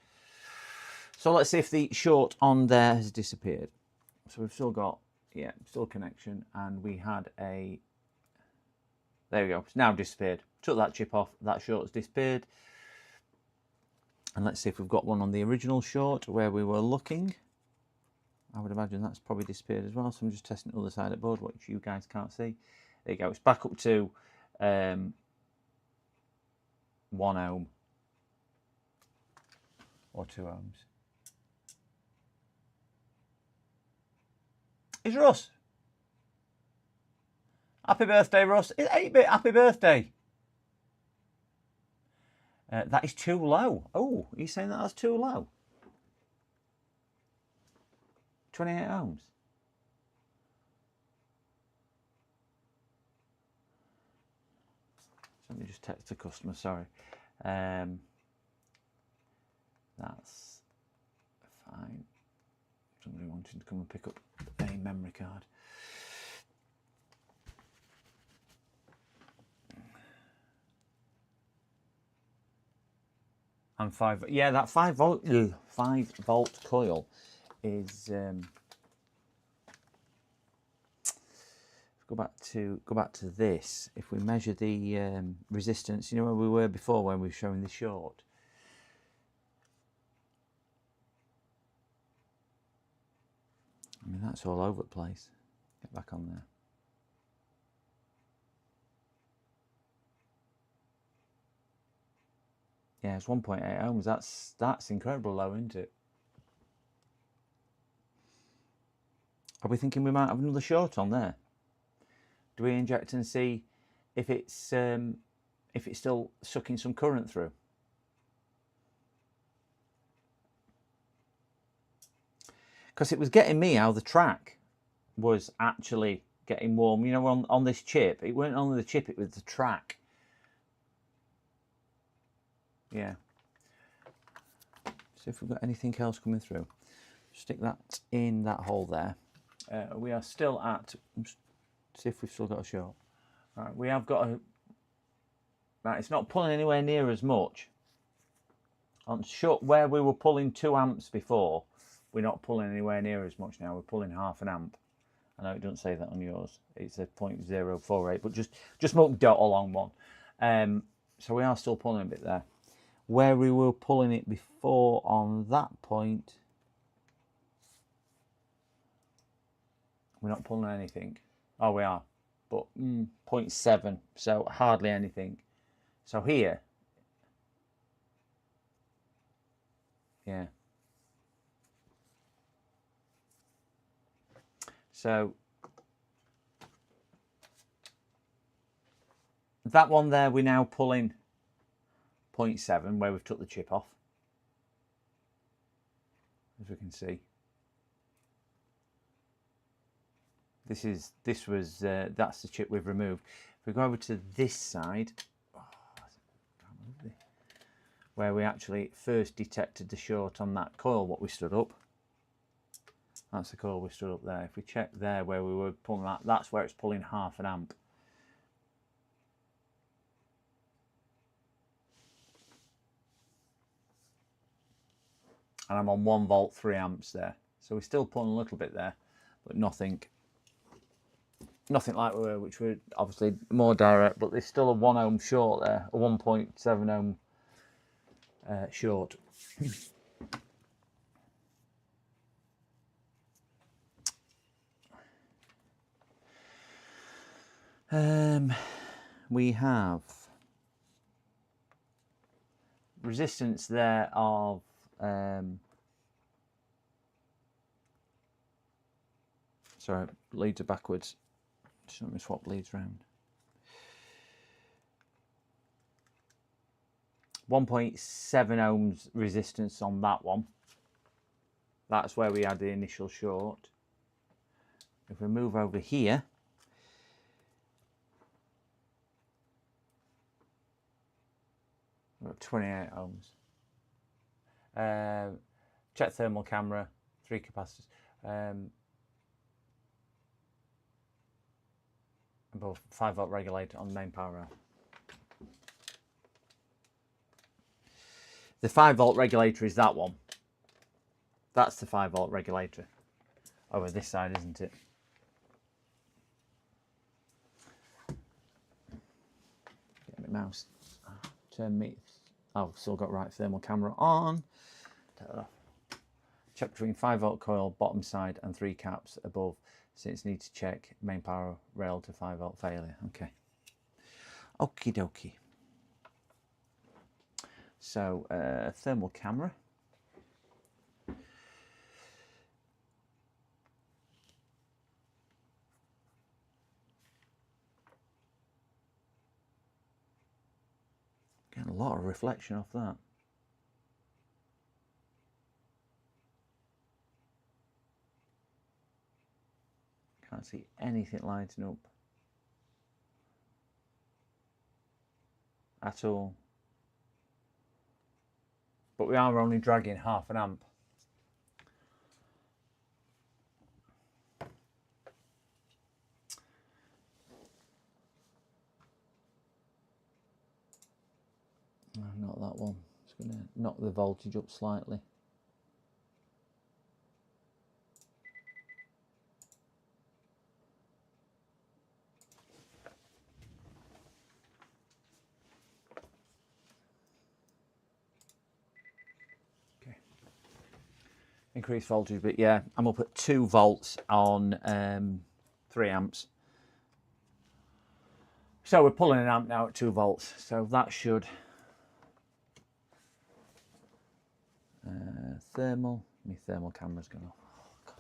So let's see if the short on there has disappeared. So we've still got, yeah, still connection, and we had a, there we go, it's now disappeared. Took that chip off, that short has disappeared. And let's see if we've got one on the original short where we were looking. I would imagine that's probably disappeared as well. So I'm just testing the other side of the board, which you guys can't see. There you go, it's back up to 1 ohm or 2 ohms. It's Russ. Happy birthday, Russ. It's 8-bit. Happy birthday. That is too low. Oh, are you saying that's too low? 28 ohms. Let me just text the customer, sorry. That's fine. Somebody wanting to come and pick up a memory card. And that 5 volt coil is go back to this. If we measure the resistance, you know where we were before when we were showing the short. I mean, that's all over the place. Get back on there. Yeah, it's 1.8 ohms. That's incredibly low, isn't it? Are we thinking we might have another short on there? Do we inject and see if it's still sucking some current through? Because it was getting me how the track was actually getting warm. You know, on this chip, it weren't only the chip; it was the track. Yeah. See if we've got anything else coming through. Stick that in that hole there. We are still at, see if we've still got a short. Right, we have got a, right, it's not pulling anywhere near as much. On short, where we were pulling 2 amps before, we're not pulling anywhere near as much now. We're pulling half an amp. I know it doesn't say that on yours. It's a 0.048, but just smoke dot along one. So we are still pulling a bit there. Where we were pulling it before on that point, we're not pulling anything. Oh, we are, but 0.7, so hardly anything. So here, yeah. So that one there, we're now pulling 0.7 where we've took the chip off, as we can see. That's the chip we've removed. If we go over to this side, where we actually first detected the short on that coil, what we stood up. That's the coil we stood up there. If we check there where we were pulling that, that's where it's pulling half an amp. And I'm on 1 volt, 3 amps there. So we're still pulling a little bit there, but nothing like we were, which were obviously more direct, but there's still a 1 ohm short there, a 1.7 ohm short. We have resistance there of sorry, leads are backwards. Just let me swap leads round. 1.7 ohms resistance on that one. That's where we had the initial short. If we move over here, we've got 28 ohms. Check thermal camera, 3 capacitors. Above 5 volt regulator on the main power rail. The 5 volt regulator is that one. That's the 5 volt regulator. Over this side, isn't it? Get my mouse. Turn me. I've still got right thermal camera on. Take that off. Check between 5 volt coil bottom side and 3 caps above, since need to check main power rail to 5 volt failure. Okay. Okie dokie. So thermal camera. Getting a lot of reflection off that. Can't see anything lighting up at all. But we are only dragging half an amp. No, not that one. It's going to knock the voltage up slightly. Increased voltage, but yeah, I'm up at 2 volts on 3 amps. So we're pulling an amp now at 2 volts. So that should thermal. My thermal camera's gone off. Oh, God.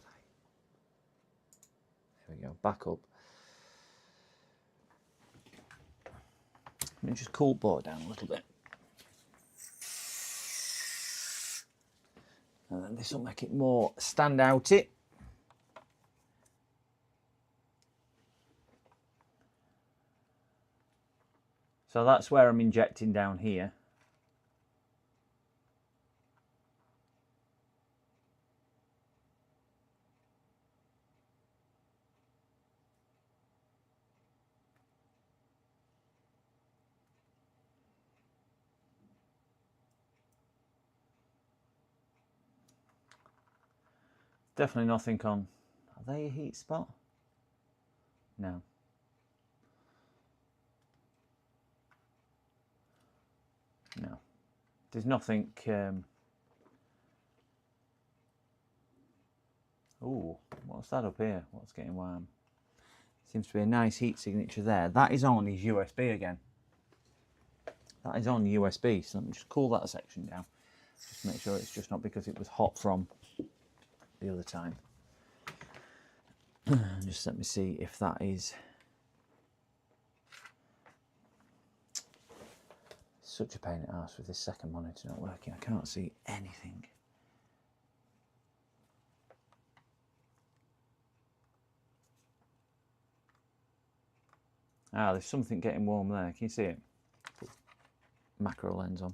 There we go. Back up. Let me just cool board down a little bit. And then this will make it more stand out it. So that's where I'm injecting down here. Definitely nothing on. Are they a heat spot? No. No. There's nothing. Ooh, what's that up here? What's getting warm? Seems to be a nice heat signature there. That is on his USB again. That is on USB. So let me just cool that section down. Just make sure it's just not because it was hot from the other time. Just let me see if that is. Such a pain in the arse with this second monitor not working. I can't see anything. Ah, there's something getting warm there. Can you see it? Put macro lens on.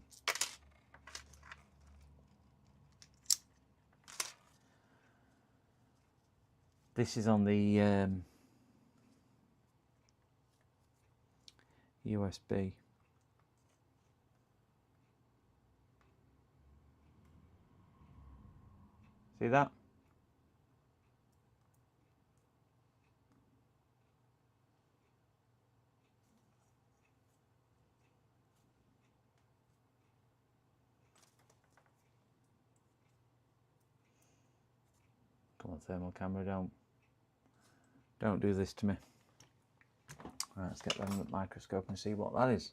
This is on the USB. See that? Come on, thermal camera, don't do this to me. Right, let's get that under the microscope and see what that is.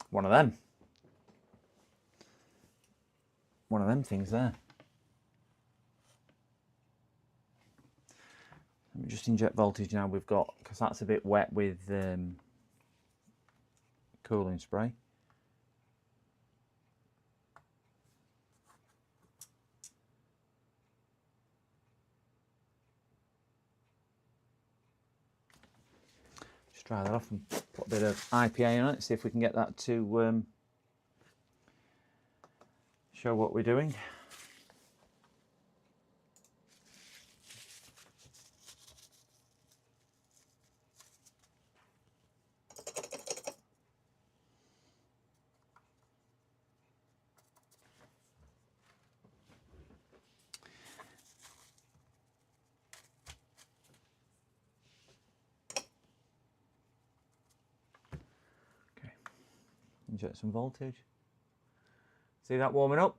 One of them. One of them things there. Let me just inject voltage now. We've got, because that's a bit wet with cooling spray. Just dry that off and put a bit of IPA on it, see if we can get that to show what we're doing. Inject some voltage. See that warming up?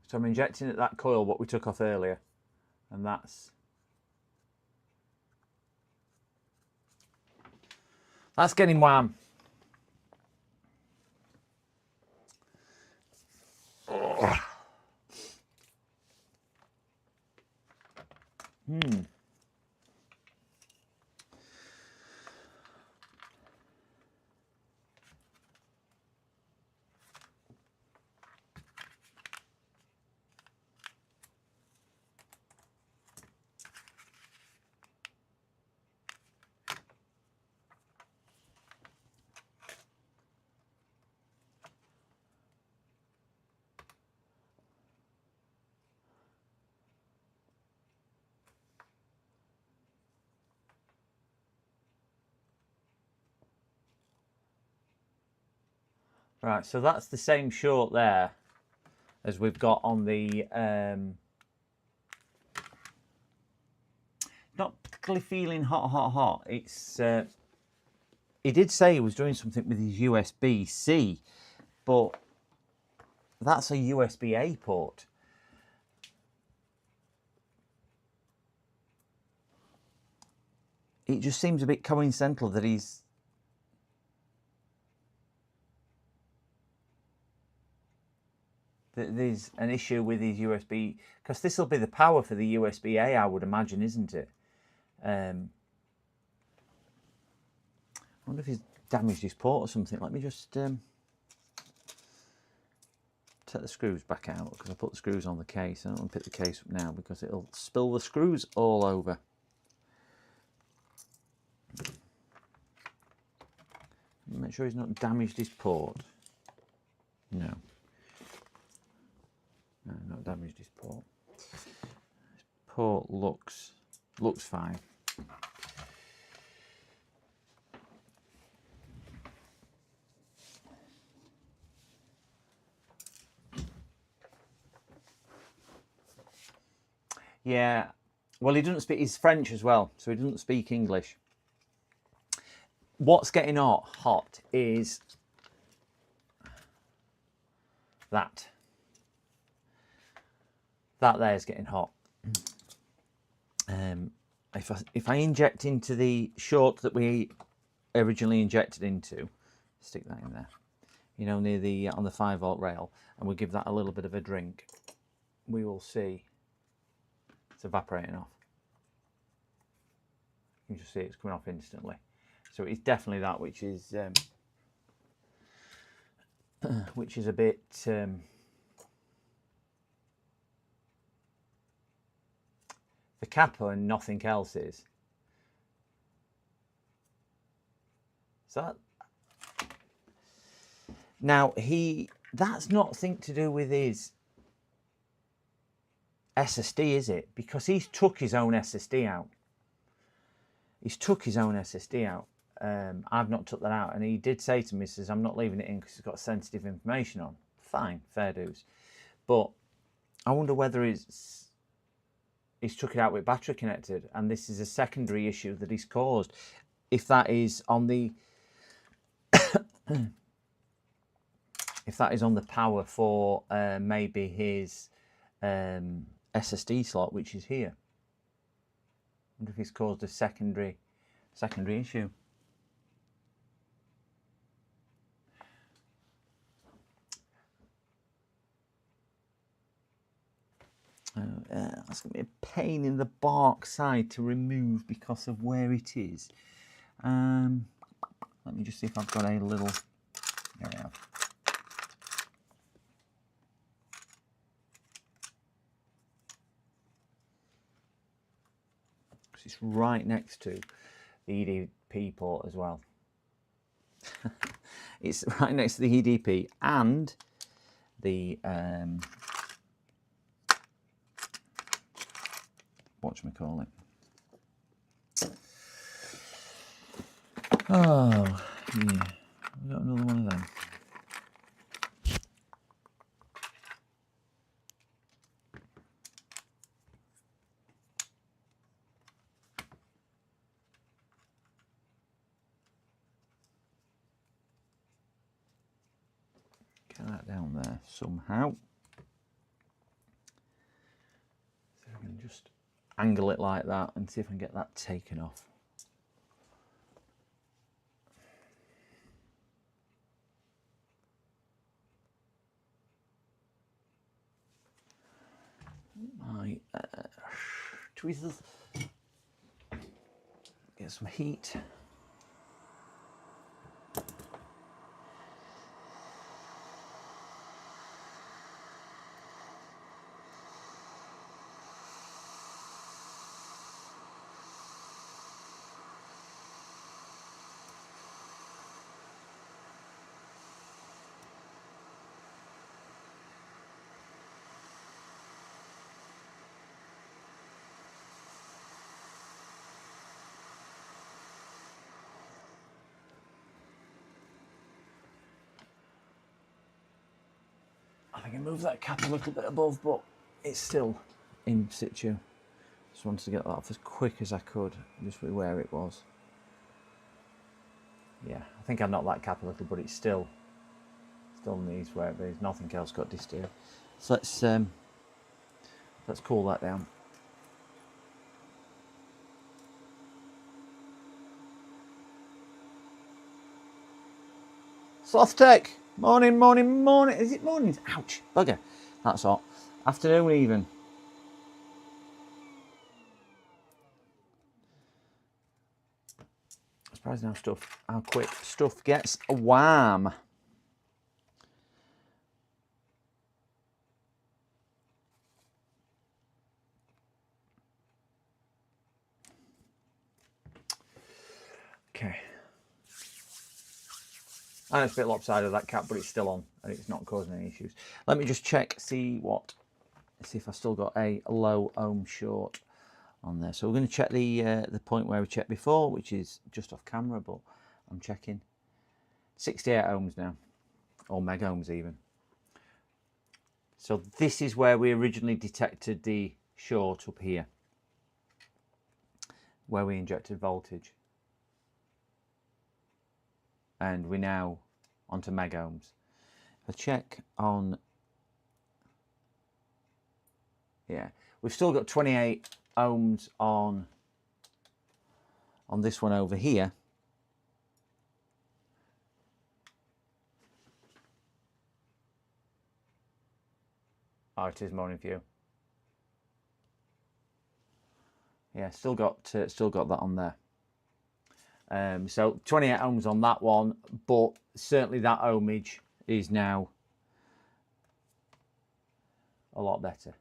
So I'm injecting at that coil what we took off earlier, and that's getting warm. Right, so that's the same short there as we've got on the not particularly feeling hot. It's he did say he was doing something with his USB-C, but that's a USB-A port. It just seems a bit coincidental that there's an issue with his USB, because this will be the power for the USB-A, I would imagine, isn't it? I wonder if he's damaged his port or something. Let me just take the screws back out, because I put the screws on the case. I don't want to pick the case up now because it'll spill the screws all over. Make sure he's not damaged his port. No. port looks fine. Yeah, well, he doesn't speak. He's French as well, so he doesn't speak English. What's getting hot is that. That there's getting hot. If I inject into the short that we originally injected into, stick that in there, you know, near the on the 5-volt rail, and we'll give that a little bit of a drink, we will see it's evaporating off. You can just see it's coming off instantly. So it's definitely that which is a bit the kappa and nothing else is. So that, now that's nothing to do with his SSD, is it? Because he's took his own SSD out. He's took his own SSD out. I've not took that out, and he did say to me, he says, I'm not leaving it in because it's got sensitive information on. Fine, fair dues. But I wonder whether he's took it out with battery connected, and this is a secondary issue that he's caused. If that is on the if that is on the power for maybe his SSD slot, which is here. I wonder if he's caused a secondary issue. That's going to be a pain in the bark side to remove because of where it is. Let me just see if I've got a little... There we have. It's right next to the EDP port as well. It's right next to the EDP and the... whatchamacallit. Oh, yeah. I've got another one of them. Get that down there somehow. So I can just angle it like that and see if I can get that taken off. My tweezers. Get some heat. I think I moved that cap a little bit above, but it's still in situ. Just wanted to get that off as quick as I could, just with where it was. Yeah, I think I knocked that cap a little, but it's still needs where it is. Nothing else got disturbed. So let's cool that down. Softtech, morning. Is it morning? Ouch, bugger. That's hot. Afternoon even. Surprising how quick stuff gets. Wham. Okay. I know it's a bit lopsided, that cap, but it's still on and it's not causing any issues. Let me just check, see if I've still got a low ohm short. on there. So we're going to check the point where we checked before, which is just off camera, but I'm checking 68 ohms now, or meg ohms even. So this is where we originally detected the short up here, where we injected voltage. And we're now onto meg ohms. If I check on, yeah, we've still got 28 ohms on this one over here. Oh, it is morning view. Yeah, still got that on there. So 28 ohms on that one, but certainly that ohmage is now a lot better.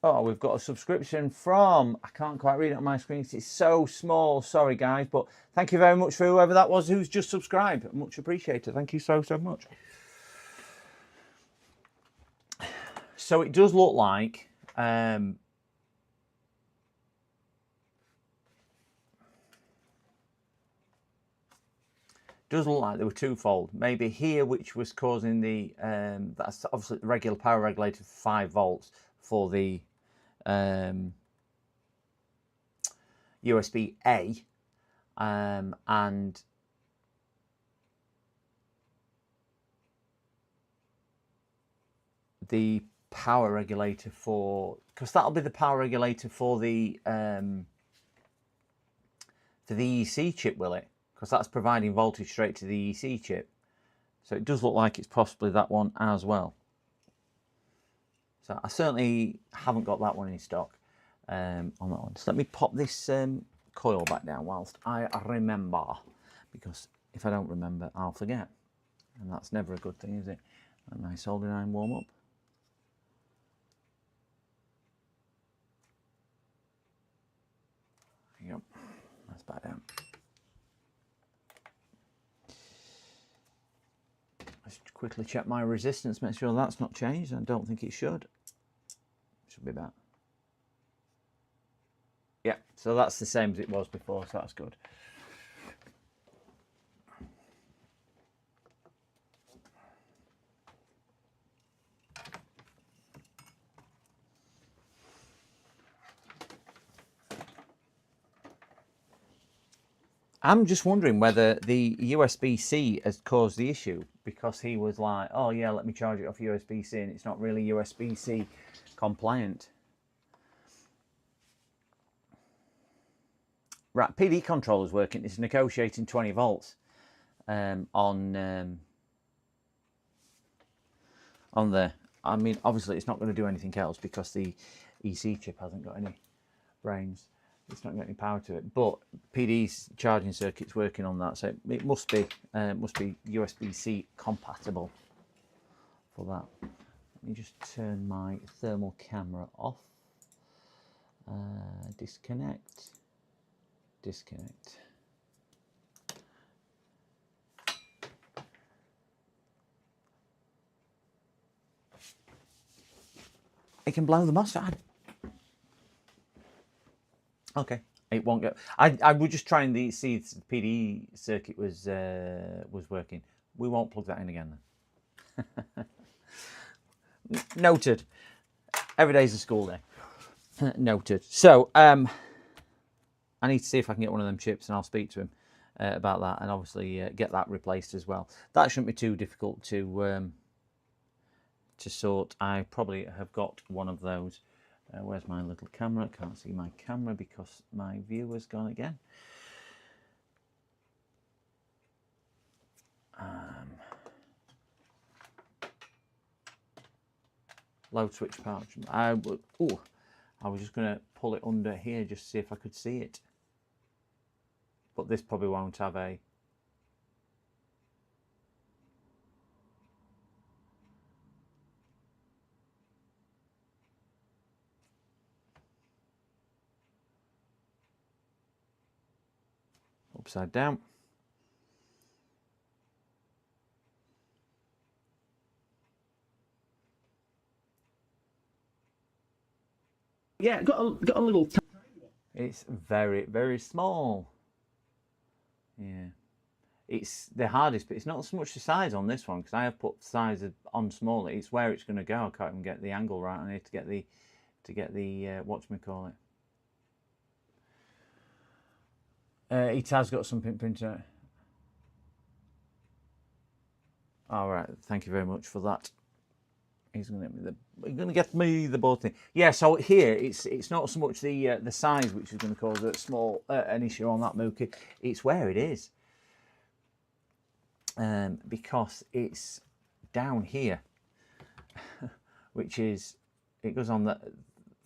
Oh, we've got a subscription from, I can't quite read it on my screen, it's so small, sorry guys, but thank you very much for whoever that was who's just subscribed. Much appreciated. Thank you so much. So it does look like they were twofold. Maybe here, which was causing the that's obviously the regular power regulator for 5 volts for the USB A, and the power regulator for, because that'll be the power regulator for the EEC chip, will it? Because that's providing voltage straight to the EEC chip. So it does look like it's possibly that one as well. So I certainly haven't got that one in stock on that one. So let me pop this coil back down whilst I remember, because if I don't remember, I'll forget. And that's never a good thing, is it? A nice soldering iron warm up. There you go. That's back down. Let's quickly check my resistance, make sure that's not changed. I don't think it should. Should be back. Yeah, so that's the same as it was before, so that's good. I'm just wondering whether the USB-C has caused the issue, because he was like, oh yeah, let me charge it off USB-C, and it's not really USB-C compliant. Right, PD controller's working. It's negotiating 20 volts on there. I mean, obviously it's not going to do anything else because the EC chip hasn't got any brains. It's not got any power to it. But PD's charging circuit's working on that, so it must be USB-C compatible for that. Let me just turn my thermal camera off. Disconnect. Disconnect. It can blow the MOSFET. Okay, it won't go. I was just trying to see if the PD circuit was working. We won't plug that in again then. Noted. Every day's a school day. Noted. So I need to see if I can get one of them chips, and I'll speak to him about that, and obviously get that replaced as well. That shouldn't be too difficult to sort. I probably have got one of those. Where's my little camera? Can't see my camera because my viewer's gone again. Load switch pouch. I was just going to pull it under here just to see if I could see it. But this probably won't have a... upside down. Yeah, got a little. It's very, very small. Yeah. It's the hardest, but it's not so much the size on this one, because I have put size on smaller. It's where it's going to go. I can't even get the angle right. I need to get the whatchamacallit. It has got something printed out. All right, thank you very much for that. He's going to get me the board thing. Yeah, so here it's not so much the size which is going to cause a small an issue on that Mookie. It's where it is. Because it's down here, which is, it goes on the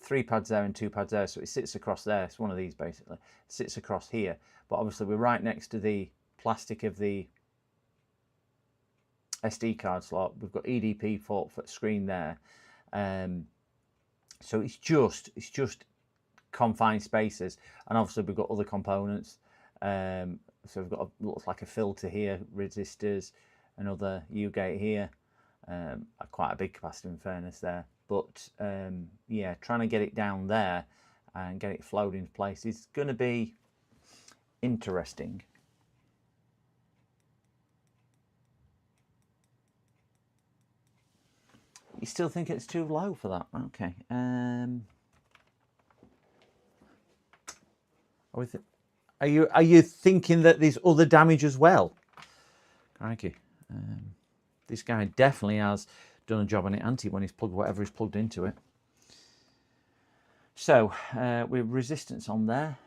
3 pads there and 2 pads there, so it sits across there. It's one of these basically. It sits across here, but obviously we're right next to the plastic of the SD card slot. We've got EDP for screen there, so it's just confined spaces, and obviously we've got other components. So we've got looks like a filter here, resistors, another U-gate here, quite a big capacitor in fairness there. But yeah, trying to get it down there and get it flowed into place is going to be interesting. You still think it's too low for that? Okay. Are you thinking that there's other damage as well? Crikey. This guy definitely has done a job on it, anti when he's plugged whatever he's plugged into it. So with resistance on there.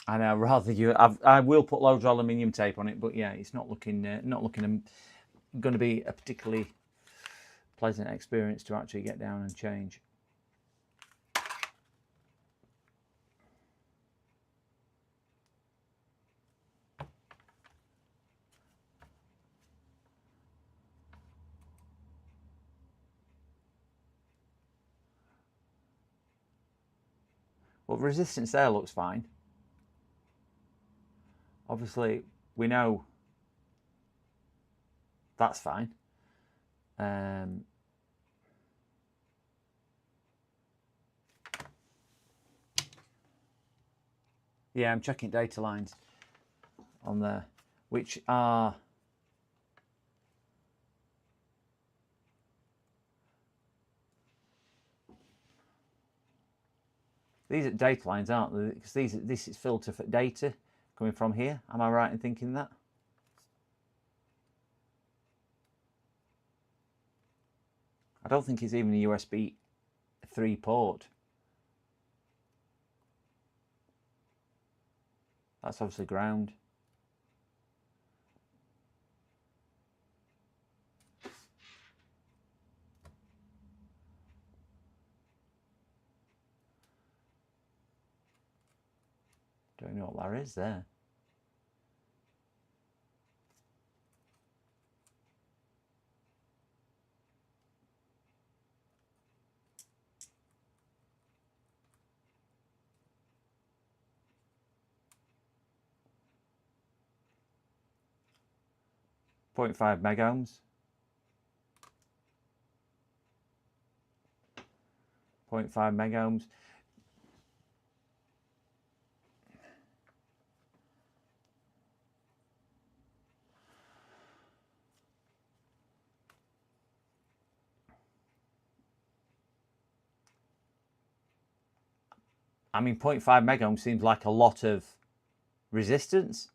And I'd rather I will put loads of aluminium tape on it, but yeah, it's not looking going to be a particularly pleasant experience to actually get down and change. Well, resistance there looks fine. Obviously, we know that's fine. Yeah, I'm checking data lines on there, which are these are data lines, aren't they? Because this is filter for data coming from here. Am I right in thinking that? I don't think it's even a USB 3 port. That's obviously ground. Don't know what that is there. .5 megohms. 0.5 megohms. I mean, 0.5 megohms seems like a lot of resistance.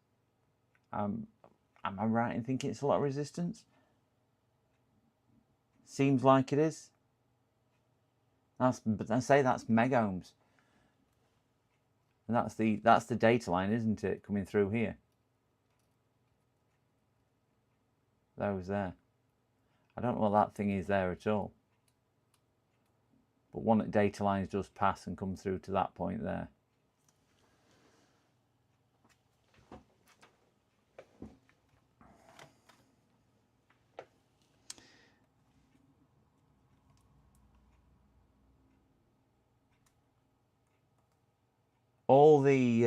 Am I right in thinking it's a lot of resistance? Seems like it is. But I say that's megohms, and that's the data line, isn't it, coming through here? Those there. I don't know what that thing is there at all. But one of the data lines does pass and come through to that point there. All the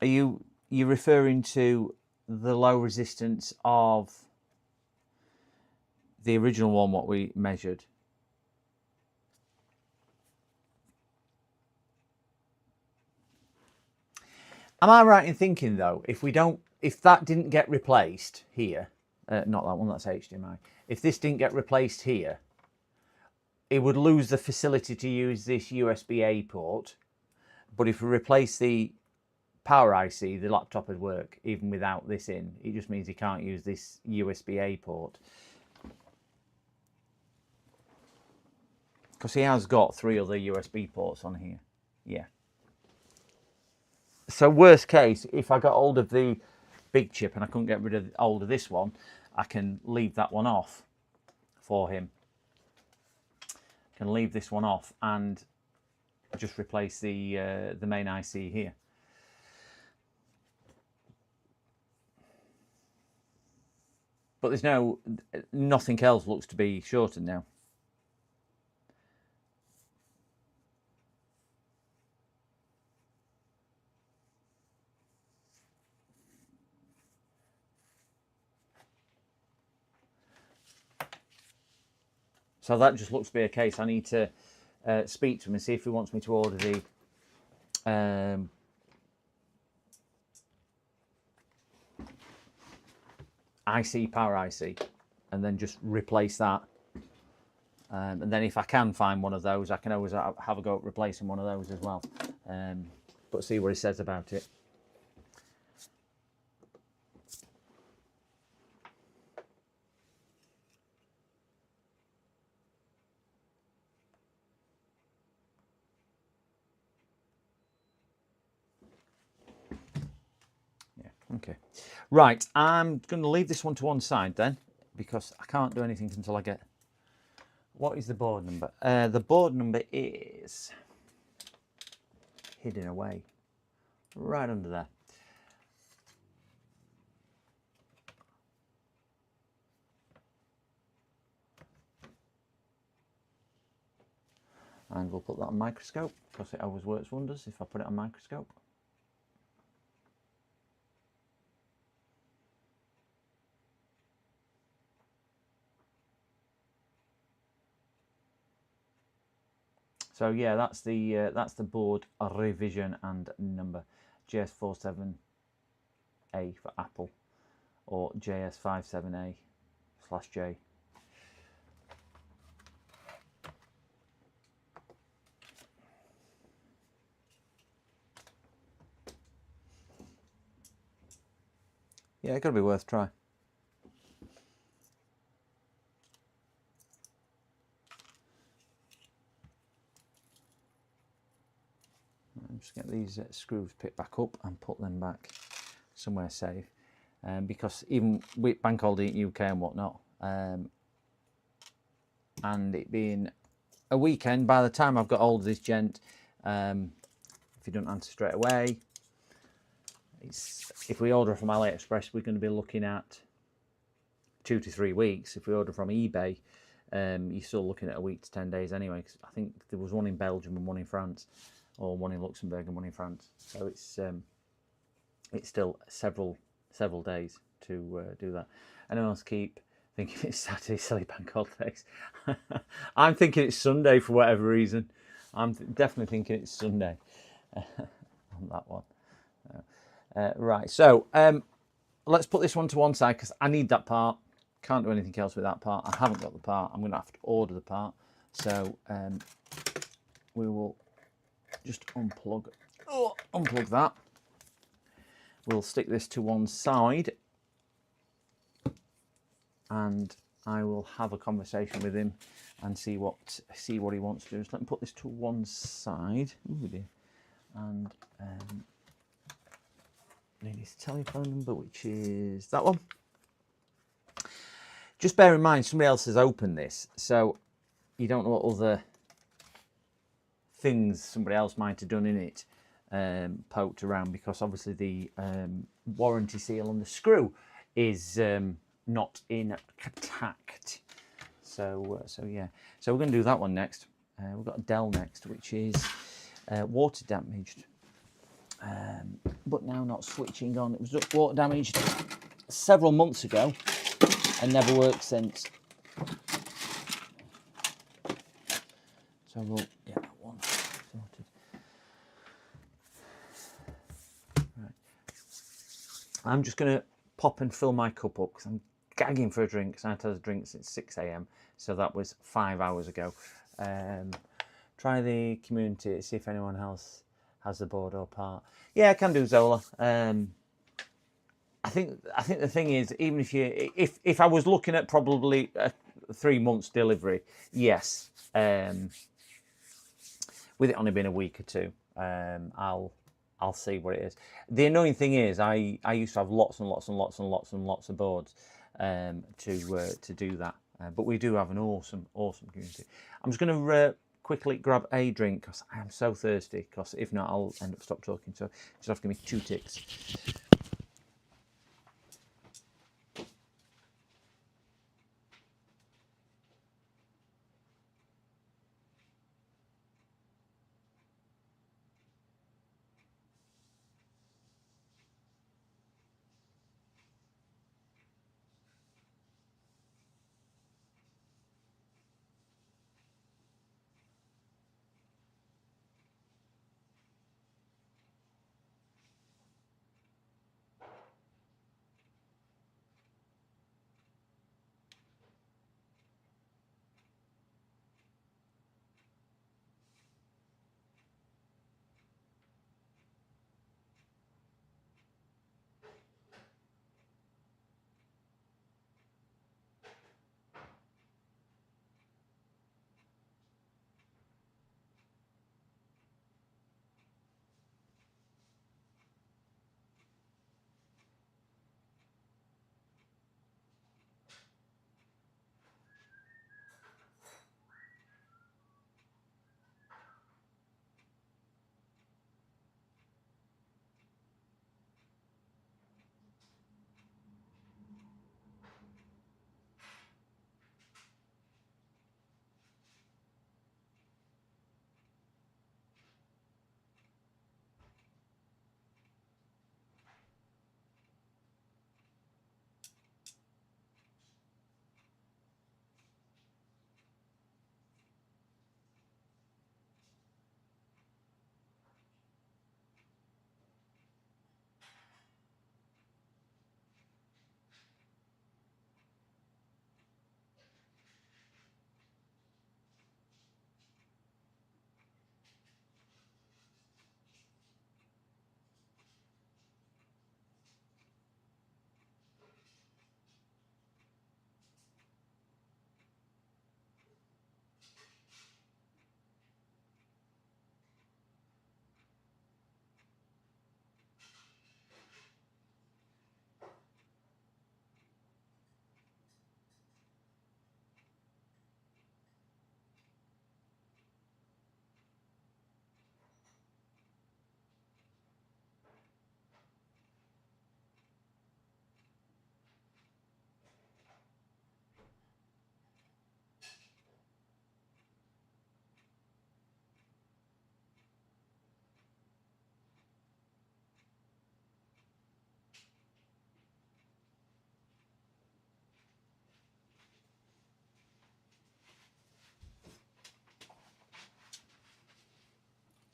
Are you referring to the low resistance of the original one, what we measured? Am I right in thinking though, if that didn't get replaced here, not that one, that's HDMI. If this didn't get replaced here, it would lose the facility to use this USB-A port. But if we replace the power IC, the laptop would work even without this in. It just means you can't use this USB-A port. Because he has got 3 other USB ports on here. Yeah. So worst case, if I got hold of the big chip and I couldn't get hold of this one, I can leave that one off for him. I can leave this one off and just replace the main IC here. But there's nothing else looks to be shortened now. So that just looks to be a case. I need to speak to him and see if he wants me to order the IC, power IC, and then just replace that. And then if I can find one of those, I can always have a go at replacing one of those as well. But see what he says about it. Okay, right, I'm going to leave this one to one side then, because I can't do anything until I get... What is the board number? The board number is hidden away, right under there. And we'll put that on microscope, because it always works wonders if I put it on microscope. So yeah, that's the board revision and number, JS47A for Apple, or JS57A/J. Yeah, it's got to be worth a try. Just get these screws picked back up and put them back somewhere safe, because even with bank holiday in UK and whatnot, and it being a weekend, by the time I've got hold of this gent, if he doesn't answer straight away, if we order from AliExpress, we're going to be looking at 2 to 3 weeks. If we order from eBay, you're still looking at a week to 10 days anyway, 'cause I think there was one in Belgium and one in France, or one in Luxembourg and one in France. So it's still several days to do that. Anyone else keep thinking it's Saturday, silly bank holidays? I'm thinking it's Sunday for whatever reason. I'm definitely thinking it's Sunday on that one. Right, so let's put this one to one side because I need that part. Can't do anything else with that part. I haven't got the part. I'm going to have to order the part. So we will just unplug that. We'll stick this to one side and I will have a conversation with him and see what he wants to do. So let me put this to one side. Ooh, dear. And need his telephone number, which is that one. Just bear in mind somebody else has opened this, so you don't know what other things somebody else might have done in it, poked around, because obviously the warranty seal on the screw is not intact. So yeah, so we're going to do that one next. We've got a Dell next, which is water damaged. but now not switching on. It was water damaged several months ago and never worked since. So we'll get that one sorted. Right. I'm just going to pop and fill my cup up because I'm gagging for a drink. Because I haven't had a drink since 6 a.m. So that was 5 hours ago. Try the community, see if anyone else has the Bordeaux part. Yeah, I can do Zola. I think the thing is, even if I was looking at probably a 3 months delivery, yes. With it only been a week or two, I'll see what it is. The annoying thing is, I used to have lots and lots and lots and lots and lots of boards to do that. But we do have an awesome community. I'm just going to quickly grab a drink because I am so thirsty. Because if not, I'll end up stop talking. So just have to give me 2 ticks.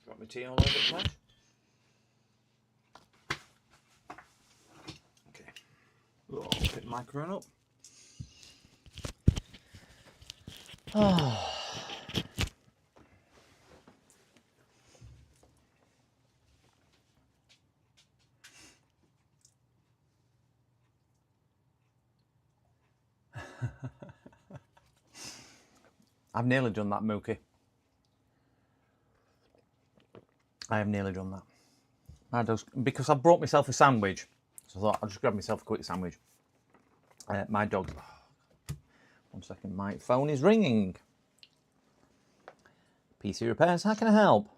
Got my tea all over the place. Okay. Oh, pick the microphone up. Oh. I've nearly done that, Mookie. I have nearly done that. Because I brought myself a sandwich, so I thought I'll just grab myself a quick sandwich. My dog. Oh, 1 second, my phone is ringing. PC repairs, how can I help?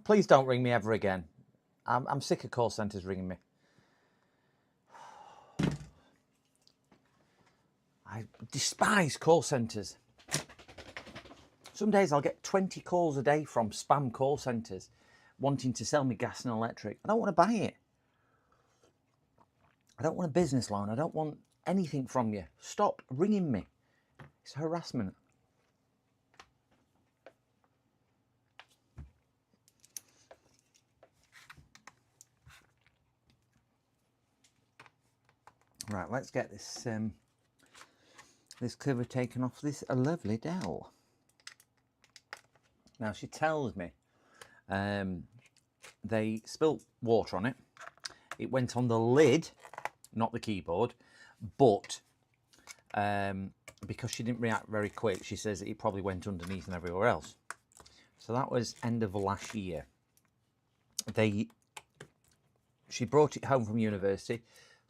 Please don't ring me ever again. I'm sick of call centres ringing me. I despise call centres. Some days I'll get 20 calls a day from spam call centres wanting to sell me gas and electric. I don't want to buy it. I don't want a business loan. I don't want anything from you. Stop ringing me. It's harassment. Right, let's get this this cover taken off this lovely Dell. Now she tells me they spilt water on it. It went on the lid, not the keyboard, but because she didn't react very quick, she says it probably went underneath and everywhere else. So that was end of last year. She brought it home from university,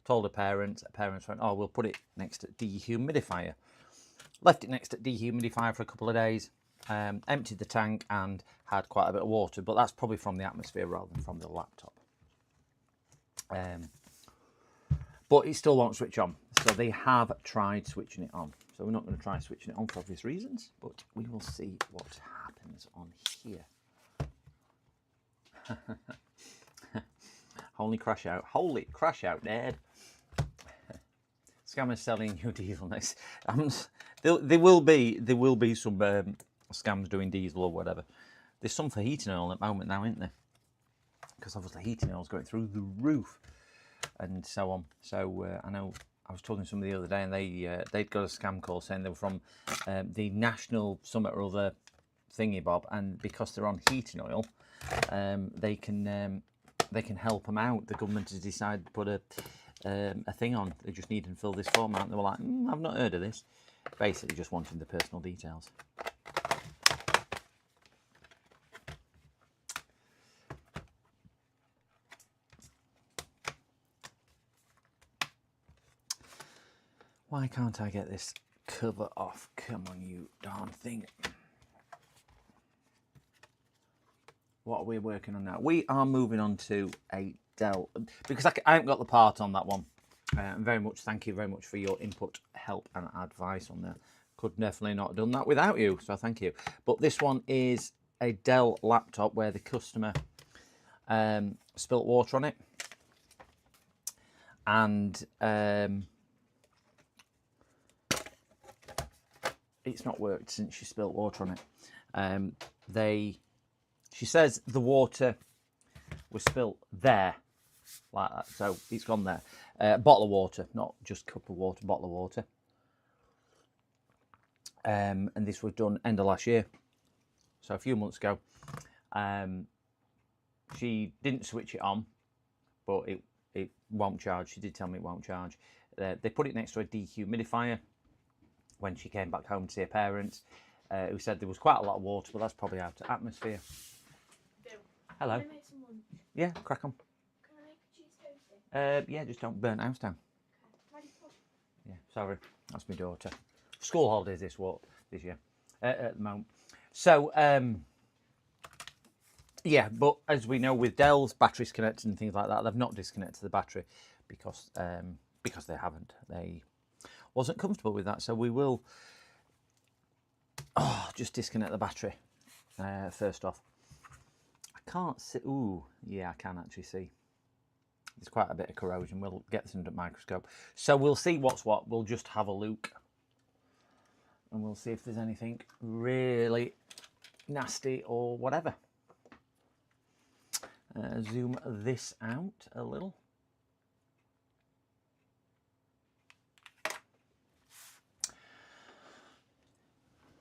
told her parents. Her parents went, oh, we'll put it next to dehumidifier. Left it next to dehumidifier for a couple of days, emptied the tank and had quite a bit of water, but that's probably from the atmosphere rather than from the laptop. But it still won't switch on. So they have tried switching it on. So we're not going to try switching it on for obvious reasons, but we will see what happens on here. Holy crash out, Dad. Scammers selling you diesel next. There will be some scams doing diesel or whatever. There's some for heating oil at the moment now, isn't there? Because obviously heating oil is going through the roof and so on. So I know I was talking to somebody the other day, and they'd got a scam call saying they were from the National Summit or other thingy bob, and because they're on heating oil, they can help them out. The government has decided to put a thing on. They just need to fill this form out. And they were like, I've not heard of this. Basically, just wanting the personal details. Why can't I get this cover off? Come on, you darn thing. What are we working on now? We are moving on to a Dell, because I haven't got the part on that one. Thank you very much for your input, help and advice on there. Could definitely not have done that without you, so thank you. But this one is a Dell laptop where the customer spilt water on it. And it's not worked since she spilt water on it. She says the water was spilt there, like that, so it's gone there. Bottle of water, not just cup of water, bottle of water. And this was done end of last year, so a few months ago. She didn't switch it on, but it won't charge. She did tell me it won't charge. They put it next to a dehumidifier when she came back home to see her parents, who said there was quite a lot of water, but that's probably out of atmosphere. Bill, hello. can I make some lunch? Yeah, crack on. Can I make a cheese toasty? Yeah, just don't burn the house down. Okay. Ready for? Yeah, sorry, that's my daughter. School holidays this year at the moment. So yeah, but as we know with Dell's batteries connected and things like that, they've not disconnected the battery because they haven't. They wasn't comfortable with that, so we will just disconnect the battery first off. I can't see. Ooh, yeah, I can actually see. There's quite a bit of corrosion. We'll get this under the microscope. So we'll see what's what. We'll just have a look. And we'll see if there's anything really nasty or whatever. Zoom this out a little.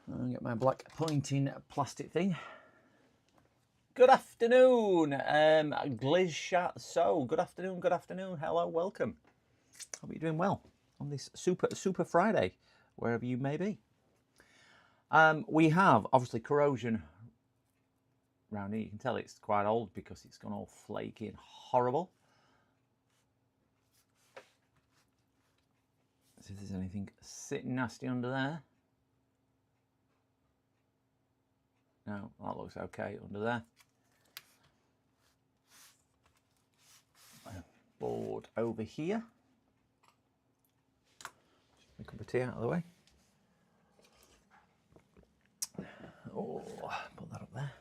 I'll get my black pointing plastic thing. Good afternoon, Glizshat. So, good afternoon, hello, welcome. Hope you're doing well on this super Friday, wherever you may be. We have, obviously, corrosion around here. You can tell it's quite old because it's gone all flaky and horrible. See if there's anything sitting nasty under there. No, that looks okay under there. Board over here. Just make a cup of tea out of the way. Oh, put that up there.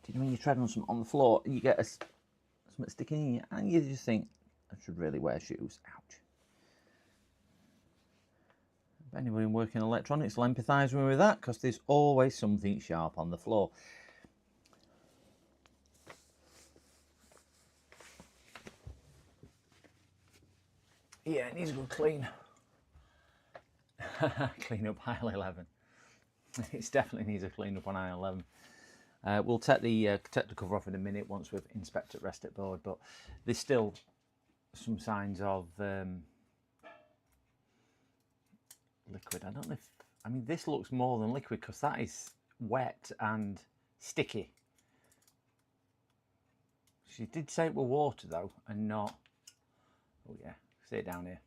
Do you know when you tread on something on the floor, you get something sticking in you, and you just think, I should really wear shoes. Ouch. If anybody working in electronics will empathise with me with that, because there's always something sharp on the floor. Yeah, it needs a good clean. Clean up aisle 11. It definitely needs a clean up on aisle 11. We'll take the cover off in a minute once we've inspected rest at board, but there's still some signs of liquid. I don't know if, I mean, this looks more than liquid because that is wet and sticky. She did say it were water though, and not, oh yeah, see it down here.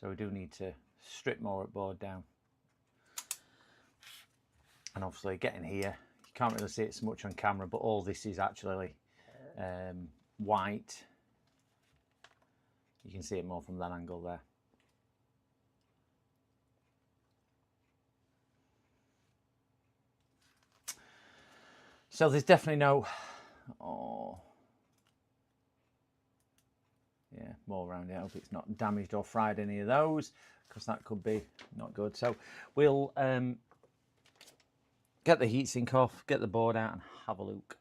So we do need to strip more at board down. And obviously getting here, you can't really see it so much on camera, but all this is actually white. You can see it more from that angle there. So there's definitely no, oh, yeah, more around here. I hope it's not damaged or fried any of those, because that could be not good. So we'll get the heatsink off, get the board out and have a look.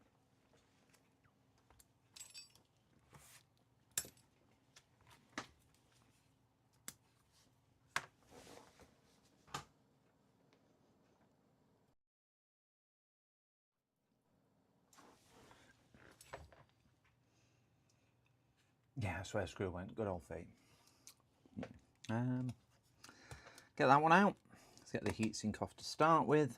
Yeah, that's where the screw went. Good old feet. Get that one out. Let's get the heatsink off to start with,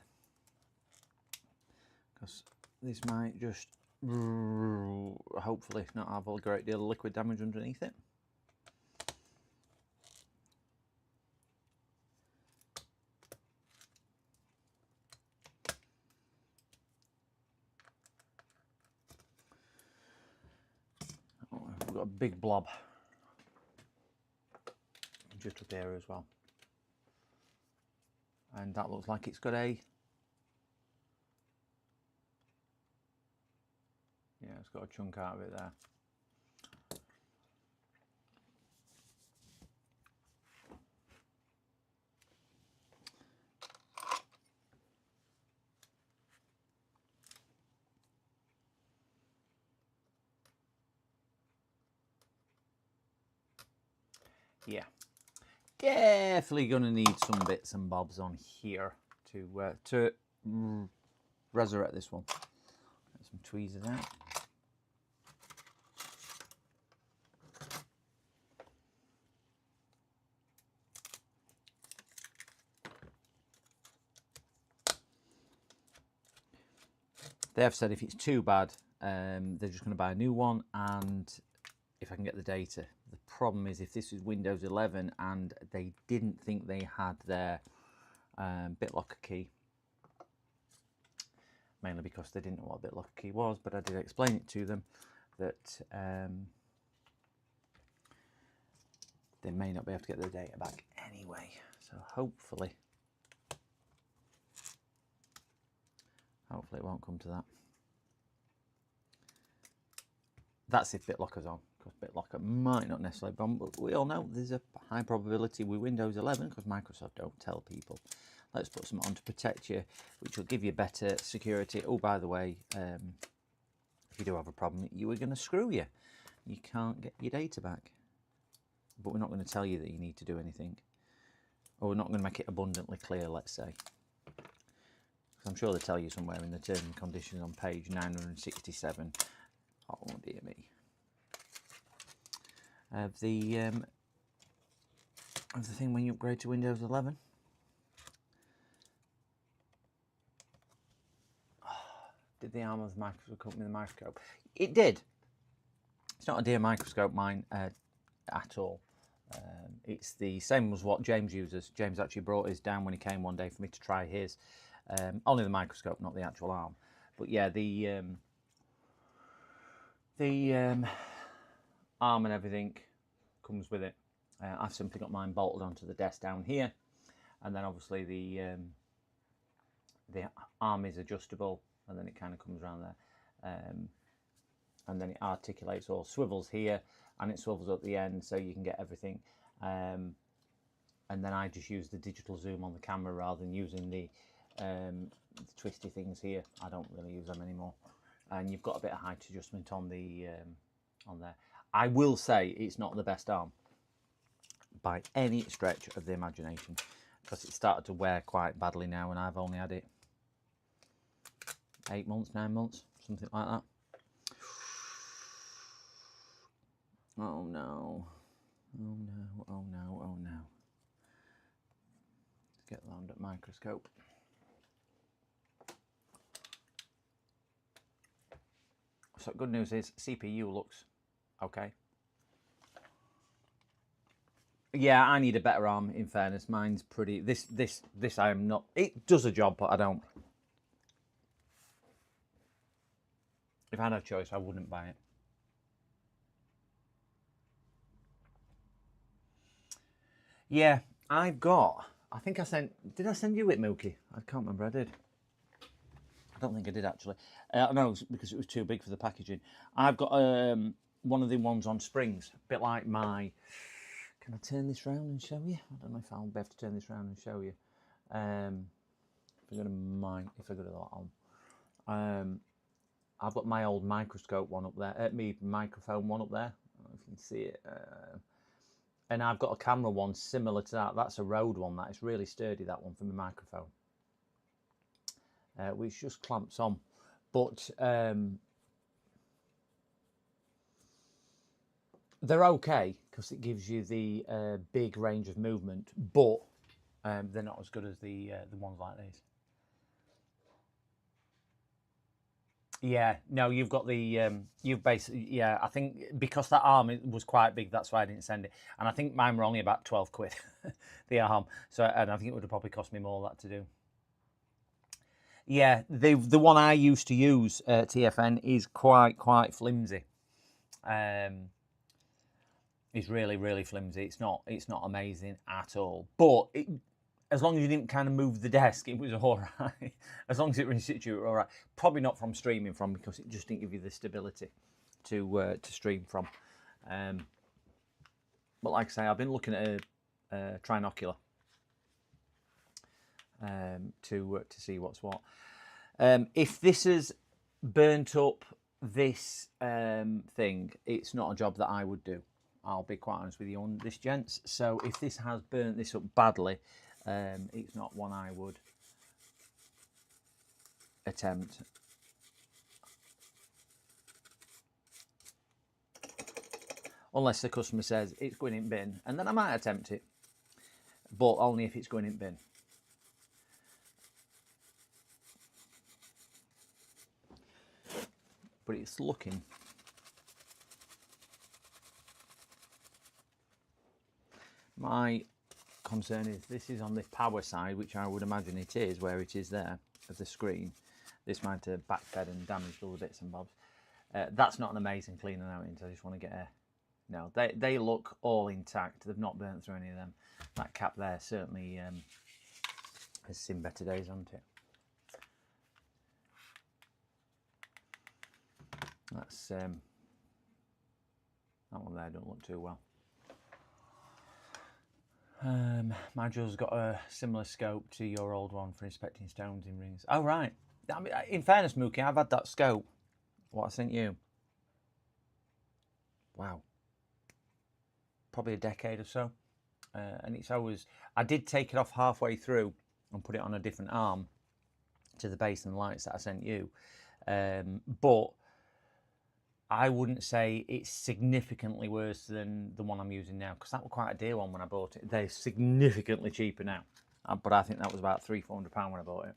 because this might just hopefully not have a great deal of liquid damage underneath it. Oh, we've got a big blob just up here as well, and that looks like it's got a, yeah, it's got a chunk out of it there. Yeah, definitely going to need some bits and bobs on here to resurrect this one. Get some tweezers out. They have said if it's too bad, they're just going to buy a new one, and if I can get the data. The problem is if this is Windows 11 and they didn't think they had their BitLocker key, mainly because they didn't know what a BitLocker key was, but I did explain it to them that they may not be able to get the data back anyway. So hopefully it won't come to that. That's if BitLocker's on, because BitLocker might not necessarily be on, but we all know there's a high probability with Windows 11, because Microsoft don't tell people. Let's put some on to protect you, which will give you better security. Oh, by the way, if you do have a problem, you are going to screw you. You can't get your data back. But we're not going to tell you that you need to do anything. Or we're not going to make it abundantly clear, let's say. Because I'm sure they tell you somewhere in the terms and conditions on page 967. Oh dear me. Of the thing when you upgrade to Windows 11. Did the arm of the microscope come with the microscope? It did. It's not a dear microscope, mine, at all. It's the same as what James uses. James actually brought his down when he came one day for me to try his. Only the microscope, not the actual arm. But yeah, the arm and everything comes with it. I've simply got mine bolted onto the desk down here, and then obviously the arm is adjustable, and then it kind of comes around there, and then it articulates or swivels here, and it swivels at the end, so you can get everything. And then I just use the digital zoom on the camera rather than using the twisty things here. I don't really use them anymore. And you've got a bit of height adjustment on the on there. I will say it's not the best arm by any stretch of the imagination, because it started to wear quite badly now, and I've only had it 8 months, 9 months, something like that. Oh no, oh no, oh no, oh no. Let's get that under microscope. So good news is CPU looks okay. Yeah, I need a better arm, in fairness. Mine's pretty, this I am not, it does a job, but I don't. If I had a choice, I wouldn't buy it. Yeah, I've got, I think I sent, did I send you it, Mookie? I can't remember, I did. I don't think I did actually. No, because it was too big for the packaging. I've got one of the ones on springs, a bit like my, can I turn this round and show you? I don't know if I'll be able to turn this round and show you. If I go to that on. I've got my old microscope one up there, my microphone one up there. I don't know if you can see it. And I've got a camera one similar to that. That's a Rode one. That is really sturdy, that one, for my microphone. Which just clamps on. But they're okay because it gives you the big range of movement, but they're not as good as the ones like these. Yeah, no, you've got the you've basically, yeah, I think because that arm was quite big, that's why I didn't send it. And I think mine were only about 12 quid, the arm. So, and I think it would have probably cost me more that to do. Yeah, the one I used to use, TFN, is quite flimsy. It's really flimsy. It's not amazing at all. But as long as you didn't kind of move the desk, it was all right. As long as it was in situ, it was all right. Probably not from streaming from, because it just didn't give you the stability to stream from. But like I say, I've been looking at a trinocular to see what's what. If this has burnt up this thing, it's not a job that I would do. I'll be quite honest with you on this, gents. So if this has burnt this up badly, it's not one I would attempt. Unless the customer says it's going in bin, and then I might attempt it, but only if it's going in bin. But it's looking. My concern is this is on the power side, which I would imagine it is, where it is there of the screen. This might have backfed and damaged all the bits and bobs. That's not an amazing cleaning out, so I just want to get a... No, they look all intact. They've not burnt through any of them. That cap there certainly has seen better days, hasn't it? That's that one there don't look too well. My Joe's got a similar scope to your old one for inspecting stones in rings. Oh right. I mean, in fairness, Mookie, I've had that scope. What I sent you. Wow. Probably a decade or so. And it's always, I did take it off halfway through and put it on a different arm to the base and lights that I sent you. But I wouldn't say it's significantly worse than the one I'm using now, because that was quite a dear one when I bought it. They're significantly cheaper now, but I think that was about £300-400 when I bought it.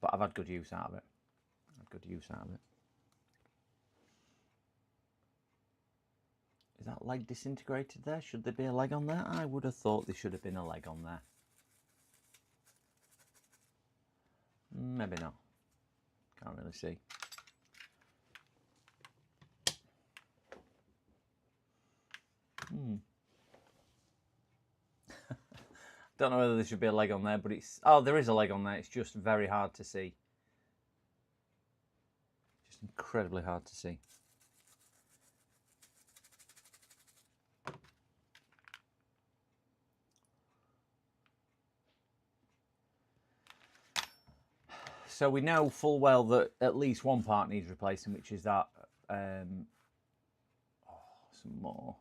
But I've had good use out of it. Is that leg disintegrated there? Should there be a leg on there? I would have thought there should have been a leg on there. Maybe not. Can't really see. Don't know whether there should be a leg on there, but it's... Oh, there is a leg on there. It's just very hard to see. Just incredibly hard to see. So we know full well that at least one part needs replacing, which is that... some more.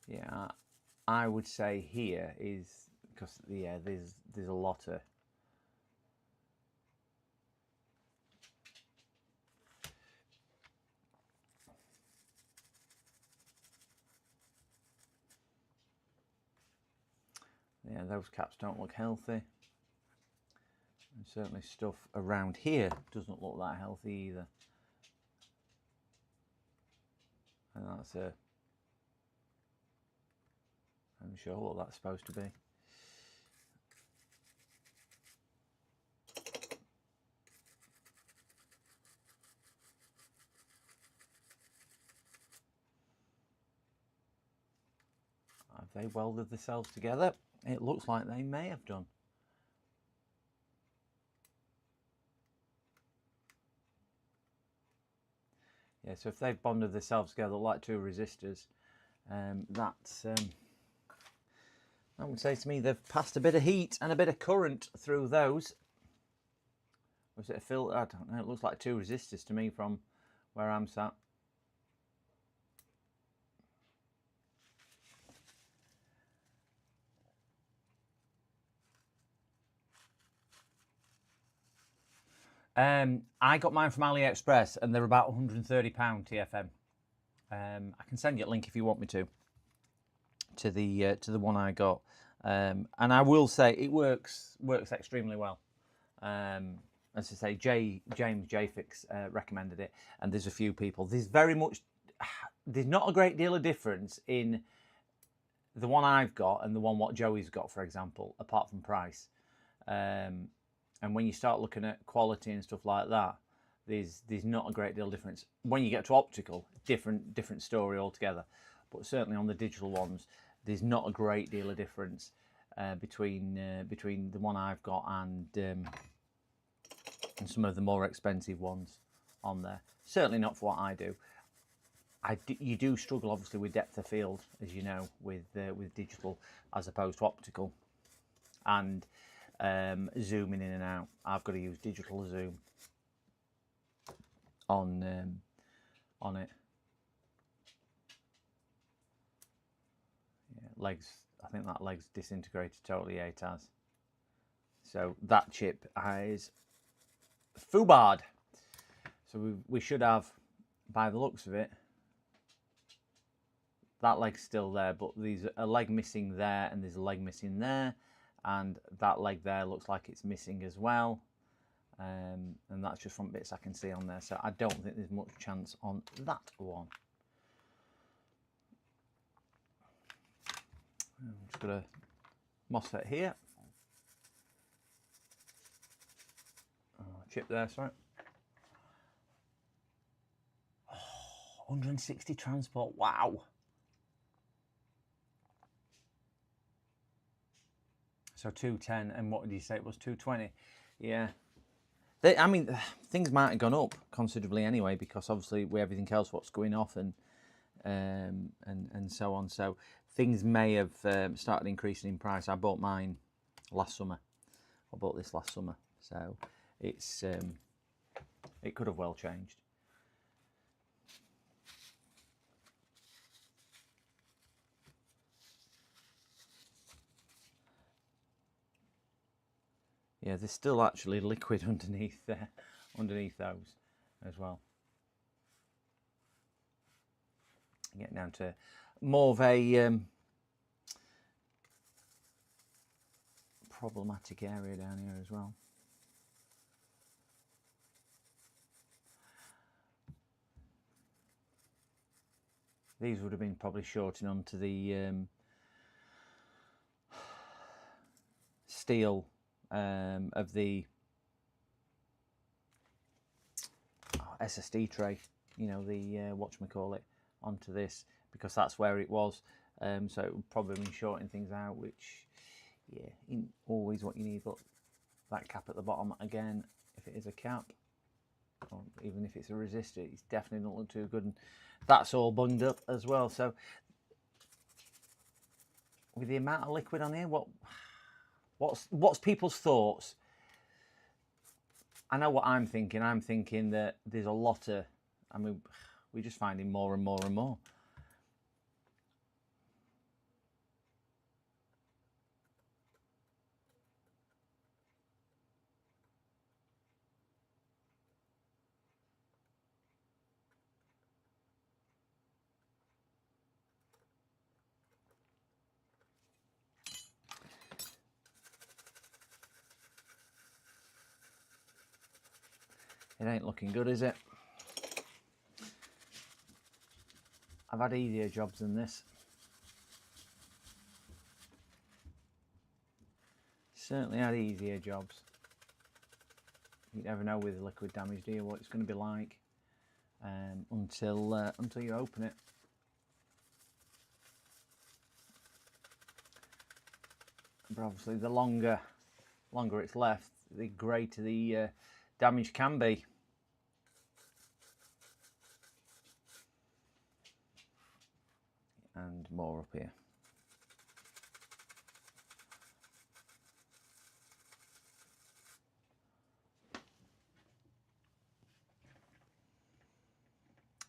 Yeah, I would say here is because yeah, there's a lot of yeah, those caps don't look healthy, and certainly stuff around here doesn't look that healthy either. And that's a I'm sure what that's supposed to be. Have they welded themselves together? It looks like they may have done. Yeah, so if they've bonded themselves together like two resistors, that's I would say to me they've passed a bit of heat and a bit of current through those. Was it a filter? I don't know. It looks like two resistors to me from where I'm sat. I got mine from AliExpress and they're about £130 TFM. I can send you a link if you want me to the one I got. And I will say it works extremely well. As I say, James Jfix recommended it, and there's a few people. There's not a great deal of difference in the one I've got and the one what Joey's got, for example, apart from price. And when you start looking at quality and stuff like that, there's not a great deal of difference. When you get to optical, different story altogether. But certainly on the digital ones, there's not a great deal of difference between the one I've got and some of the more expensive ones on there. Certainly not for what I do. You do struggle obviously with depth of field, as you know, with digital as opposed to optical, and zooming in and out. I've got to use digital zoom on it. Yeah, legs. I think that leg's disintegrated totally. It has. So that chip is FUBARD. So we should have, by the looks of it, that leg's still there, but there's a leg missing there and there's a leg missing there, and that leg there looks like it's missing as well, and that's just from bits I can see on there, so I don't think there's much chance on that one. I've just got a MOSFET here, chip there, sorry. 160 transport, wow. So 210, and what did you say it was, 220? Yeah. I mean, things might have gone up considerably anyway, because obviously with everything else what's going off and so on. So things may have started increasing in price. I bought mine last summer. I bought this last summer, so it's it could have well changed. Yeah, there's still actually liquid underneath there, underneath those as well. Getting down to more of a problematic area down here as well. These would have been probably shorting onto the steel of the SSD tray, you know, the whatchamacallit, onto this, because that's where it was. So it would probably been shorting things out, which, yeah, isn't always what you need. But that cap at the bottom, again, if it is a cap, or even if it's a resistor, it's definitely not look too good. And that's all bunged up as well. So with the amount of liquid on here, what's people's thoughts? I know what I'm thinking. I'm thinking that there's a lot of, I mean, we're just finding more and more and more. It ain't looking good, is it? I've had easier jobs than this. Certainly had easier jobs. You never know with liquid damage, do you, what it's going to be like until you open it. But obviously, the longer it's left, the greater the damage can be. And more up here.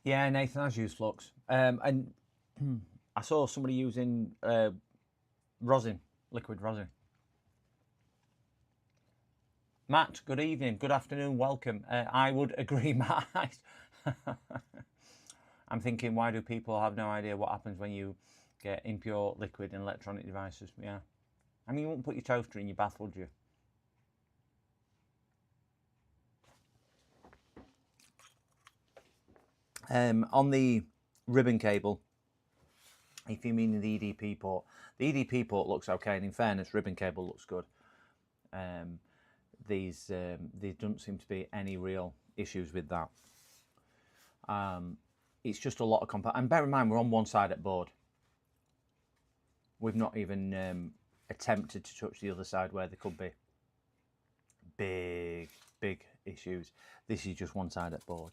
Yeah, Nathan has used flux, and I saw somebody using rosin, liquid rosin. Matt, good evening, good afternoon, welcome. I would agree, Matt. I'm thinking, why do people have no idea what happens when you get impure liquid in electronic devices? Yeah, I mean, you wouldn't put your toaster in your bath, would you? On the ribbon cable, if you mean the EDP port, the EDP port looks okay, and in fairness, ribbon cable looks good. There don't seem to be any real issues with that. It's just a lot of compound, and bear in mind we're on one side at board. We've not even attempted to touch the other side where there could be big issues. This is just one side at board.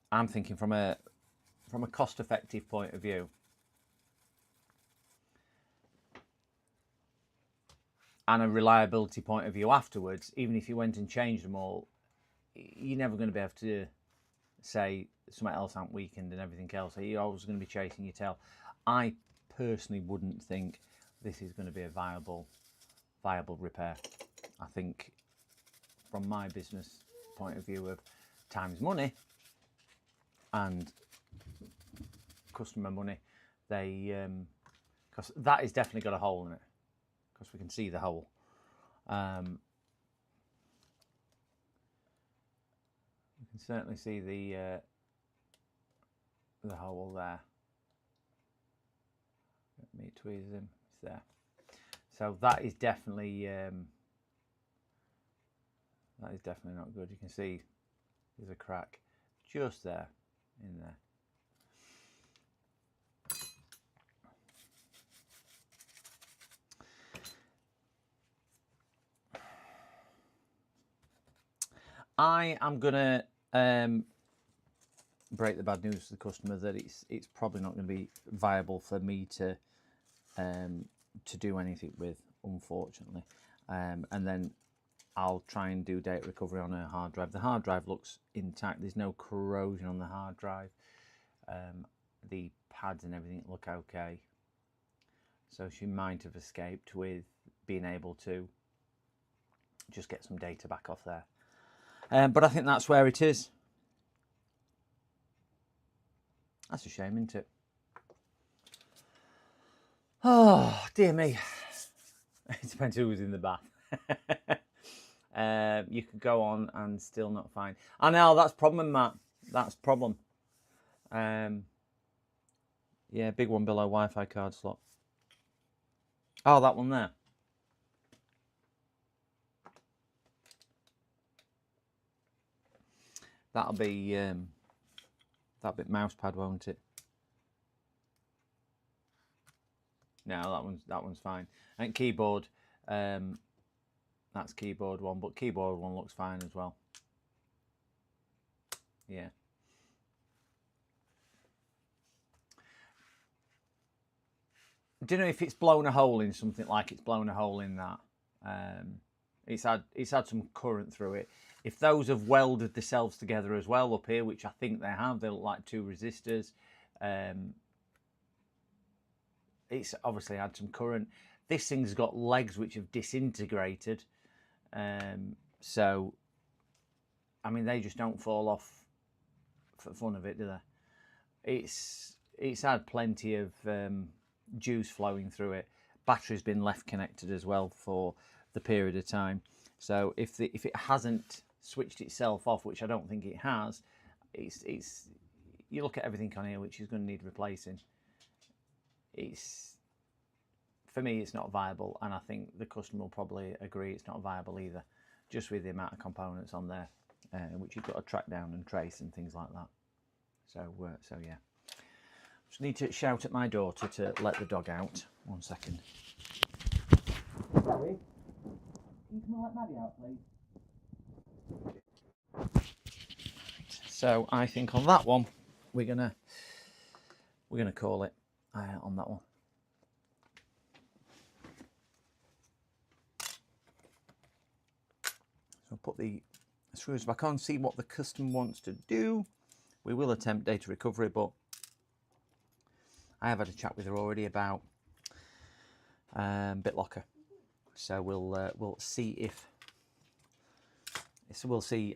I'm thinking from a cost-effective point of view, and a reliability point of view afterwards, even if you went and changed them all, you're never going to be able to say something else ain't weakened and everything else. You're always going to be chasing your tail. I personally wouldn't think this is going to be a viable repair. I think from my business point of view of time's money and customer money, because that has definitely got a hole in it, because we can see the hole. You can certainly see the hole there. Let me tweeze him. It's there. So that is definitely not good. You can see there's a crack just there, in there. I am gonna break the bad news to the customer that it's probably not going to be viable for me to do anything with, unfortunately, and then I'll try and do data recovery on her hard drive. The hard drive looks intact. There's no corrosion on the hard drive. The pads and everything look okay. So she might have escaped with being able to just get some data back off there. But I think that's where it is. That's a shame, isn't it? Oh, dear me. It depends who was in the bath. You could go on and still not find. I know, that's problem, Matt. That's problem. Yeah, Yeah, big one below Wi-Fi card slot. Oh, that one there. That'll be mouse pad, won't it? No, that one's fine. And keyboard, that's keyboard one, but keyboard one looks fine as well. Yeah. Do you know if it's blown a hole in something like it's blown a hole in that? It's had some current through it. If those have welded themselves together as well up here, which I think they have, they look like two resistors. It's obviously had some current. This thing's got legs which have disintegrated. So, I mean, they just don't fall off for fun of it, do they? It's had plenty of juice flowing through it. Battery's been left connected as well for the period of time. So if it hasn't switched itself off, which I don't think it has, it's you look at everything on here which is going to need replacing. For me, it's not viable, and I think the customer will probably agree it's not viable either, just with the amount of components on there, which you've got to track down and trace and things like that. So yeah. Just need to shout at my daughter to let the dog out. 1 second. Sorry. Can you come and let Maddie out, please? So I think on that one, we're gonna call it on that one. So put the screws back on, see what the customer wants to do. We will attempt data recovery, but I have had a chat with her already about BitLocker. So we'll see if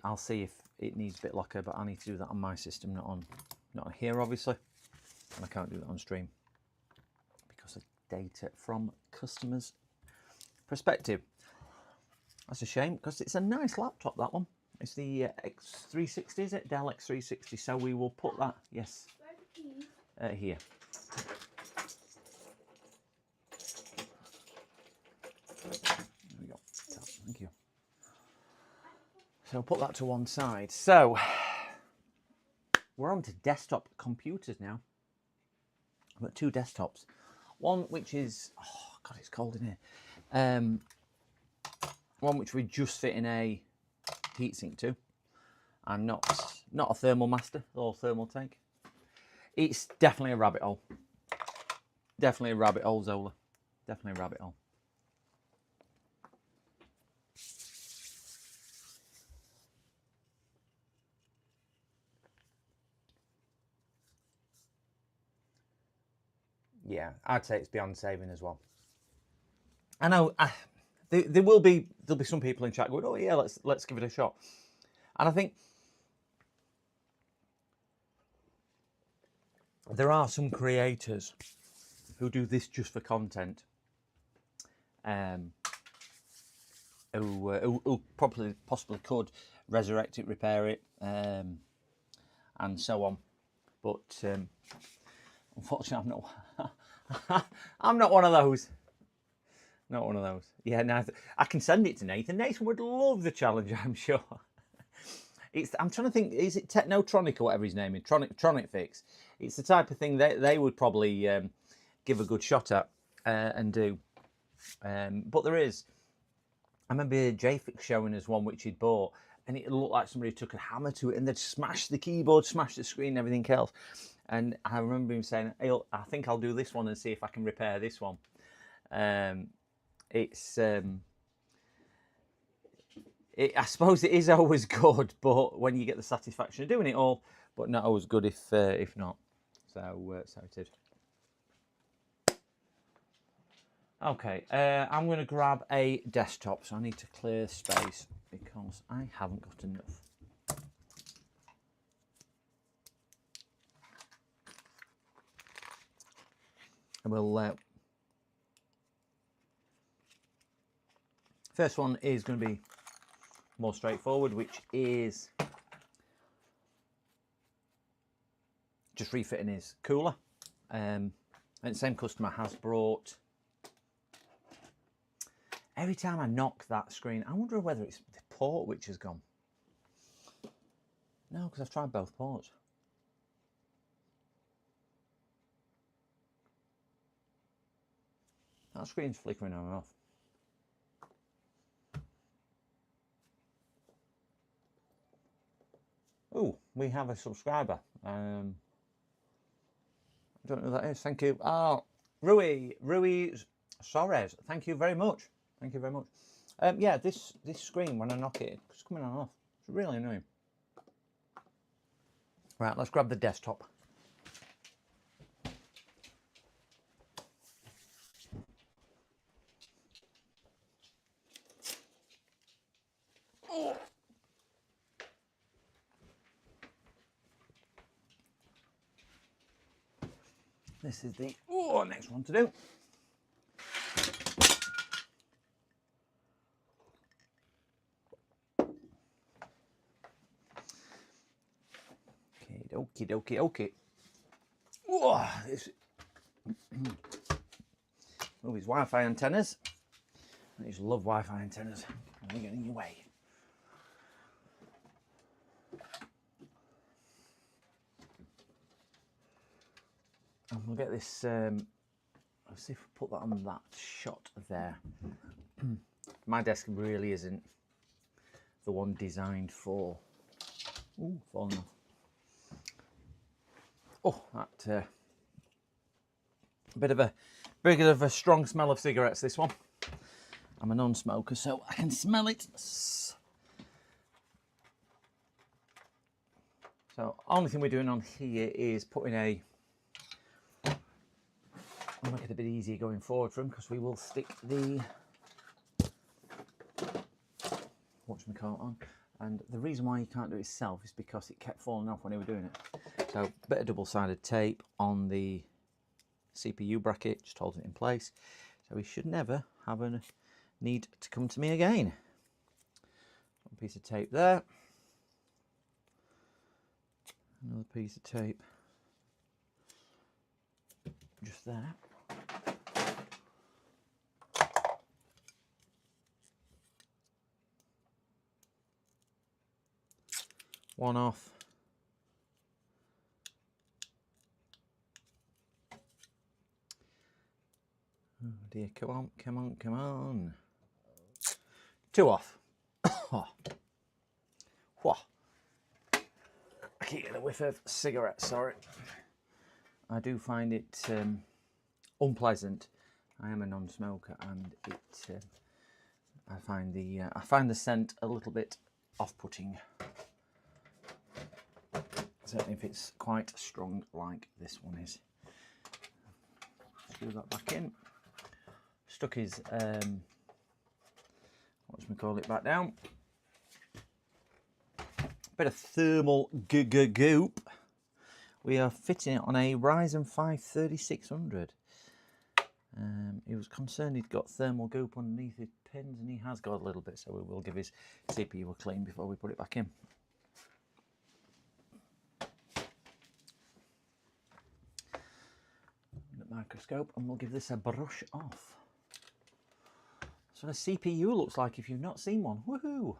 I'll see if it needs BitLocker, but I need to do that on my system, not on here, obviously. And I can't do that on stream because of data from customers' perspective. That's a shame because it's a nice laptop, that one. It's the X360, is it? Dell X360. So we will put that, yes, here. There we go. Thank you. So I'll put that to one side. So we're on to desktop computers now. I've got two desktops. One which is, oh God, it's cold in here. One which we just fit in a heatsink to, and not a thermal master or thermal tank. It's definitely a rabbit hole. Definitely a rabbit hole, Zola. Definitely a rabbit hole. Yeah, I'd say it's beyond saving as well. I know there'll be some people in chat going, oh yeah, let's give it a shot. And I think there are some creators who do this just for content, who possibly could resurrect it, repair it, and so on. But unfortunately, I'm not one of those. Not one of those. Yeah, no, I can send it to Nathan. Nathan would love the challenge, I'm sure. I'm trying to think, is it Technotronic or whatever his name is? Tronic Fix. It's the type of thing they would probably give a good shot at and do. But there is. I remember JFix showing us one which he'd bought, and it looked like somebody took a hammer to it and they'd smash the keyboard, smash the screen, and everything else. And I remember him saying, I think I'll do this one and see if I can repair this one. I suppose it is always good, but when you get the satisfaction of doing it all, but not always good if not. So it is. Okay, I'm going to grab a desktop, so I need to clear space because I haven't got enough. And we'll first one is going to be more straightforward, which is just refitting his cooler. And the same customer has brought. Every time I knock that screen, I wonder whether it's the port which has gone. No, because I've tried both ports. That screen's flickering on and off. Oh, we have a subscriber. I don't know who that is. Thank you. Oh, Rui Soares. Thank you very much. Thank you very much. Yeah, this screen, when I knock it, it's coming on and off. It's really annoying. Right, let's grab the desktop. This is the next one to do. Okay, dokie, okay. This move his Wi-Fi antennas. I just love Wi-Fi antennas. They get in your way. And we'll get this. Let's see if we put that on that shot there. My desk really isn't the one designed for. Ooh, falling off. Oh, that bit of a strong smell of cigarettes. This one. I'm a non-smoker, so I can smell it. So, only thing we're doing on here is putting a. I'll make it a bit easier going forward for him because we will stick the whatchamacallit on. And the reason why you can't do it yourself is because it kept falling off when he was doing it. So a bit of double-sided tape on the CPU bracket just holds it in place. So we should never have a need to come to me again. One piece of tape there. Another piece of tape just there. One off. Oh dear, come on, come on, come on. Two off. Oh. I keep getting a whiff of cigarette, sorry. I do find it unpleasant. I am a non-smoker and it I find the scent a little bit off-putting. Certainly if it's quite strong like this one is. Screw that back in. Stuck his whatchamacallit back down. Bit of thermal goop. We are fitting it on a Ryzen 5 3600. He was concerned he'd got thermal goop underneath his pins, and he has got a little bit, so we will give his CPU a clean before we put it back in. The microscope, and we'll give this a brush off. So the CPU looks like if you've not seen one. Woohoo!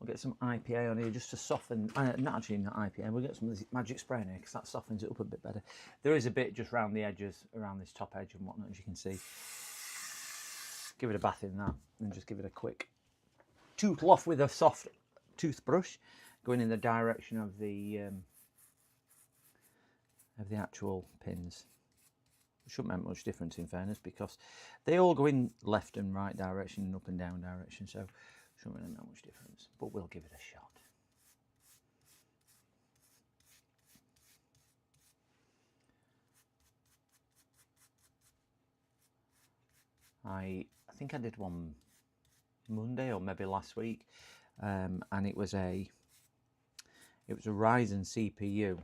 We'll get some IPA on here just to soften, not actually not IPA, we'll get some of this magic spray in here because that softens it up a bit better. There is a bit just around the edges, around this top edge and whatnot, as you can see. Give it a bath in that and just give it a quick tootle off with a soft toothbrush going in the direction of the actual pins. It shouldn't make much difference in fairness because they all go in left and right direction and up and down direction, so shouldn't really make much difference, but we'll give it a shot. I think I did one Monday or maybe last week, and it was a Ryzen CPU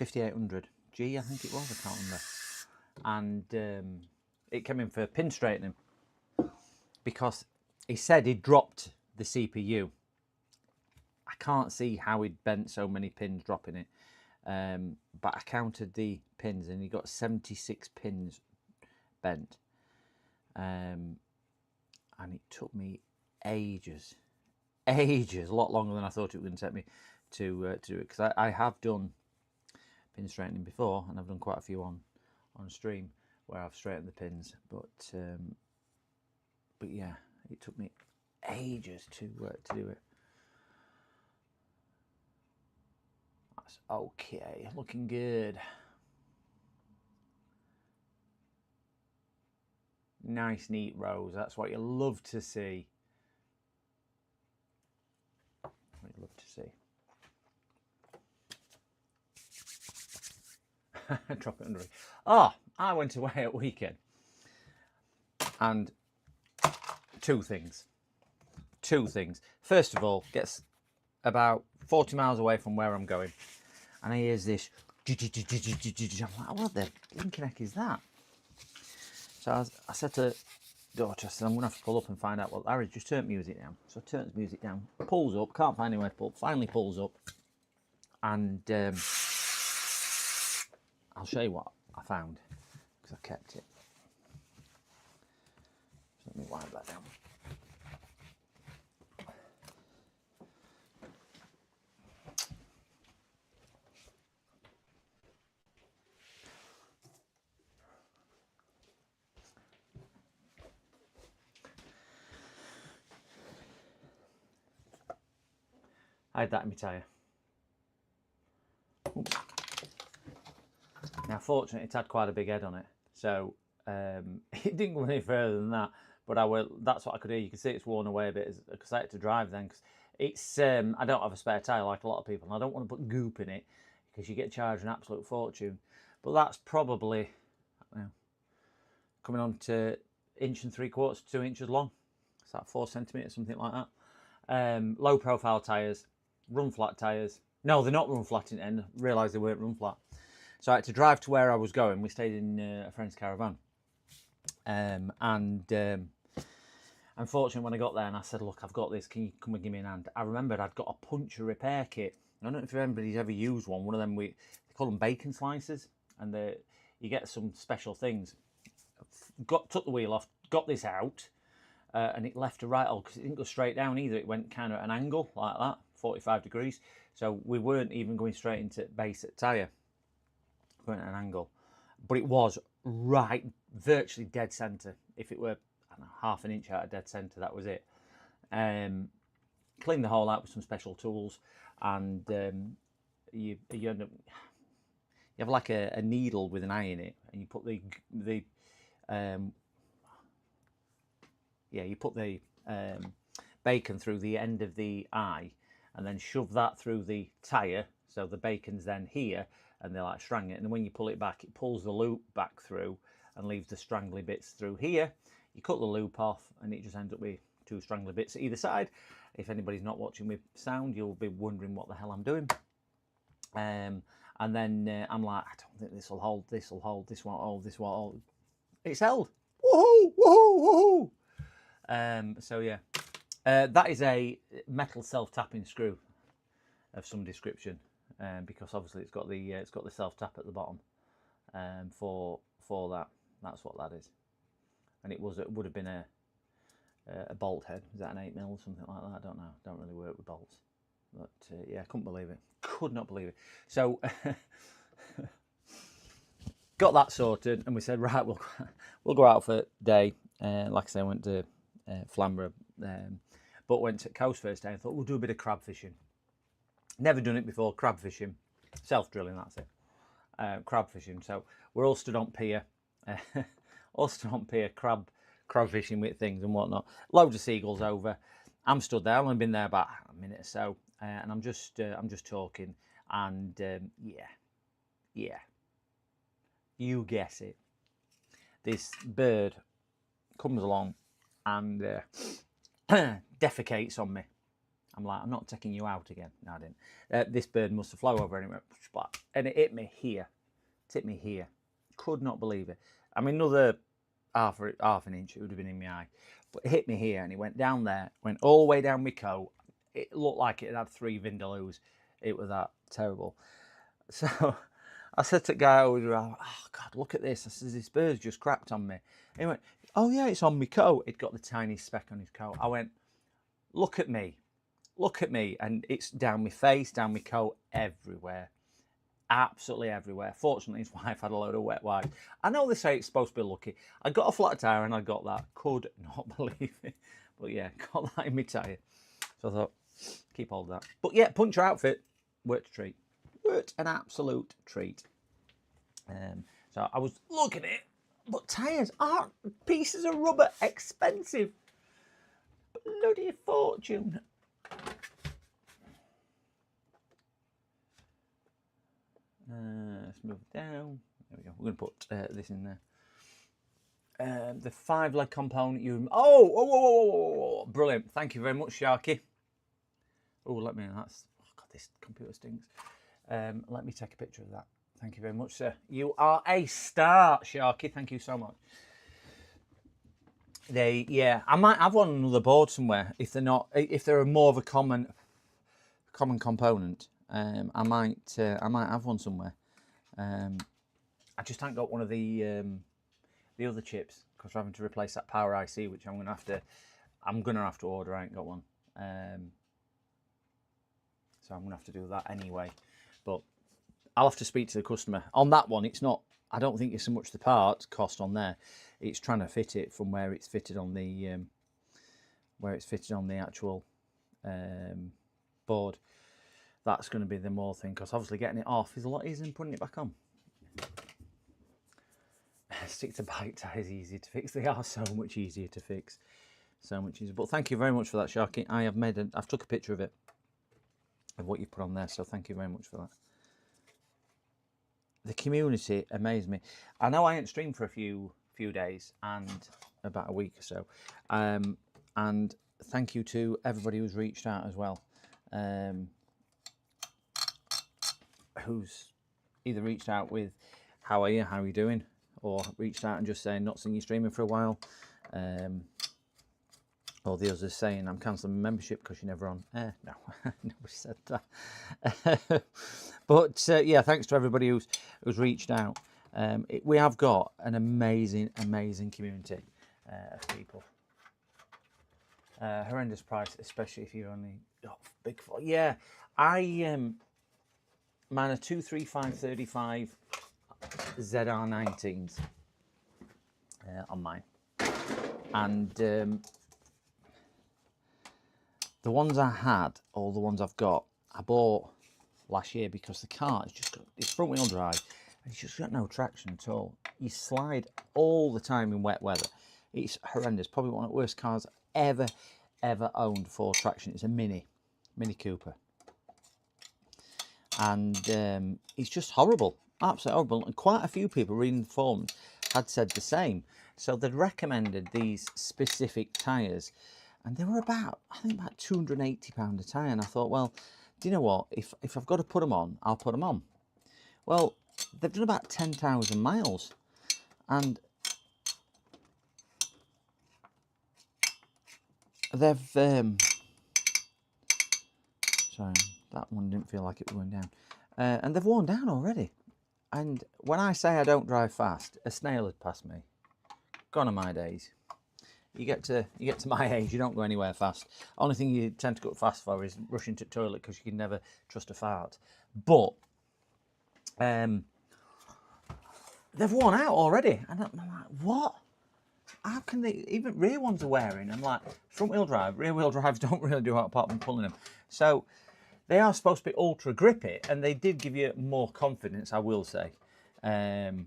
5800G, I think it was, I can't remember, and it came in for pin straightening because he said he dropped the CPU. I can't see how he'd bent so many pins dropping it. But I counted the pins and he got 76 pins bent. And it took me ages, a lot longer than I thought it was going to take me to do it. Because I have done pin straightening before, and I've done quite a few on stream where I've straightened the pins. But yeah, it took me ages to do it. That's okay, looking good. Nice, neat rows. That's what you love to see. What you love to see. Drop it under it. Oh, I went away at weekend. And two things. First of all, gets about 40 miles away from where I'm going. And I hear this. I'm like, what the blinking heck is that? So I said to daughter, I said, I'm going to have to pull up and find out. Well, Harry, just turn music down. So I turns music down, pulls up, can't find anywhere to pull, finally pulls up. And I'll show you what I found, because I kept it. So let me wipe that down. I had that in my tyre. Now, fortunately, it had quite a big head on it, so it didn't go any further than that. But that's what I could hear. You can see it's worn away a bit because I had to drive then. Because it's I don't have a spare tyre like a lot of people, and I don't want to put goop in it because you get charged an absolute fortune. But that's probably coming on to 1 3/4 to 2 inches long. It's like 4 centimetres, something like that. Low profile tyres. Run flat tyres. No, they're not run flat in the end. Realised they weren't run flat. So I had to drive to where I was going. We stayed in a friend's caravan. Unfortunately, when I got there and I said, look, I've got this, can you come and give me an hand? I remembered I'd got a puncture repair kit. I don't know if anybody's ever used one of them, they call them bacon slicers, and you get some special things. Took the wheel off, got this out, and it left a right hole because it didn't go straight down either. It went kind of at an angle like that, 45 degrees. So we weren't even going straight into base at tyre, going at an angle. But it was right, virtually dead centre. If it were, I don't know, half an inch out of dead centre, that was it. Cleaned the hole out with some special tools, and you end up, you have like a needle with an eye in it, and you put you put the bacon through the end of the eye, and then shove that through the tyre, so the bacon's then here, and they like strang it, and when you pull it back, it pulls the loop back through and leaves the strangly bits through here. You cut the loop off, and it just ends up with 2 strangly bits at either side. If anybody's not watching with sound, you'll be wondering what the hell I'm doing. And then I'm like, I don't think this will hold, this won't hold, this won't hold. It's held. Woohoo, woohoo, woohoo. So yeah, that is a metal self-tapping screw of some description, because obviously it's got the self-tap at the bottom, for that. That's what that is. And it would have been a bolt head. Is that an 8mm or something like that? I don't know. Don't really work with bolts. But yeah, couldn't believe it. Could not believe it. So got that sorted, and we said, right, we'll go out for a day. Like I say, I went to Flamborough, but went to Coast first day. I thought we'll do a bit of crab fishing. Never done it before. Crab fishing, self-drilling. That's it. Crab fishing. So we're all stood on pier, crab fishing with things and whatnot. Loads of seagulls over. I'm stood there. I've only been there about a minute or so, and I'm just talking, and yeah, you guess it. This bird comes along and defecates on me. I'm like, I'm not taking you out again. No, I didn't. This bird must have flown over anyway, and it hit me here. It hit me here. Could not believe it. I mean, another half an inch, it would have been in my eye. But it hit me here, and it went down there, went all the way down my coat. It looked like it had 3 vindaloos. It was that terrible. So I said to the guy over there, oh God, look at this. I said, this bird's just crapped on me. He went, oh yeah, it's on my coat. He'd got the tiny speck on his coat. I went, look at me. Look at me. And it's down my face, down my coat, everywhere. Absolutely everywhere. Fortunately, his wife had a load of wet wipes. I know they say it's supposed to be lucky. I got a flat tyre and I got that. Could not believe it. But yeah, got that in my tyre. So I thought, keep hold of that. But yeah, puncture outfit, worked a treat. Worked an absolute treat. So I was looking at it, but tyres aren't pieces of rubber expensive. Bloody fortune. Let's move it down. There we go. We're going to put this in there. The 5-leg component. Oh, brilliant. Thank you very much, Sharky. Oh, let me. That's. Oh God, this computer stinks. Let me take a picture of that. Thank you very much, sir. You are a star, Sharky. Thank you so much. I might have one on another board somewhere. If they're more of a common component. I might have one somewhere. I just haven't got one of the other chips because we're having to replace that power IC, which I'm gonna have to order. I ain't got one, so I'm gonna have to do that anyway. But I'll have to speak to the customer on that one. It's not. I don't think it's so much the part cost on there. It's trying to fit it from where it's fitted on the actual board. That's going to be the more thing, because obviously getting it off is a lot easier than putting it back on. Stick to bike tyres easy to fix. They are so much easier to fix. So much easier. But thank you very much for that, Sharky. I've took a picture of it, of what you put on there, so thank you very much for that. The community amazed me. I know I ain't streamed for a few days, and about a week or so. And thank you to everybody who's reached out as well. Who's either reached out with how are you doing, or reached out and just saying not seen you streaming for a while, or the others saying I'm cancelling my membership because you're never on. No, nobody said that. But yeah, thanks to everybody who's reached out. We have got an amazing community of people. Horrendous price, especially if you're only big for. Yeah, mine are 235/35 ZR19s on mine, and the ones I had, or the ones I've got, I bought last year because the car it's front wheel drive and it's just got no traction at all. You slide all the time in wet weather. It's horrendous. Probably one of the worst cars ever owned for traction. It's a Mini Cooper. And it's just horrible, absolutely horrible. And quite a few people reading the forums had said the same. So they'd recommended these specific tyres, and they were about £280 a tyre. And I thought, well, do you know what? If I've got to put them on, I'll put them on. Well, they've done about 10,000 miles, and they've sorry, that one didn't feel like it was going down. And they've worn down already. And when I say I don't drive fast, a snail had passed me. Gone are my days. You get to my age, you don't go anywhere fast. Only thing you tend to go fast for is rushing to the toilet, because you can never trust a fart. But they've worn out already. And I'm like, what? How can they? Even rear ones are wearing. I'm like, front wheel drive, rear wheel drives don't really do out apart from pulling them. So they are supposed to be ultra grippy, and they did give you more confidence, I will say. But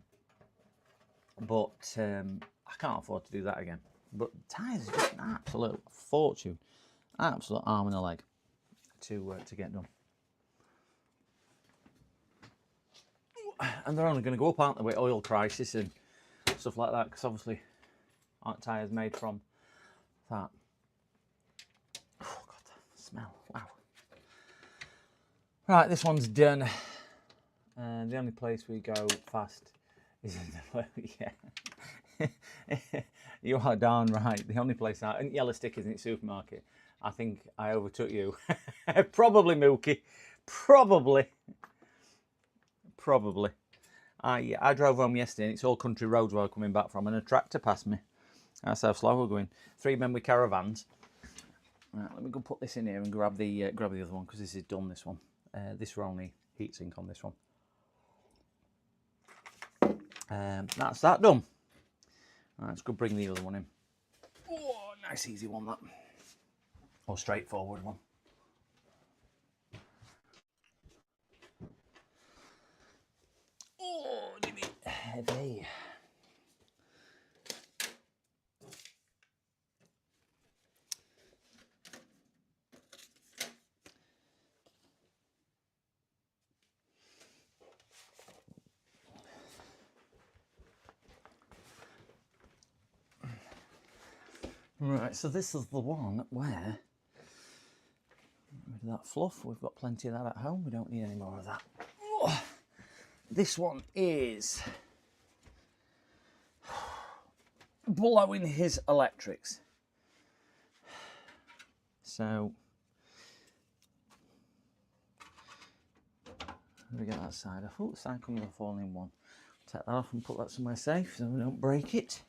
I can't afford to do that again. But tyres are just an absolute fortune, absolute arm and a leg to get done. And they're only going to go up, aren't they, with oil prices and stuff like that? Because obviously, aren't tyres made from that? Oh God, the smell! Wow. Right, this one's done. The only place we go fast is in the yeah. You are darn right. The only place I and yellow stickers in the supermarket. I think I overtook you. Probably, Mookie. Probably. I drove home yesterday and it's all country roads where I was coming back from and a tractor passed me. That's how slow we're going. 3 men with caravans. Right, let me go put this in here and grab the other one because this is done. This one. This will only heatsink on this one. That's that done. Right, let's go bring the other one in. Oh, nice easy one that. Or straightforward one. Oh, heavy. Right, so this is the one where, get rid of that fluff, we've got plenty of that at home, we don't need any more of that. Oh, this one is blowing his electrics. So, let me get that side off. Oh, the side comes off all in one. Take that off and put that somewhere safe so we don't break it.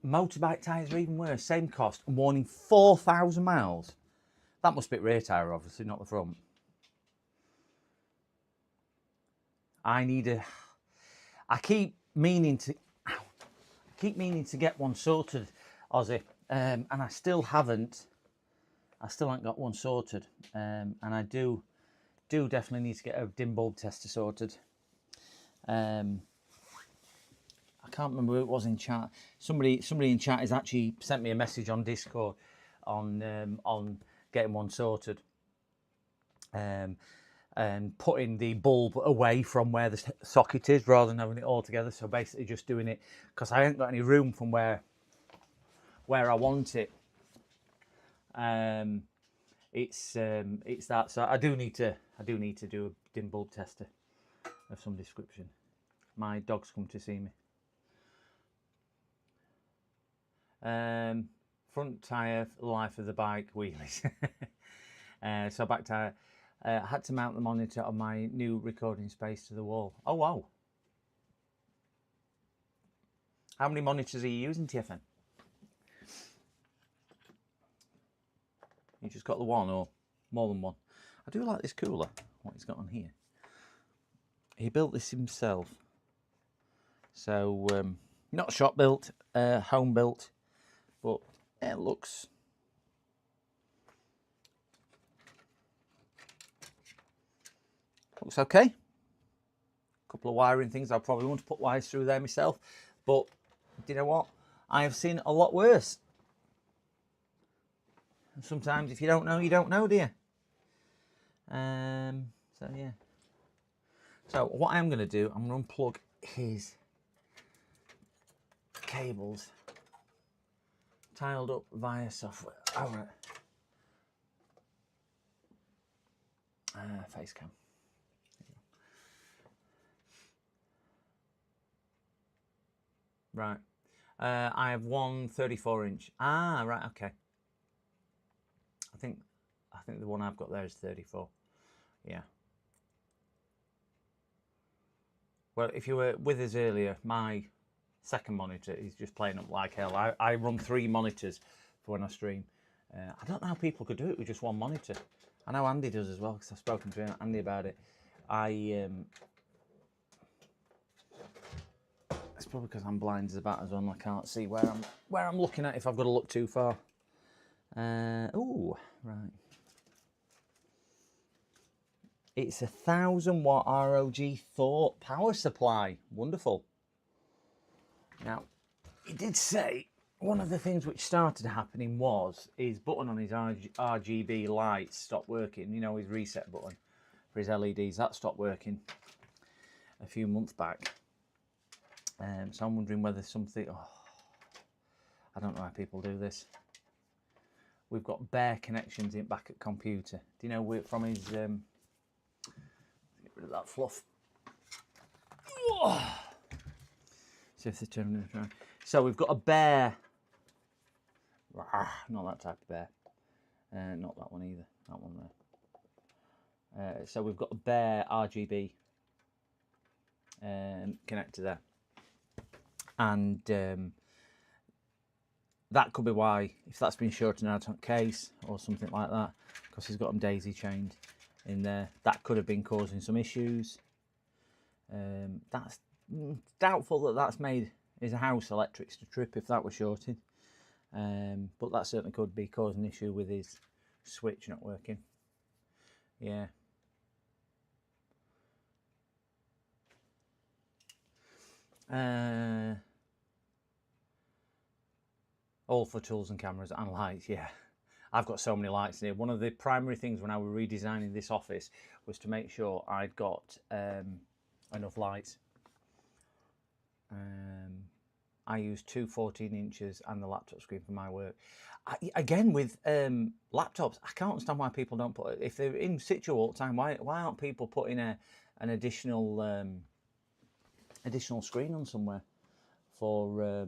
Motorbike tyres are even worse, same cost, and warning 4,000 miles. That must be rear tyre, obviously, not the front. I keep meaning to get one sorted, Aussie, and I still haven't got one sorted, and I do definitely need to get a dim bulb tester sorted. I can't remember who it was in chat. Somebody in chat has actually sent me a message on Discord on getting one sorted, and putting the bulb away from where the socket is rather than having it all together. So basically, just doing it because I ain't got any room from where I want it. It's that. So I do need to do a dim bulb tester of some description. My dog's come to see me. Front tyre, life of the bike, wheelies. So back tyre. I had to mount the monitor on my new recording space to the wall. Oh wow! How many monitors are you using, TFN? You just got the one or more than one? I do like this cooler, what he's got on here. He built this himself. So, not shop built, home built, but it looks okay. A couple of wiring things. I probably want to put wires through there myself, but do you know what? I have seen a lot worse. And sometimes if you don't know, you don't know, do you? So yeah. So what I'm going to do, I'm going to unplug his cables tiled up via software. Oh, right. Face cam. Right. I have one 34-inch. Ah, right. Okay. I think the one I've got there is 34. Yeah. Well, if you were with us earlier, my second monitor is just playing up like hell. I run 3 monitors for when I stream. I don't know how people could do it with just one monitor. I know Andy does as well because I've spoken to Andy about it. It's probably because I'm blind as a bat as well and I can't see where I'm looking at if I've got to look too far. Oh, right. It's a 1000 watt ROG Thought power supply. Wonderful. Now, he did say one of the things which started happening was his button on his RGB lights stopped working. You know, his reset button. for his LEDs. That stopped working a few months back. So I'm wondering whether something... Oh, I don't know how people do this. We've got bare connections in back at computer. Do you know from his... get rid of that fluff. See if they turn it around. So we've got a bare... Not that type of bear. Not that one either. That one there. So we've got a bare RGB connector there. And that could be why, if that's been shorted out on case or something like that, because he's got them daisy chained in there, that could have been causing some issues. That's doubtful that that's made his house electrics to trip if that was shorted. But that certainly could be causing an issue with his switch not working. Yeah. All for tools and cameras and lights, yeah. I've got so many lights in here. One of the primary things when I was redesigning this office was to make sure I'd got enough lights. I use two 14 inches and the laptop screen for my work. Again, with laptops, I can't understand why people don't put, if they're in situ all the time, why aren't people putting an additional additional screen on somewhere for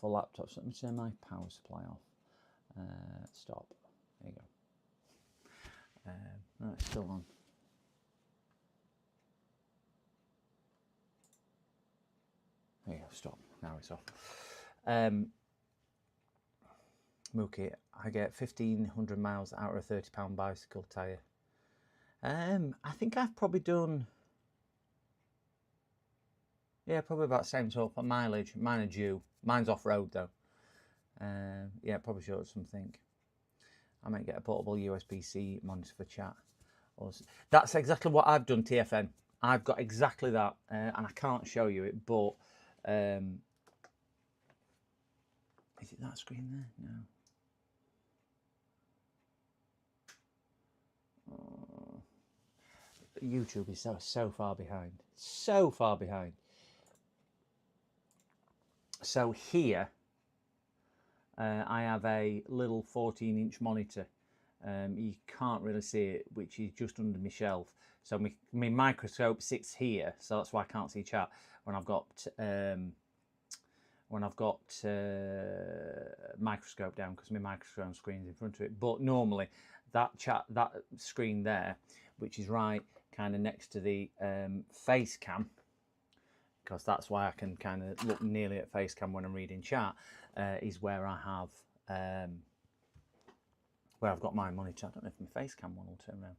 laptops? Let me turn my power supply off. Stop. There you go. No, it's still on. There you go. Stop. Now it's off. Mookie, I get 1,500 miles out of a £30 bicycle tyre. I think I've probably done... Yeah, probably about the same sort of mileage. Mine are due. Mine's off-road though. Yeah, probably short something. I might get a portable USB-C monitor for chat. That's exactly what I've done, TFN. I've got exactly that, and I can't show you it, but is it that screen there? No. Oh. YouTube is so far behind. So far behind. So here, I have a little 14-inch monitor. You can't really see it, which is just under my shelf. So my microscope sits here, so that's why I can't see chat when I've got microscope down, because my microscope screen's in front of it. But normally, that screen there, which is right kind of next to the face cam, because that's why I can kind of look nearly at face cam when I'm reading chat, is where I have where I've got my monitor. I don't know if my face cam one will turn around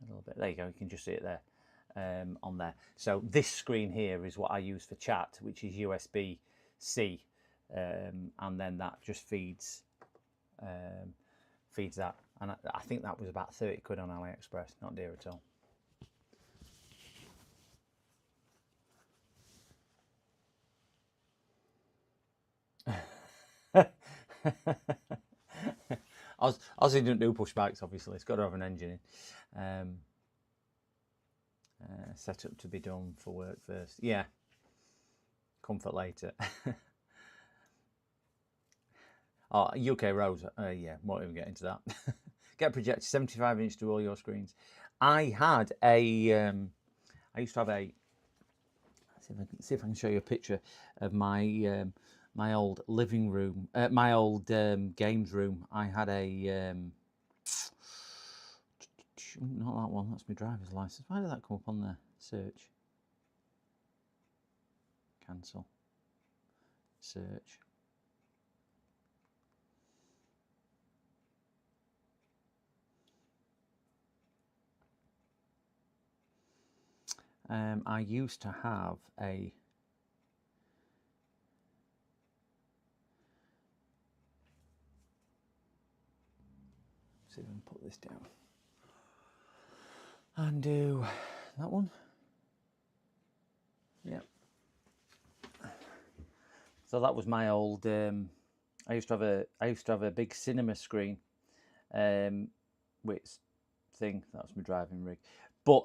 a little bit. There you go, you can just see it there on there. So this screen here is what I use for chat, which is USB-C, and then that just feeds that. And I think that was about 30 quid on AliExpress, not dear at all. Aussie doesn't do pushbacks, obviously. It's got to have an engine in. Set up to be done for work first. Yeah. Comfort later. Oh, UK roads. Yeah, won't even get into that. Get projector 75-inch to all your screens. I had a. I used to have a. See if I can show you a picture of my my old living room, my old games room. I had a. Not that one. That's my driver's license. Why did that come up on there? Search. Cancel. Search. I used to have a. See if I can put this down. And do that one. Yeah. So that was my old. I used to have a big cinema screen, which thing. That was my driving rig. But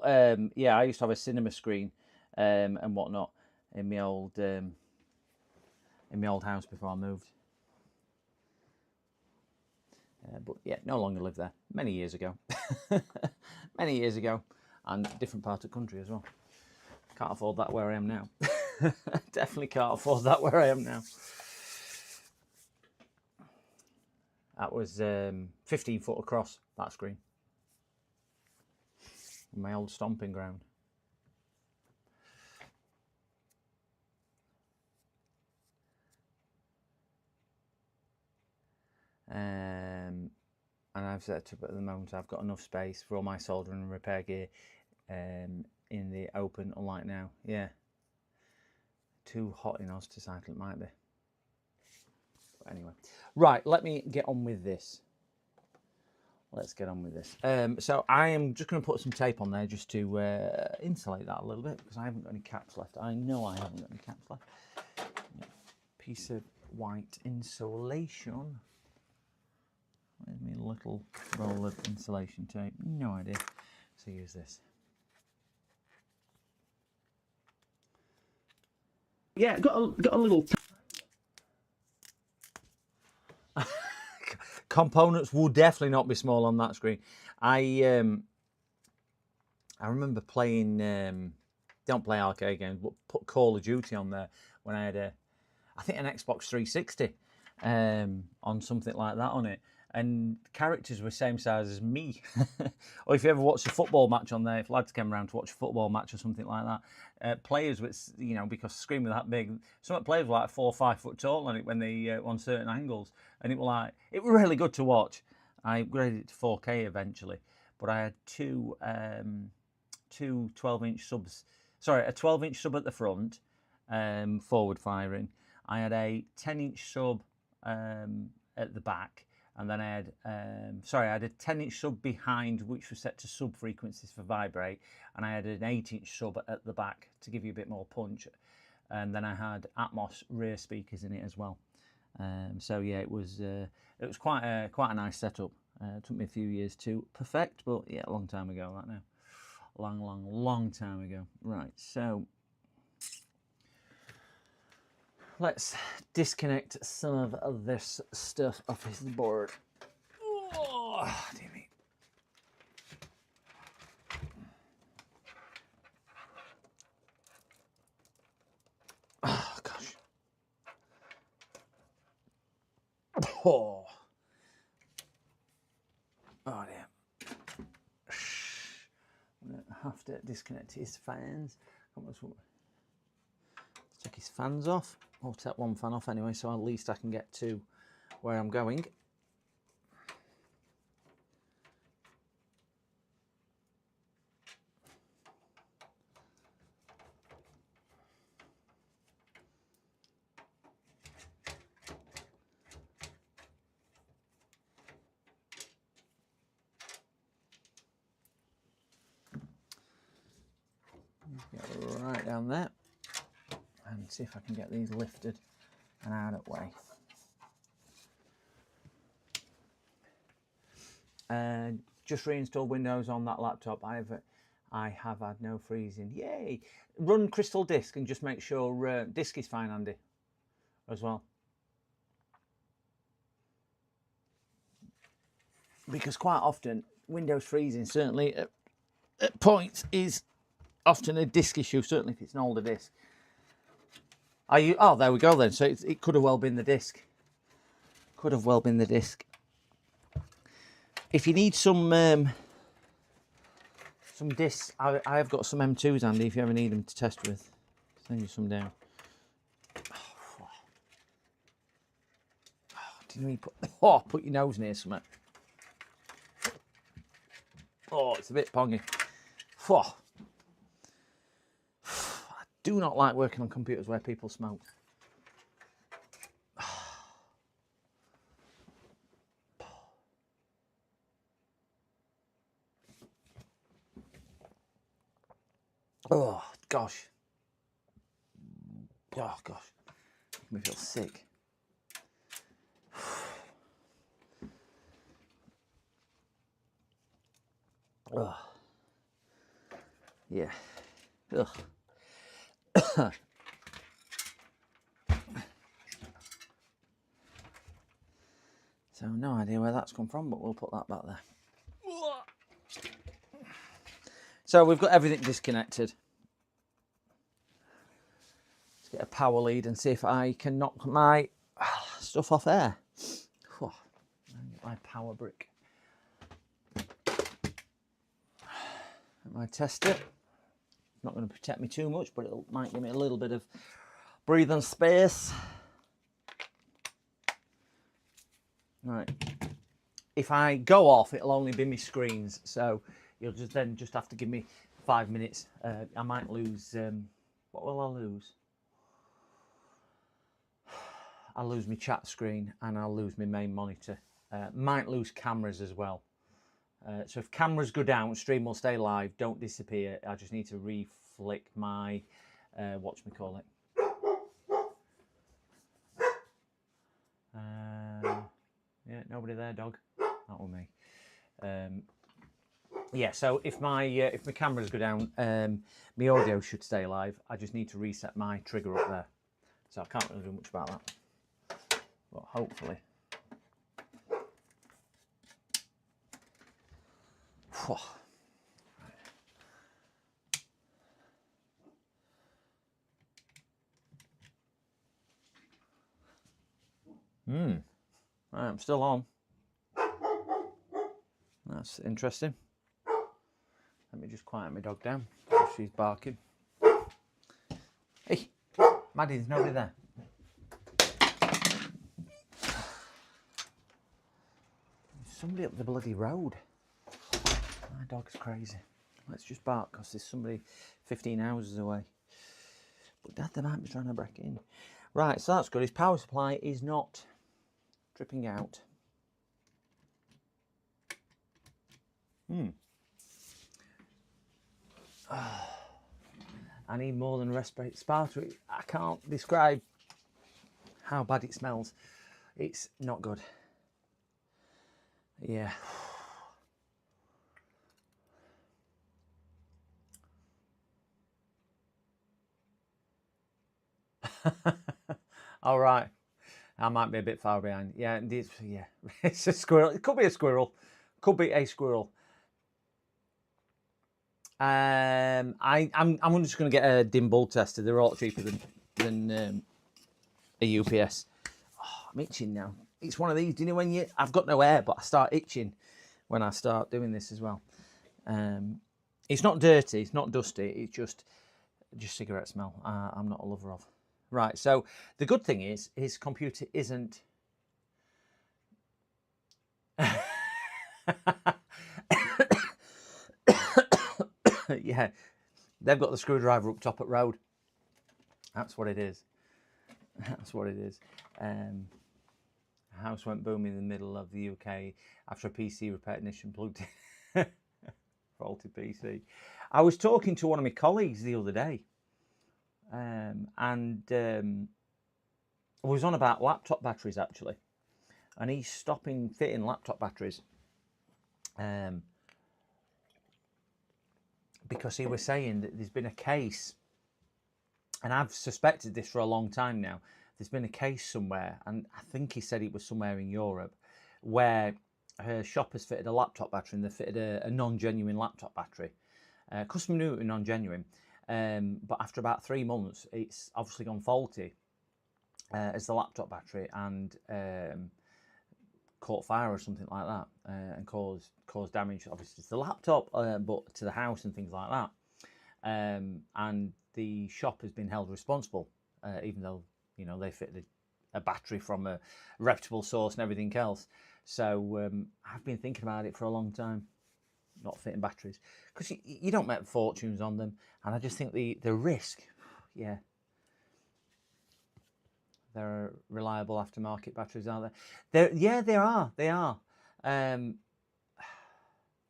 yeah, I used to have a cinema screen and whatnot in my old house before I moved. But yeah, no longer live there. Many years ago. Many years ago. And different part of the country as well. Can't afford that where I am now. Definitely can't afford that where I am now. That was 15 foot across, that screen. My old stomping ground. And I've set up at the moment, I've got enough space for all my soldering and repair gear in the open, unlike now. Yeah. Too hot in Oz to cycle, it might be. But anyway. Right, let me get on with this. Let's get on with this. So I am just going to put some tape on there just to insulate that a little bit, because I haven't got any caps left. I know I haven't got any caps left. Piece of white insulation. Where's my little roll of insulation tape? No idea. So use this. Yeah, got a little. Components will definitely not be small on that screen. I remember playing. Don't play arcade games, but put Call of Duty on there when I had I think an Xbox 360 on something like that on it. And characters were same size as me. Or if you ever watched a football match on there, if lads came around to watch a football match or something like that, players with, you know, because the screen was that big, some players were like 4 or 5 foot tall on it when they on certain angles, and it was really good to watch. I upgraded it to 4K eventually, but I had two 12-inch subs. Sorry, a 12-inch sub at the front, forward firing. I had a 10-inch sub at the back. And then I had, I had a 10-inch sub behind, which was set to sub frequencies for vibrate. And I had an 8-inch sub at the back to give you a bit more punch. And then I had Atmos rear speakers in it as well. So yeah, it was quite a nice setup. It took me a few years to perfect, but yeah, a long time ago right now. Long time ago. Right, so let's disconnect some of this stuff off his board. Oh, dear me. Oh, gosh. Oh. Oh, dear. I'm going to have to disconnect his fans. Let's take his fans off. I'll take one fan off anyway, so at least I can get to where I'm going. Get right down there and see if I can get these lifted and out of the way. Just reinstalled Windows on that laptop. I have had no freezing. Yay! Run Crystal Disk and just make sure disk is fine, Andy, as well. Because quite often Windows freezing, certainly at points, is often a disk issue. Certainly if it's an older disk. Oh, there we go then. So it could have well been the disk. Could have well been the disk. If you need some discs, I have got some M2s, Andy, if you ever need them to test with. Send you some down. Didn't we put your nose near something? Oh, it's a bit pongy. I do not like working on computers where people smoke. Oh, gosh. Oh, gosh. Make me feel sick. Oh. Yeah. Ugh. So no idea where that's come from, but we'll put that back there. So we've got everything disconnected. Let's get a power lead and see if I can knock my stuff off air. Whew. My power brick. I test it. Not going to protect me too much, but it might give me a little bit of breathing space. Right. If I go off, it'll only be my screens, so you'll just have to give me 5 minutes. I might lose. What will I lose? I'll lose my chat screen and I'll lose my main monitor. Might lose cameras as well. So if cameras go down, stream will stay live. Don't disappear. I just need to reflick my whatchamacallit. Yeah, nobody there, dog. Not with me. Yeah, so if my cameras go down, my audio should stay live. I just need to reset my trigger up there. So I can't really do much about that. But hopefully. Right, I'm still on. That's interesting. Let me just quiet my dog down. She's barking. Hey, Maddie, there's nobody there. There's somebody up the bloody road. My dog's crazy. Let's just bark because there's somebody 15 houses away. But Dad, they might be trying to break in. Right, so that's good. His power supply is not dripping out. I need more than respiratory. I can't describe how bad it smells. It's not good. Yeah. All right. I might be a bit far behind. Yeah, yeah. It's a squirrel. It could be a squirrel. Could be a squirrel. I'm just going to get a dim bulb tester. They're a lot cheaper than a UPS. Oh, I'm itching now. It's one of these. Do you know when I've got no hair, but I start itching when I start doing this as well. It's not dirty. It's not dusty. It's just cigarette smell. I'm not a lover of. Right. So the good thing is his computer isn't. Yeah, they've got the screwdriver up top at road. That's what it is. That's what it is. A house went boom in the middle of the UK after a PC repair technician plugged in. Faulty PC. I was talking to one of my colleagues the other day, and I was on about laptop batteries actually, and he's stopping fitting laptop batteries. Because he was saying that there's been a case, and I've suspected this for a long time now. There's been a case somewhere, and I think he said it was somewhere in Europe, where her shop has fitted a laptop battery and they fitted a non-genuine laptop battery. Customer knew it was non-genuine, but after about 3 months, it's obviously gone faulty as the laptop battery and caught fire or something like that, and caused damage obviously to the laptop, but to the house and things like that. And the shop has been held responsible, even though they fitted a battery from a reputable source and everything else. So I've been thinking about it for a long time, not fitting batteries, because you don't make fortunes on them, and I just think the risk, yeah. There are reliable aftermarket batteries, aren't there? Yeah, they are. They are. The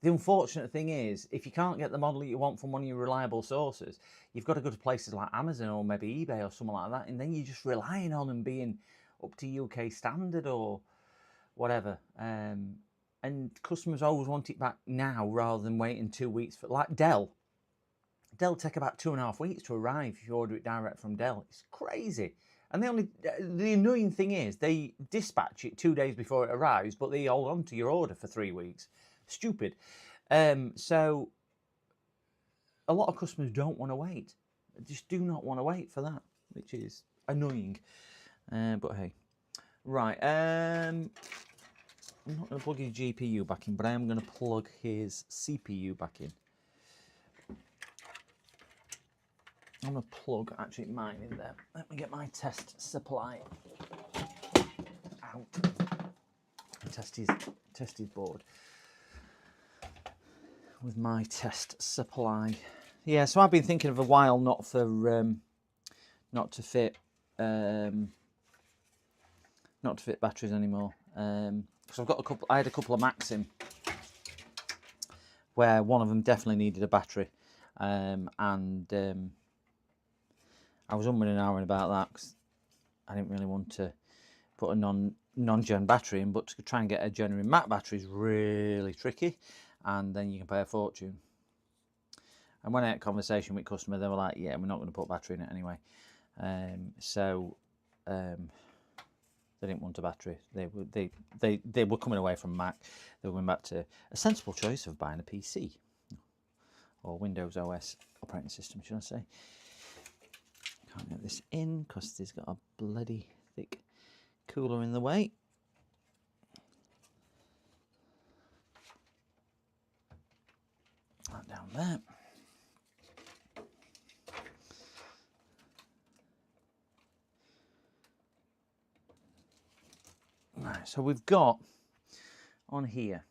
unfortunate thing is, if you can't get the model you want from one of your reliable sources, you've got to go to places like Amazon or maybe eBay or something like that, and then you're just relying on them being up to UK standard or whatever. And customers always want it back now rather than waiting 2 weeks for, like Dell. Dell take about 2.5 weeks to arrive if you order it direct from Dell. It's crazy. And the annoying thing is they dispatch it 2 days before it arrives, but they hold on to your order for 3 weeks. Stupid. So a lot of customers don't want to wait. They just do not want to wait for that, which is annoying. But hey. Right. I'm not going to plug his GPU back in, but I am going to plug his CPU back in. I'm going to plug actually mine in there. Let me get my test supply out. Test his board with my test supply. Yeah, so I've been thinking of a while not to fit batteries anymore. Because I had a couple of Macs in where one of them definitely needed a battery, and I was umming and ahhing about that because I didn't really want to put a non-gen battery in, but to try and get a genuine Mac battery is really tricky, and then you can pay a fortune. And when I had a conversation with customer, they were like, "Yeah, we're not going to put battery in it anyway." They didn't want a battery. They were coming away from Mac. They were going back to a sensible choice of buying a PC or Windows OS operating system, should I say? Can't get this in because it's got a bloody thick cooler in the way. That down there. Right, so we've got on here,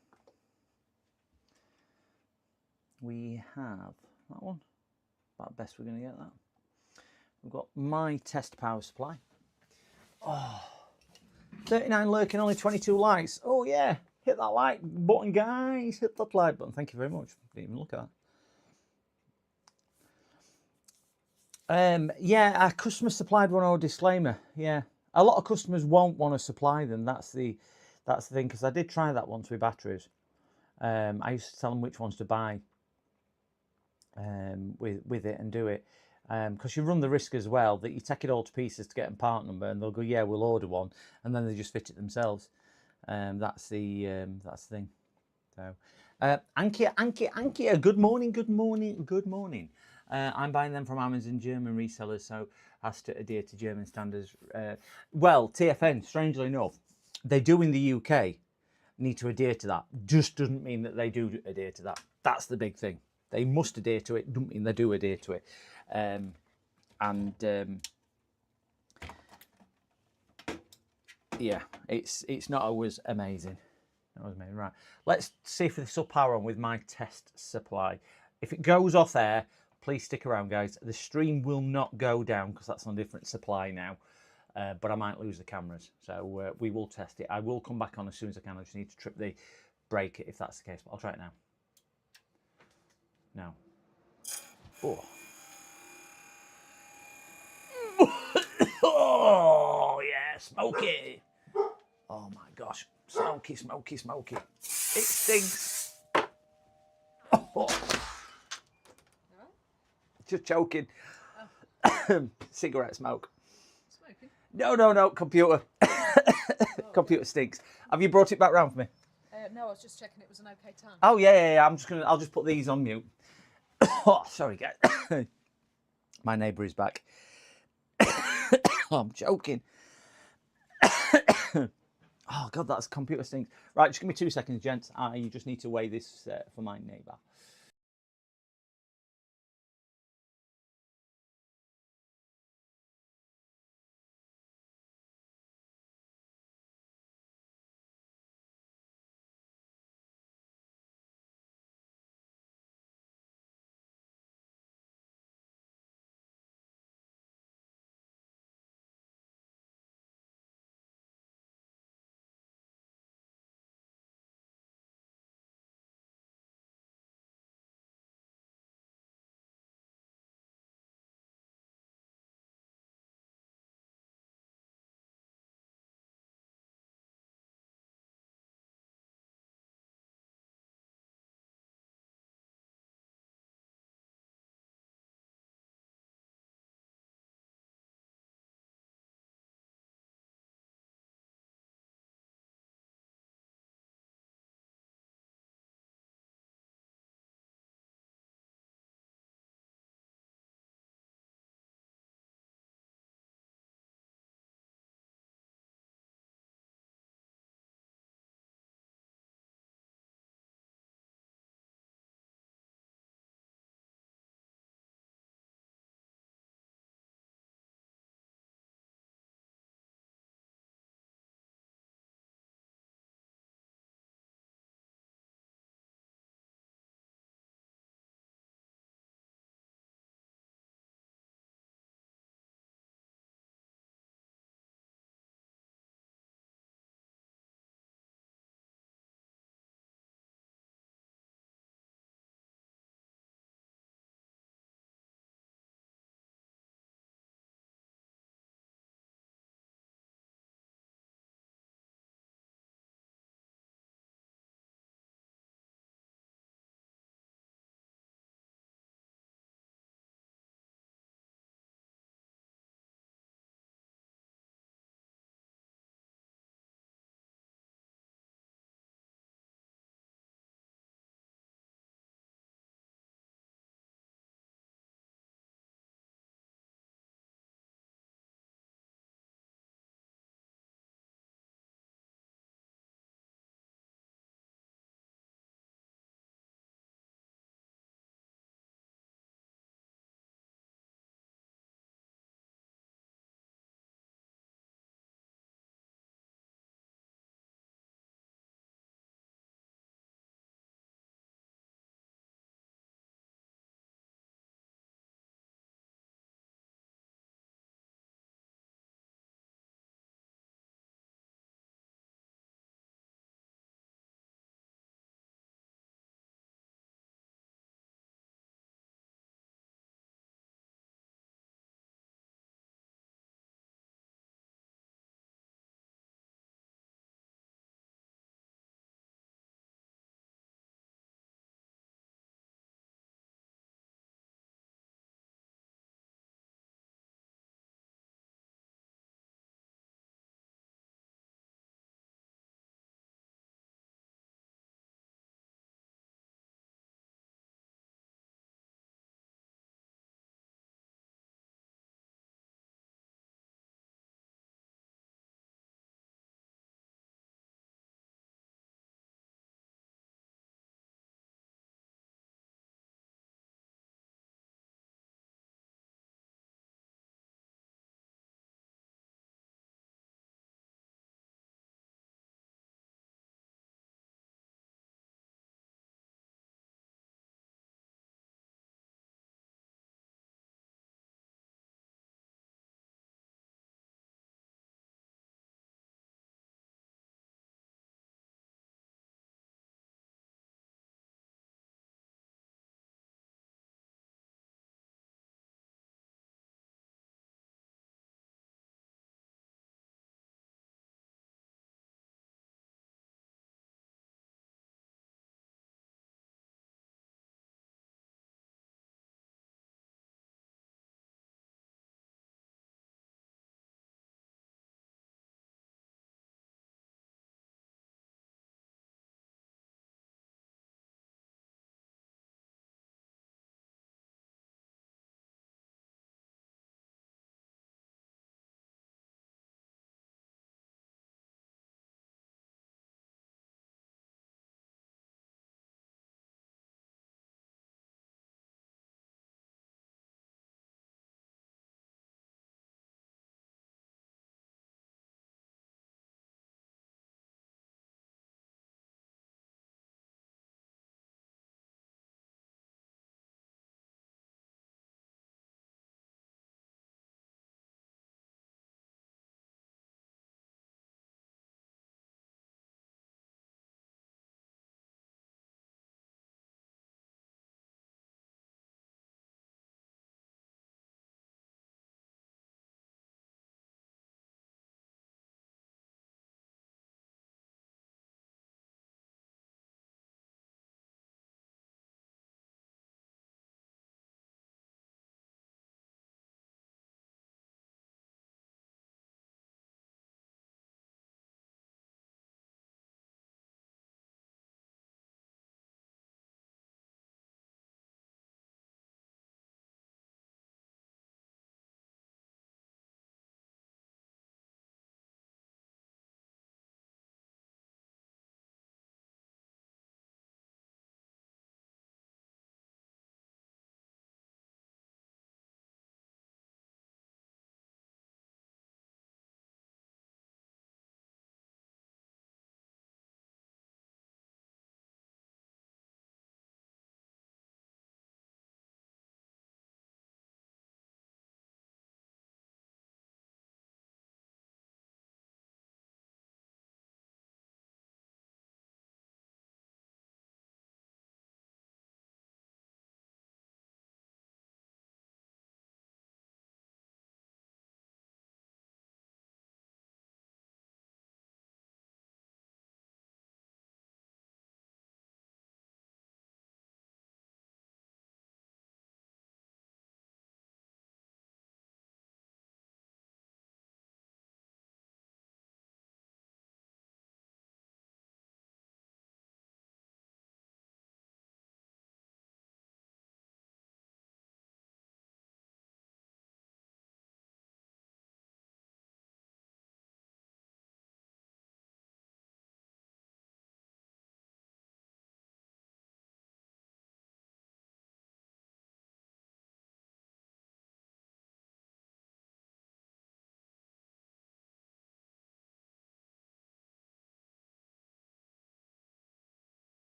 we have that one, about best we're going to get that. We've got my test power supply. Oh, 39 lurking, only 22 likes. Oh yeah, hit that like button, guys. Hit that like button. Thank you very much. Didn't even look at that. Yeah, our customer supplied one or disclaimer. Yeah, a lot of customers won't want to supply them. That's the thing, because I did try that once with batteries. I used to tell them which ones to buy with it and do it. Because you run the risk as well that you take it all to pieces to get a part number, and they'll go, "Yeah, we'll order one," and then they just fit it themselves. That's the thing. So, Ankia, good morning. I'm buying them from Amazon, German resellers, so has to adhere to German standards. Well, TFN, strangely enough, they do in the UK need to adhere to that. Just doesn't mean that they do adhere to that. That's the big thing. They must adhere to it. Doesn't mean they do adhere to it. Yeah, it's not always amazing. Right, let's see if this will power on with my test supply. If it goes off air, please stick around, guys. The stream will not go down because that's on a different supply now, but I might lose the cameras, so we will test it. I will come back on as soon as I can. I just need to trip the break if that's the case, but I'll try it now. Now. Oh. Oh, yeah, smoky. Oh my gosh, smoky. It stinks. Oh. Just choking. Oh. Cigarette smoke. Smoking? No, computer. Computer stinks. Have you brought it back round for me? No, I was just checking it was an okay time. Oh yeah. I'll just put these on mute. Oh, sorry, guys. My neighbour is back. Oh, I'm joking. Oh God, that's computer stinks. Right, just give me 2 seconds, gents. You just need to weigh this for my neighbour.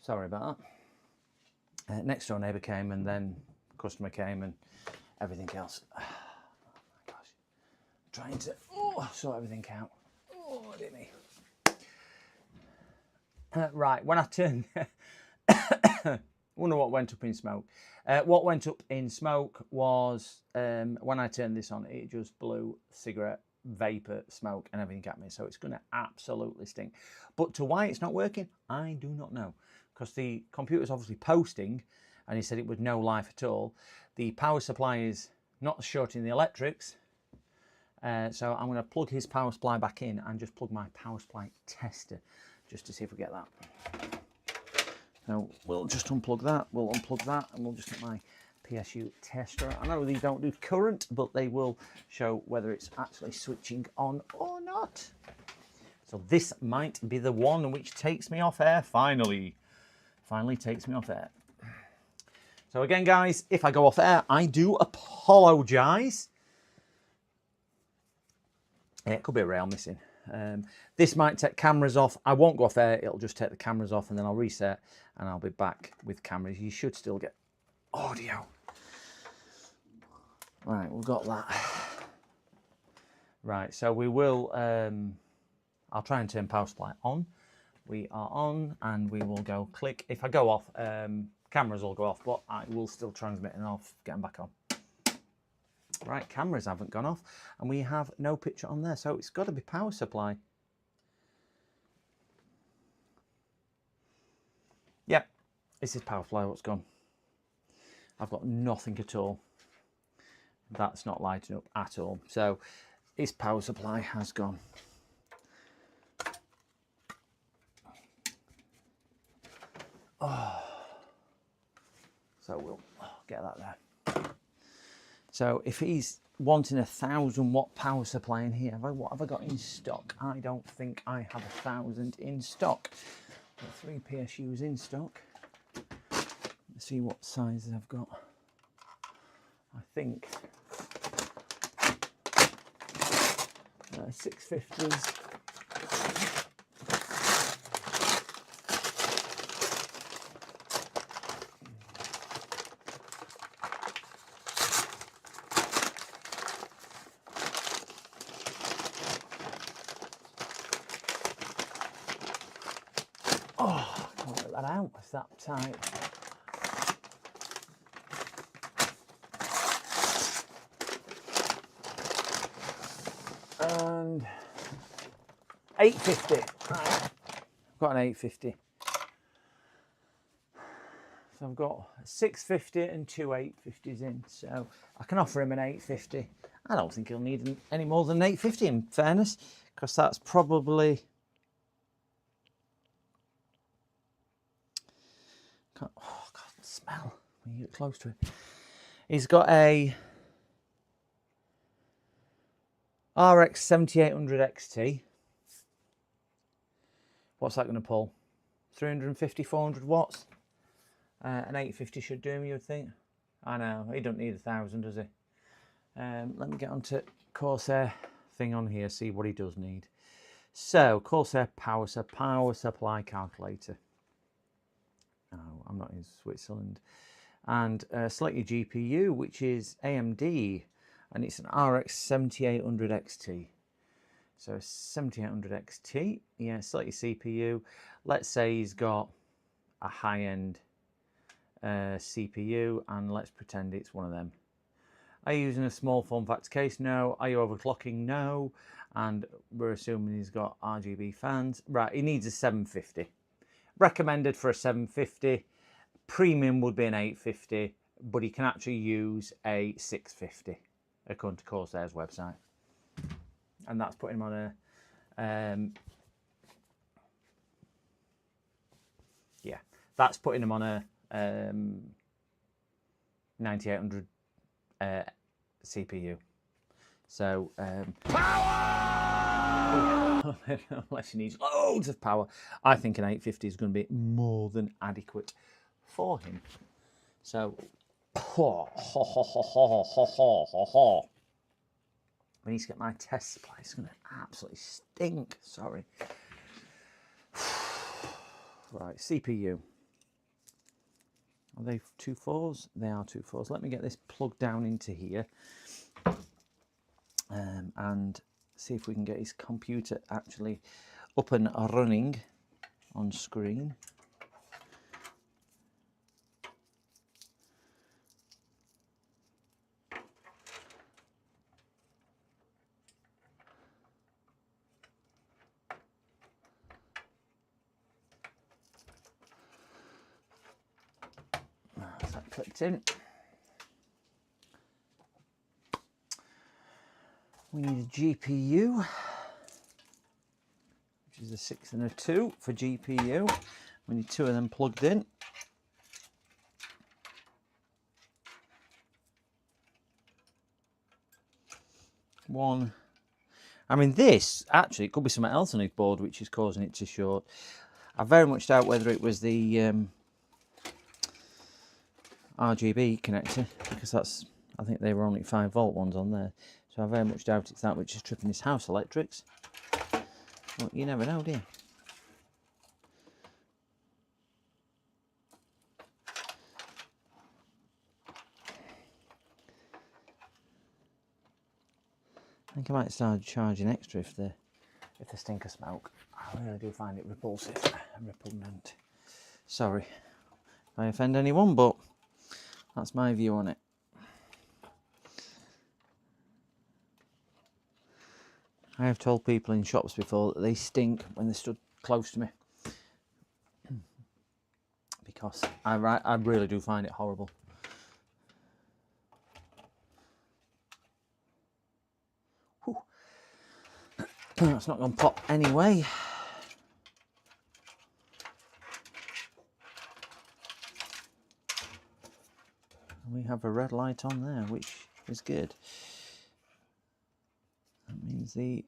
Sorry about that. Next door neighbour came, and then customer came, and everything else. Oh my gosh. Trying to sort everything out. Oh, dear me. Right, when I turned... wonder what went up in smoke. What went up in smoke was when I turned this on, it just blew cigarette vapor, smoke, and everything at me. So it's going to absolutely stink. But to why it's not working, I do not know. Because the computer's obviously posting, and he said it was no life at all. The power supply is not shorting the electrics. So I'm going to plug his power supply back in and just plug my power supply tester just to see if we get that. So we'll just unplug that, we'll unplug that, and we'll just get my PSU tester. I know these don't do current, but they will show whether it's actually switching on or not. So this might be the one which takes me off air, finally. Finally takes me off air. So again, guys, if I go off air, I do apologise. Yeah, it could be a rail missing. This might take cameras off. I won't go off air. It'll just take the cameras off, and then I'll reset, and I'll be back with cameras. You should still get audio. Right, we've got that. Right, so we will... I'll try and turn power supply on. We are on, and we will go click. If I go off, cameras will go off, but I will still transmit, and I'll get them back on. Right, cameras haven't gone off, and we have no picture on there, so it's got to be power supply. Yep, this is power supply what's gone. I've got nothing at all. That's not lighting up at all. So its power supply has gone. Oh. So we'll get that there. So if he's wanting 1,000 watt power supply in here, what have I got in stock? I don't think I have 1,000 in stock. Got 3 PSUs in stock. Let's see what sizes I've got. I think 650s. Oh, I can't get that out, it's that tight. And 850. Right. I've got an 850. So I've got 650 and 2 850s in. So I can offer him an 850. I don't think he'll need any more than an 850 in fairness, because that's probably... Oh God, the smell when you get close to it. He's got a RX 7800 XT. What's that going to pull? 350, 400 watts? An 850 should do him, you would think. I know, he don't need 1,000, does he? Let me get onto Corsair thing on here, see what he does need. So, Corsair power supply calculator. No, I'm not in Switzerland. And select your GPU, which is AMD, and it's an RX 7800 XT. So 7800 XT, yeah, select your CPU. Let's say he's got a high-end CPU, and let's pretend it's one of them. Are you using a small form factor case? No. Are you overclocking? No. And we're assuming he's got RGB fans. Right, he needs a 750. Recommended for a 750. Premium would be an 850, but he can actually use a 650 according to Corsair's website. And that's putting him on a yeah, that's putting him on a 9800 CPU. So unless he needs loads of power, I think an 850 is going to be more than adequate for him. So we need to get my test supply. It's going to absolutely stink. Sorry. Right, CPU. Are they 2 4s? They are 2 4s. Let me get this plugged down into here and see if we can get his computer actually up and running on screen. That's that clipped in. We need a GPU, which is a 6 and a 2 for GPU. We need 2 of them plugged in. One. I mean, this actually it could be something else on his board which is causing it to short. I very much doubt whether it was the RGB connector, because that's, I think they were only 5-volt ones on there. So I very much doubt it's that which is tripping his house electrics. Well, you never know, do you? I think I might start charging extra if the stinker smoke. I really do find it repulsive and repugnant. Sorry if I offend anyone, but that's my view on it. I have told people in shops before that they stink when they stood close to me, because I really do find it horrible. Whew. That's not going to pop anyway. We have a red light on there, which is good. That means the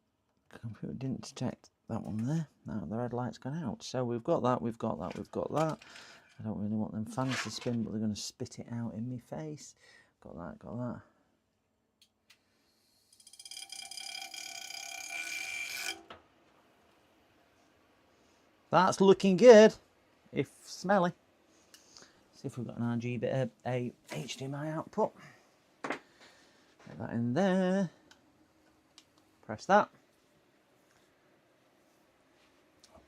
computer didn't detect that one there. Now the red light's gone out. So we've got that, we've got that, we've got that. I don't really want them fans to spin, but they're going to spit it out in my face. Got that, got that. That's looking good, if smelly. See if we've got an RGB, a HDMI output. Get that in there. Press that.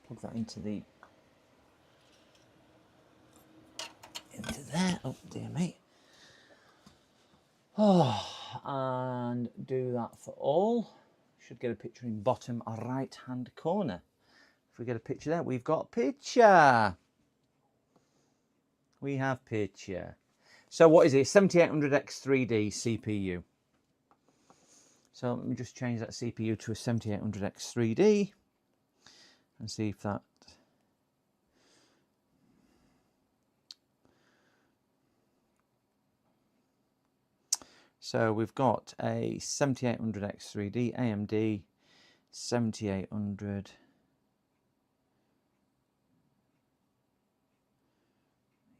Plug that into there. Oh dear me. Oh, and do that for all. Should get a picture in bottom right hand corner. If we get a picture there, we've got picture. We have picture. So what is it? 7800X3D CPU. So let me just change that CPU to a 7800X3D and see if that. So we've got a 7800X3D AMD 7800.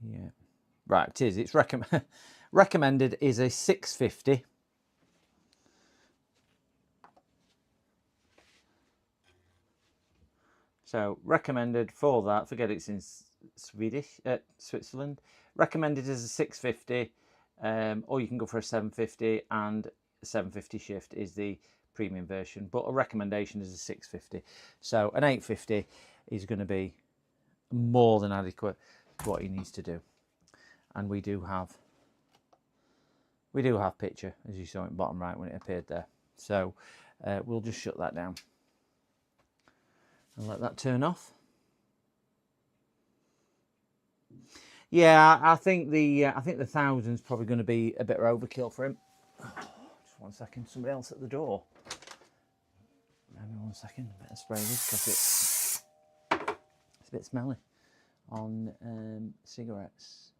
Yeah, right, it is. It's recommended is a 650. So recommended for that, forget it's in Switzerland. Recommended is a 650, or you can go for a 750, and 750 shift is the premium version. But a recommendation is a 650. So an 850 is going to be more than adequate to what he needs to do. And we do have picture, as you saw in bottom right when it appeared there. So we'll just shut that down and let that turn off. Yeah, I think the 1000's probably going to be a bit of overkill for him. Oh, just 1 second, somebody else at the door. Maybe 1 second, I better spray this because it's a bit smelly on cigarettes.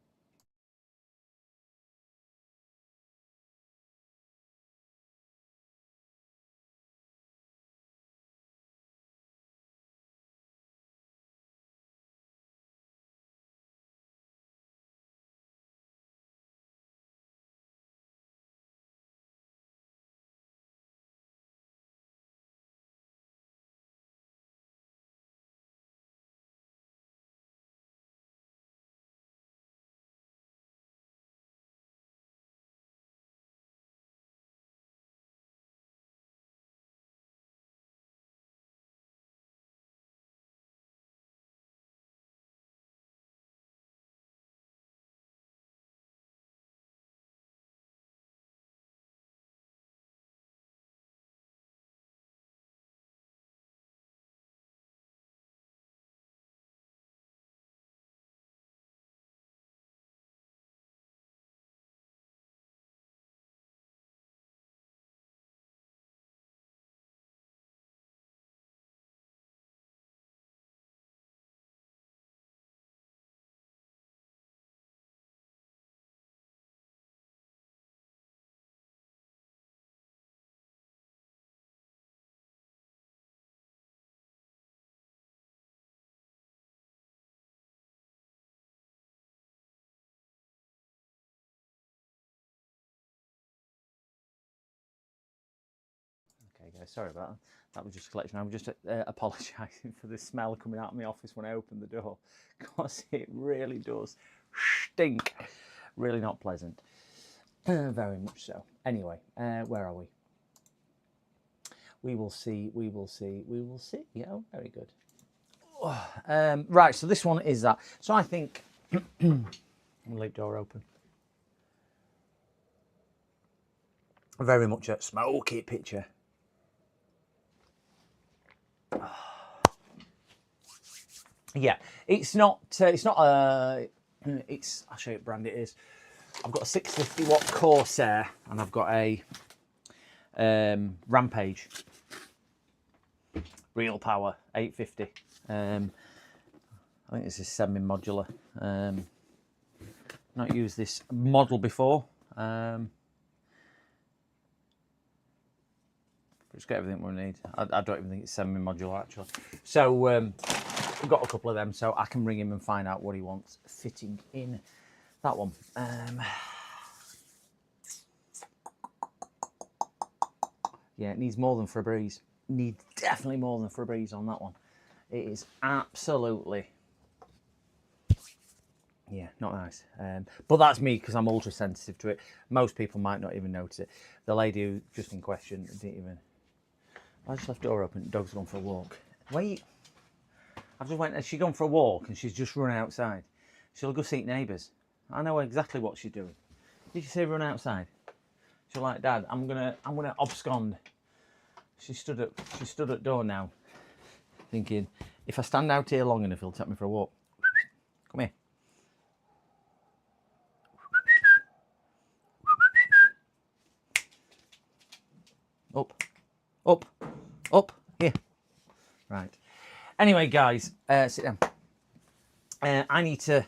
Anyway, sorry about that. That was just a collection. I'm just apologising for the smell coming out of my office when I opened the door, because it really does stink. Really not pleasant. Very much so. Anyway, where are we? We will see. We will see. We will see. Yeah, oh, very good. Right, so this one is that. So I think I'm gonna leave the door open. Very much a smoky picture. Yeah, it's not. It's not a. It's. I'll show you what brand it is. I've got a 650 watt Corsair, and I've got a Rampage. Real power 850. I think this is semi-modular. Not used this model before. Just got everything we need. I don't even think it's semi-modular actually. So we've got a couple of them, so I can ring him and find out what he wants fitting in that one. Yeah, it needs more than for a breeze. Needs definitely more than for a breeze on that one. It is absolutely, yeah, not nice. But that's me because I'm ultra sensitive to it. Most people might not even notice it. The lady who just in question didn't even. I just left the door open. The dog's gone for a walk. Wait, I've just went. She's gone for a walk and she's just run outside. She'll go see neighbours. I know exactly what she's doing. Did you see her run outside? She's like, Dad, I'm gonna abscond. She stood at door now, thinking, if I stand out here long enough, he'll take me for a walk. Come here. Up, here. Right. Anyway, guys, sit down. I need to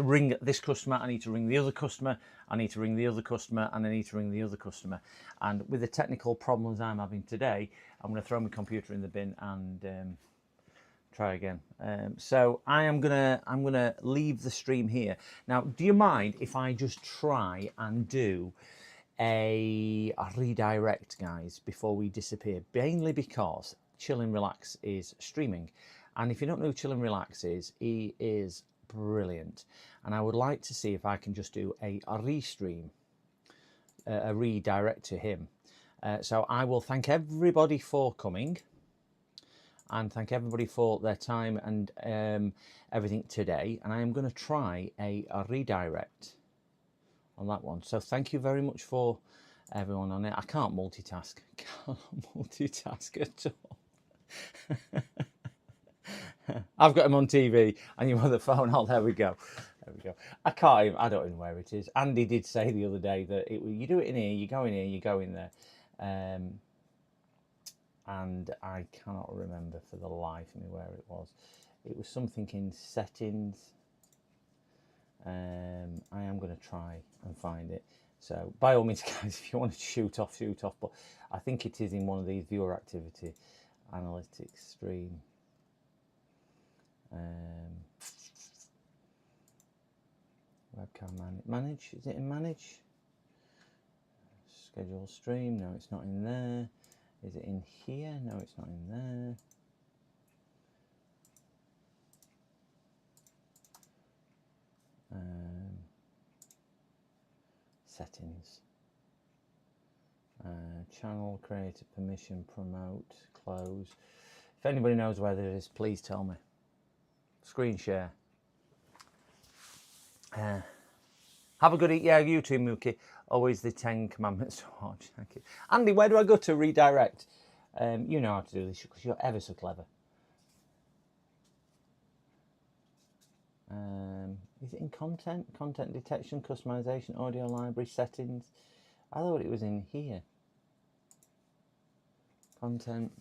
ring this customer. I need to ring the other customer. I need to ring the other customer, and I need to ring the other customer. And with the technical problems I'm having today, I'm going to throw my computer in the bin and try again. So I'm gonna leave the stream here. Now, do you mind if I just try and do a redirect, guys, before we disappear? Mainly because Chill and Relax is streaming, and if you don't know who Chill and Relax is, he is brilliant, and I would like to see if I can just do a restream, a redirect to him. So I will thank everybody for coming, and thank everybody for their time and everything today. And I am going to try a redirect on that one. So thank you very much for everyone on it. I can't multitask. Can't multitask at all. I've got him on TV and you're on the phone. Oh, there we go. There we go. I can't even, I don't even know where it is. Andy did say the other day that you do it in here, you go in here, you go in there. And I cannot remember for the life of me where it was. It was something in settings. I am going to try and find it. So by all means, guys, if you want to shoot off. But I think it is in one of these viewer activity analytics stream. Webcam manage. Is it in manage? Schedule stream. No, it's not in there. Is it in here? No, it's not in there. Settings. Channel, creator, permission, promote, close. If anybody knows where that is, please tell me. Screen share. Have a good eat. Yeah, you too, Mookie. Always the 10 commandments to watch. Thank you. Andy, where do I go to redirect? You know how to do this because you're ever so clever. Is it in content? Content detection, customization, audio library, settings. I thought it was in here. Content.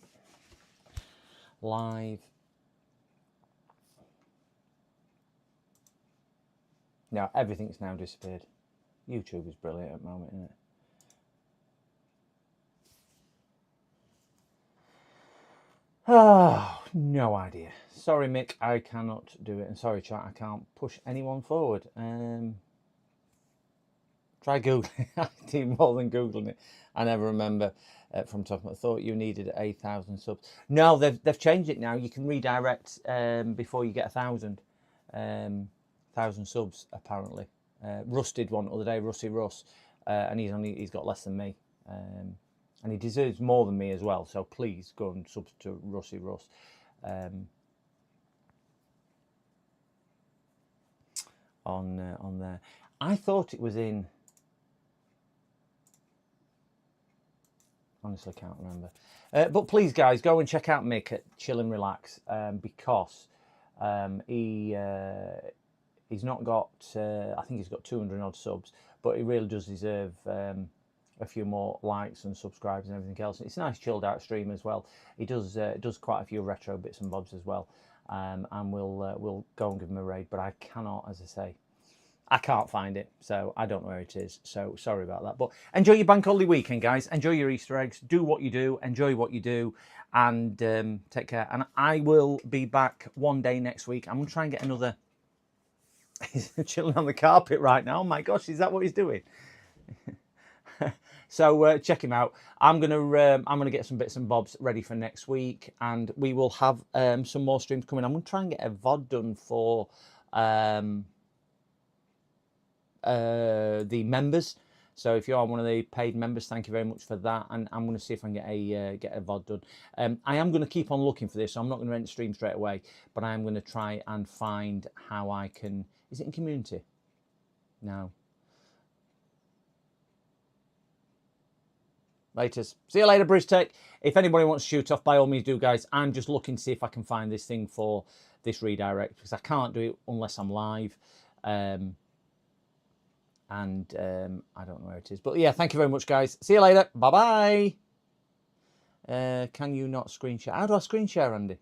Live. Now, everything's now disappeared. YouTube is brilliant at the moment, isn't it? Oh, no idea. Sorry, Mick, I cannot do it. And sorry, chat, I can't push anyone forward. Try Googling. I did more than Googling it. I never remember from top. I thought you needed 8,000 subs. No, they've changed it now. You can redirect before you get 1,000 subs apparently. Russ did one the other day, Rusty Russ, and he's got less than me, and he deserves more than me as well. So please go and sub to Rusty Russ. On there, I thought it was in. Honestly, can't remember. But please, guys, go and check out Mick at Chill and Relax because he's not got. I think he's got 200 odd subs, but he really does deserve a few more likes and subscribes and everything else. It's a nice chilled out stream as well. He does quite a few retro bits and bobs as well, and we'll go and give him a raid. But I cannot, as I say. I can't find it, so I don't know where it is. So sorry about that. But enjoy your bank holiday weekend, guys. Enjoy your Easter eggs. Do what you do. Enjoy what you do. And take care. And I will be back one day next week. I'm going to try and get another... He's chilling on the carpet right now. Oh, my gosh. Is that what he's doing? So check him out. I'm gonna get some bits and bobs ready for next week. And we will have some more streams coming. I'm going to try and get a VOD done for... the members. So if you are one of the paid members, thank you very much for that. And I'm going to see if I can get a VOD done. I am going to keep on looking for this, so I'm not going to end the stream straight away. But I am going to try and find how I can. Is it in community? No. Later. See you later, Bruce Tech. If anybody wants to shoot off, by all means do, guys. I'm just looking to see if I can find this thing for this redirect because I can't do it unless I'm live. And I don't know where it is. But yeah, thank you very much, guys. See you later. Bye-bye. Can you not screen share? How do I screen share, Andy?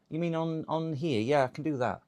You mean on here? Yeah, I can do that.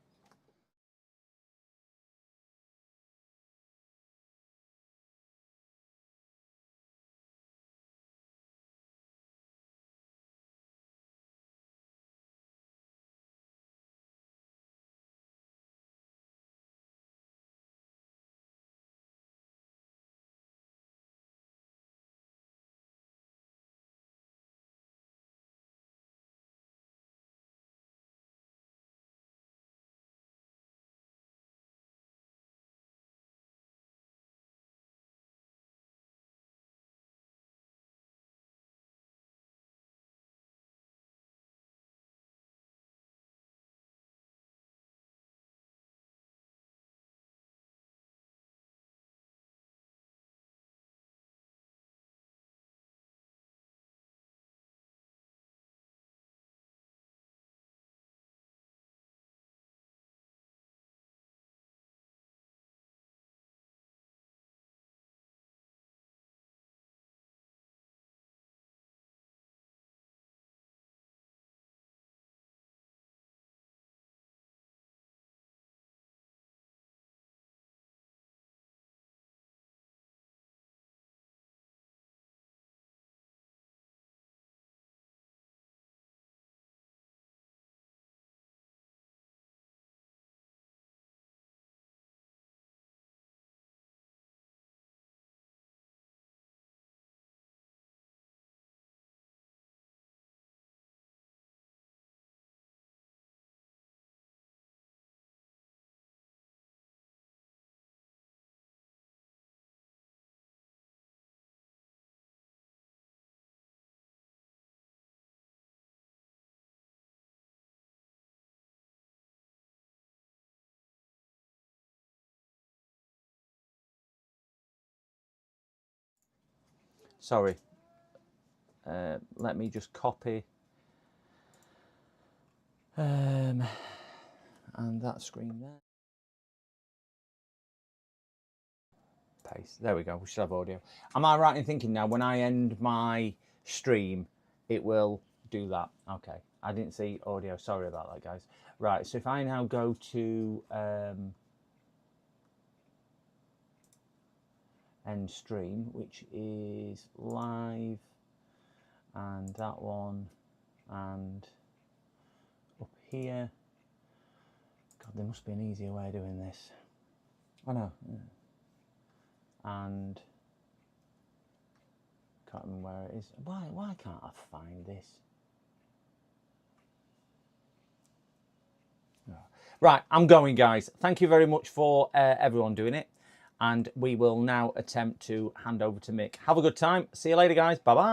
Sorry. Let me just copy. And that screen there. Paste. There we go. We should have audio. Am I right in thinking now when I end my stream, it will do that? Okay. I didn't see audio. Sorry about that, guys. Right. So if I now go to end stream, which is live, and that one, and up here. God, there must be an easier way of doing this. Oh no. and can't remember where it is. Why can't I find this? No. Right, I'm going, guys. Thank you very much for everyone doing it, and we will now attempt to hand over to Mick. Have a good time. See you later, guys. Bye bye.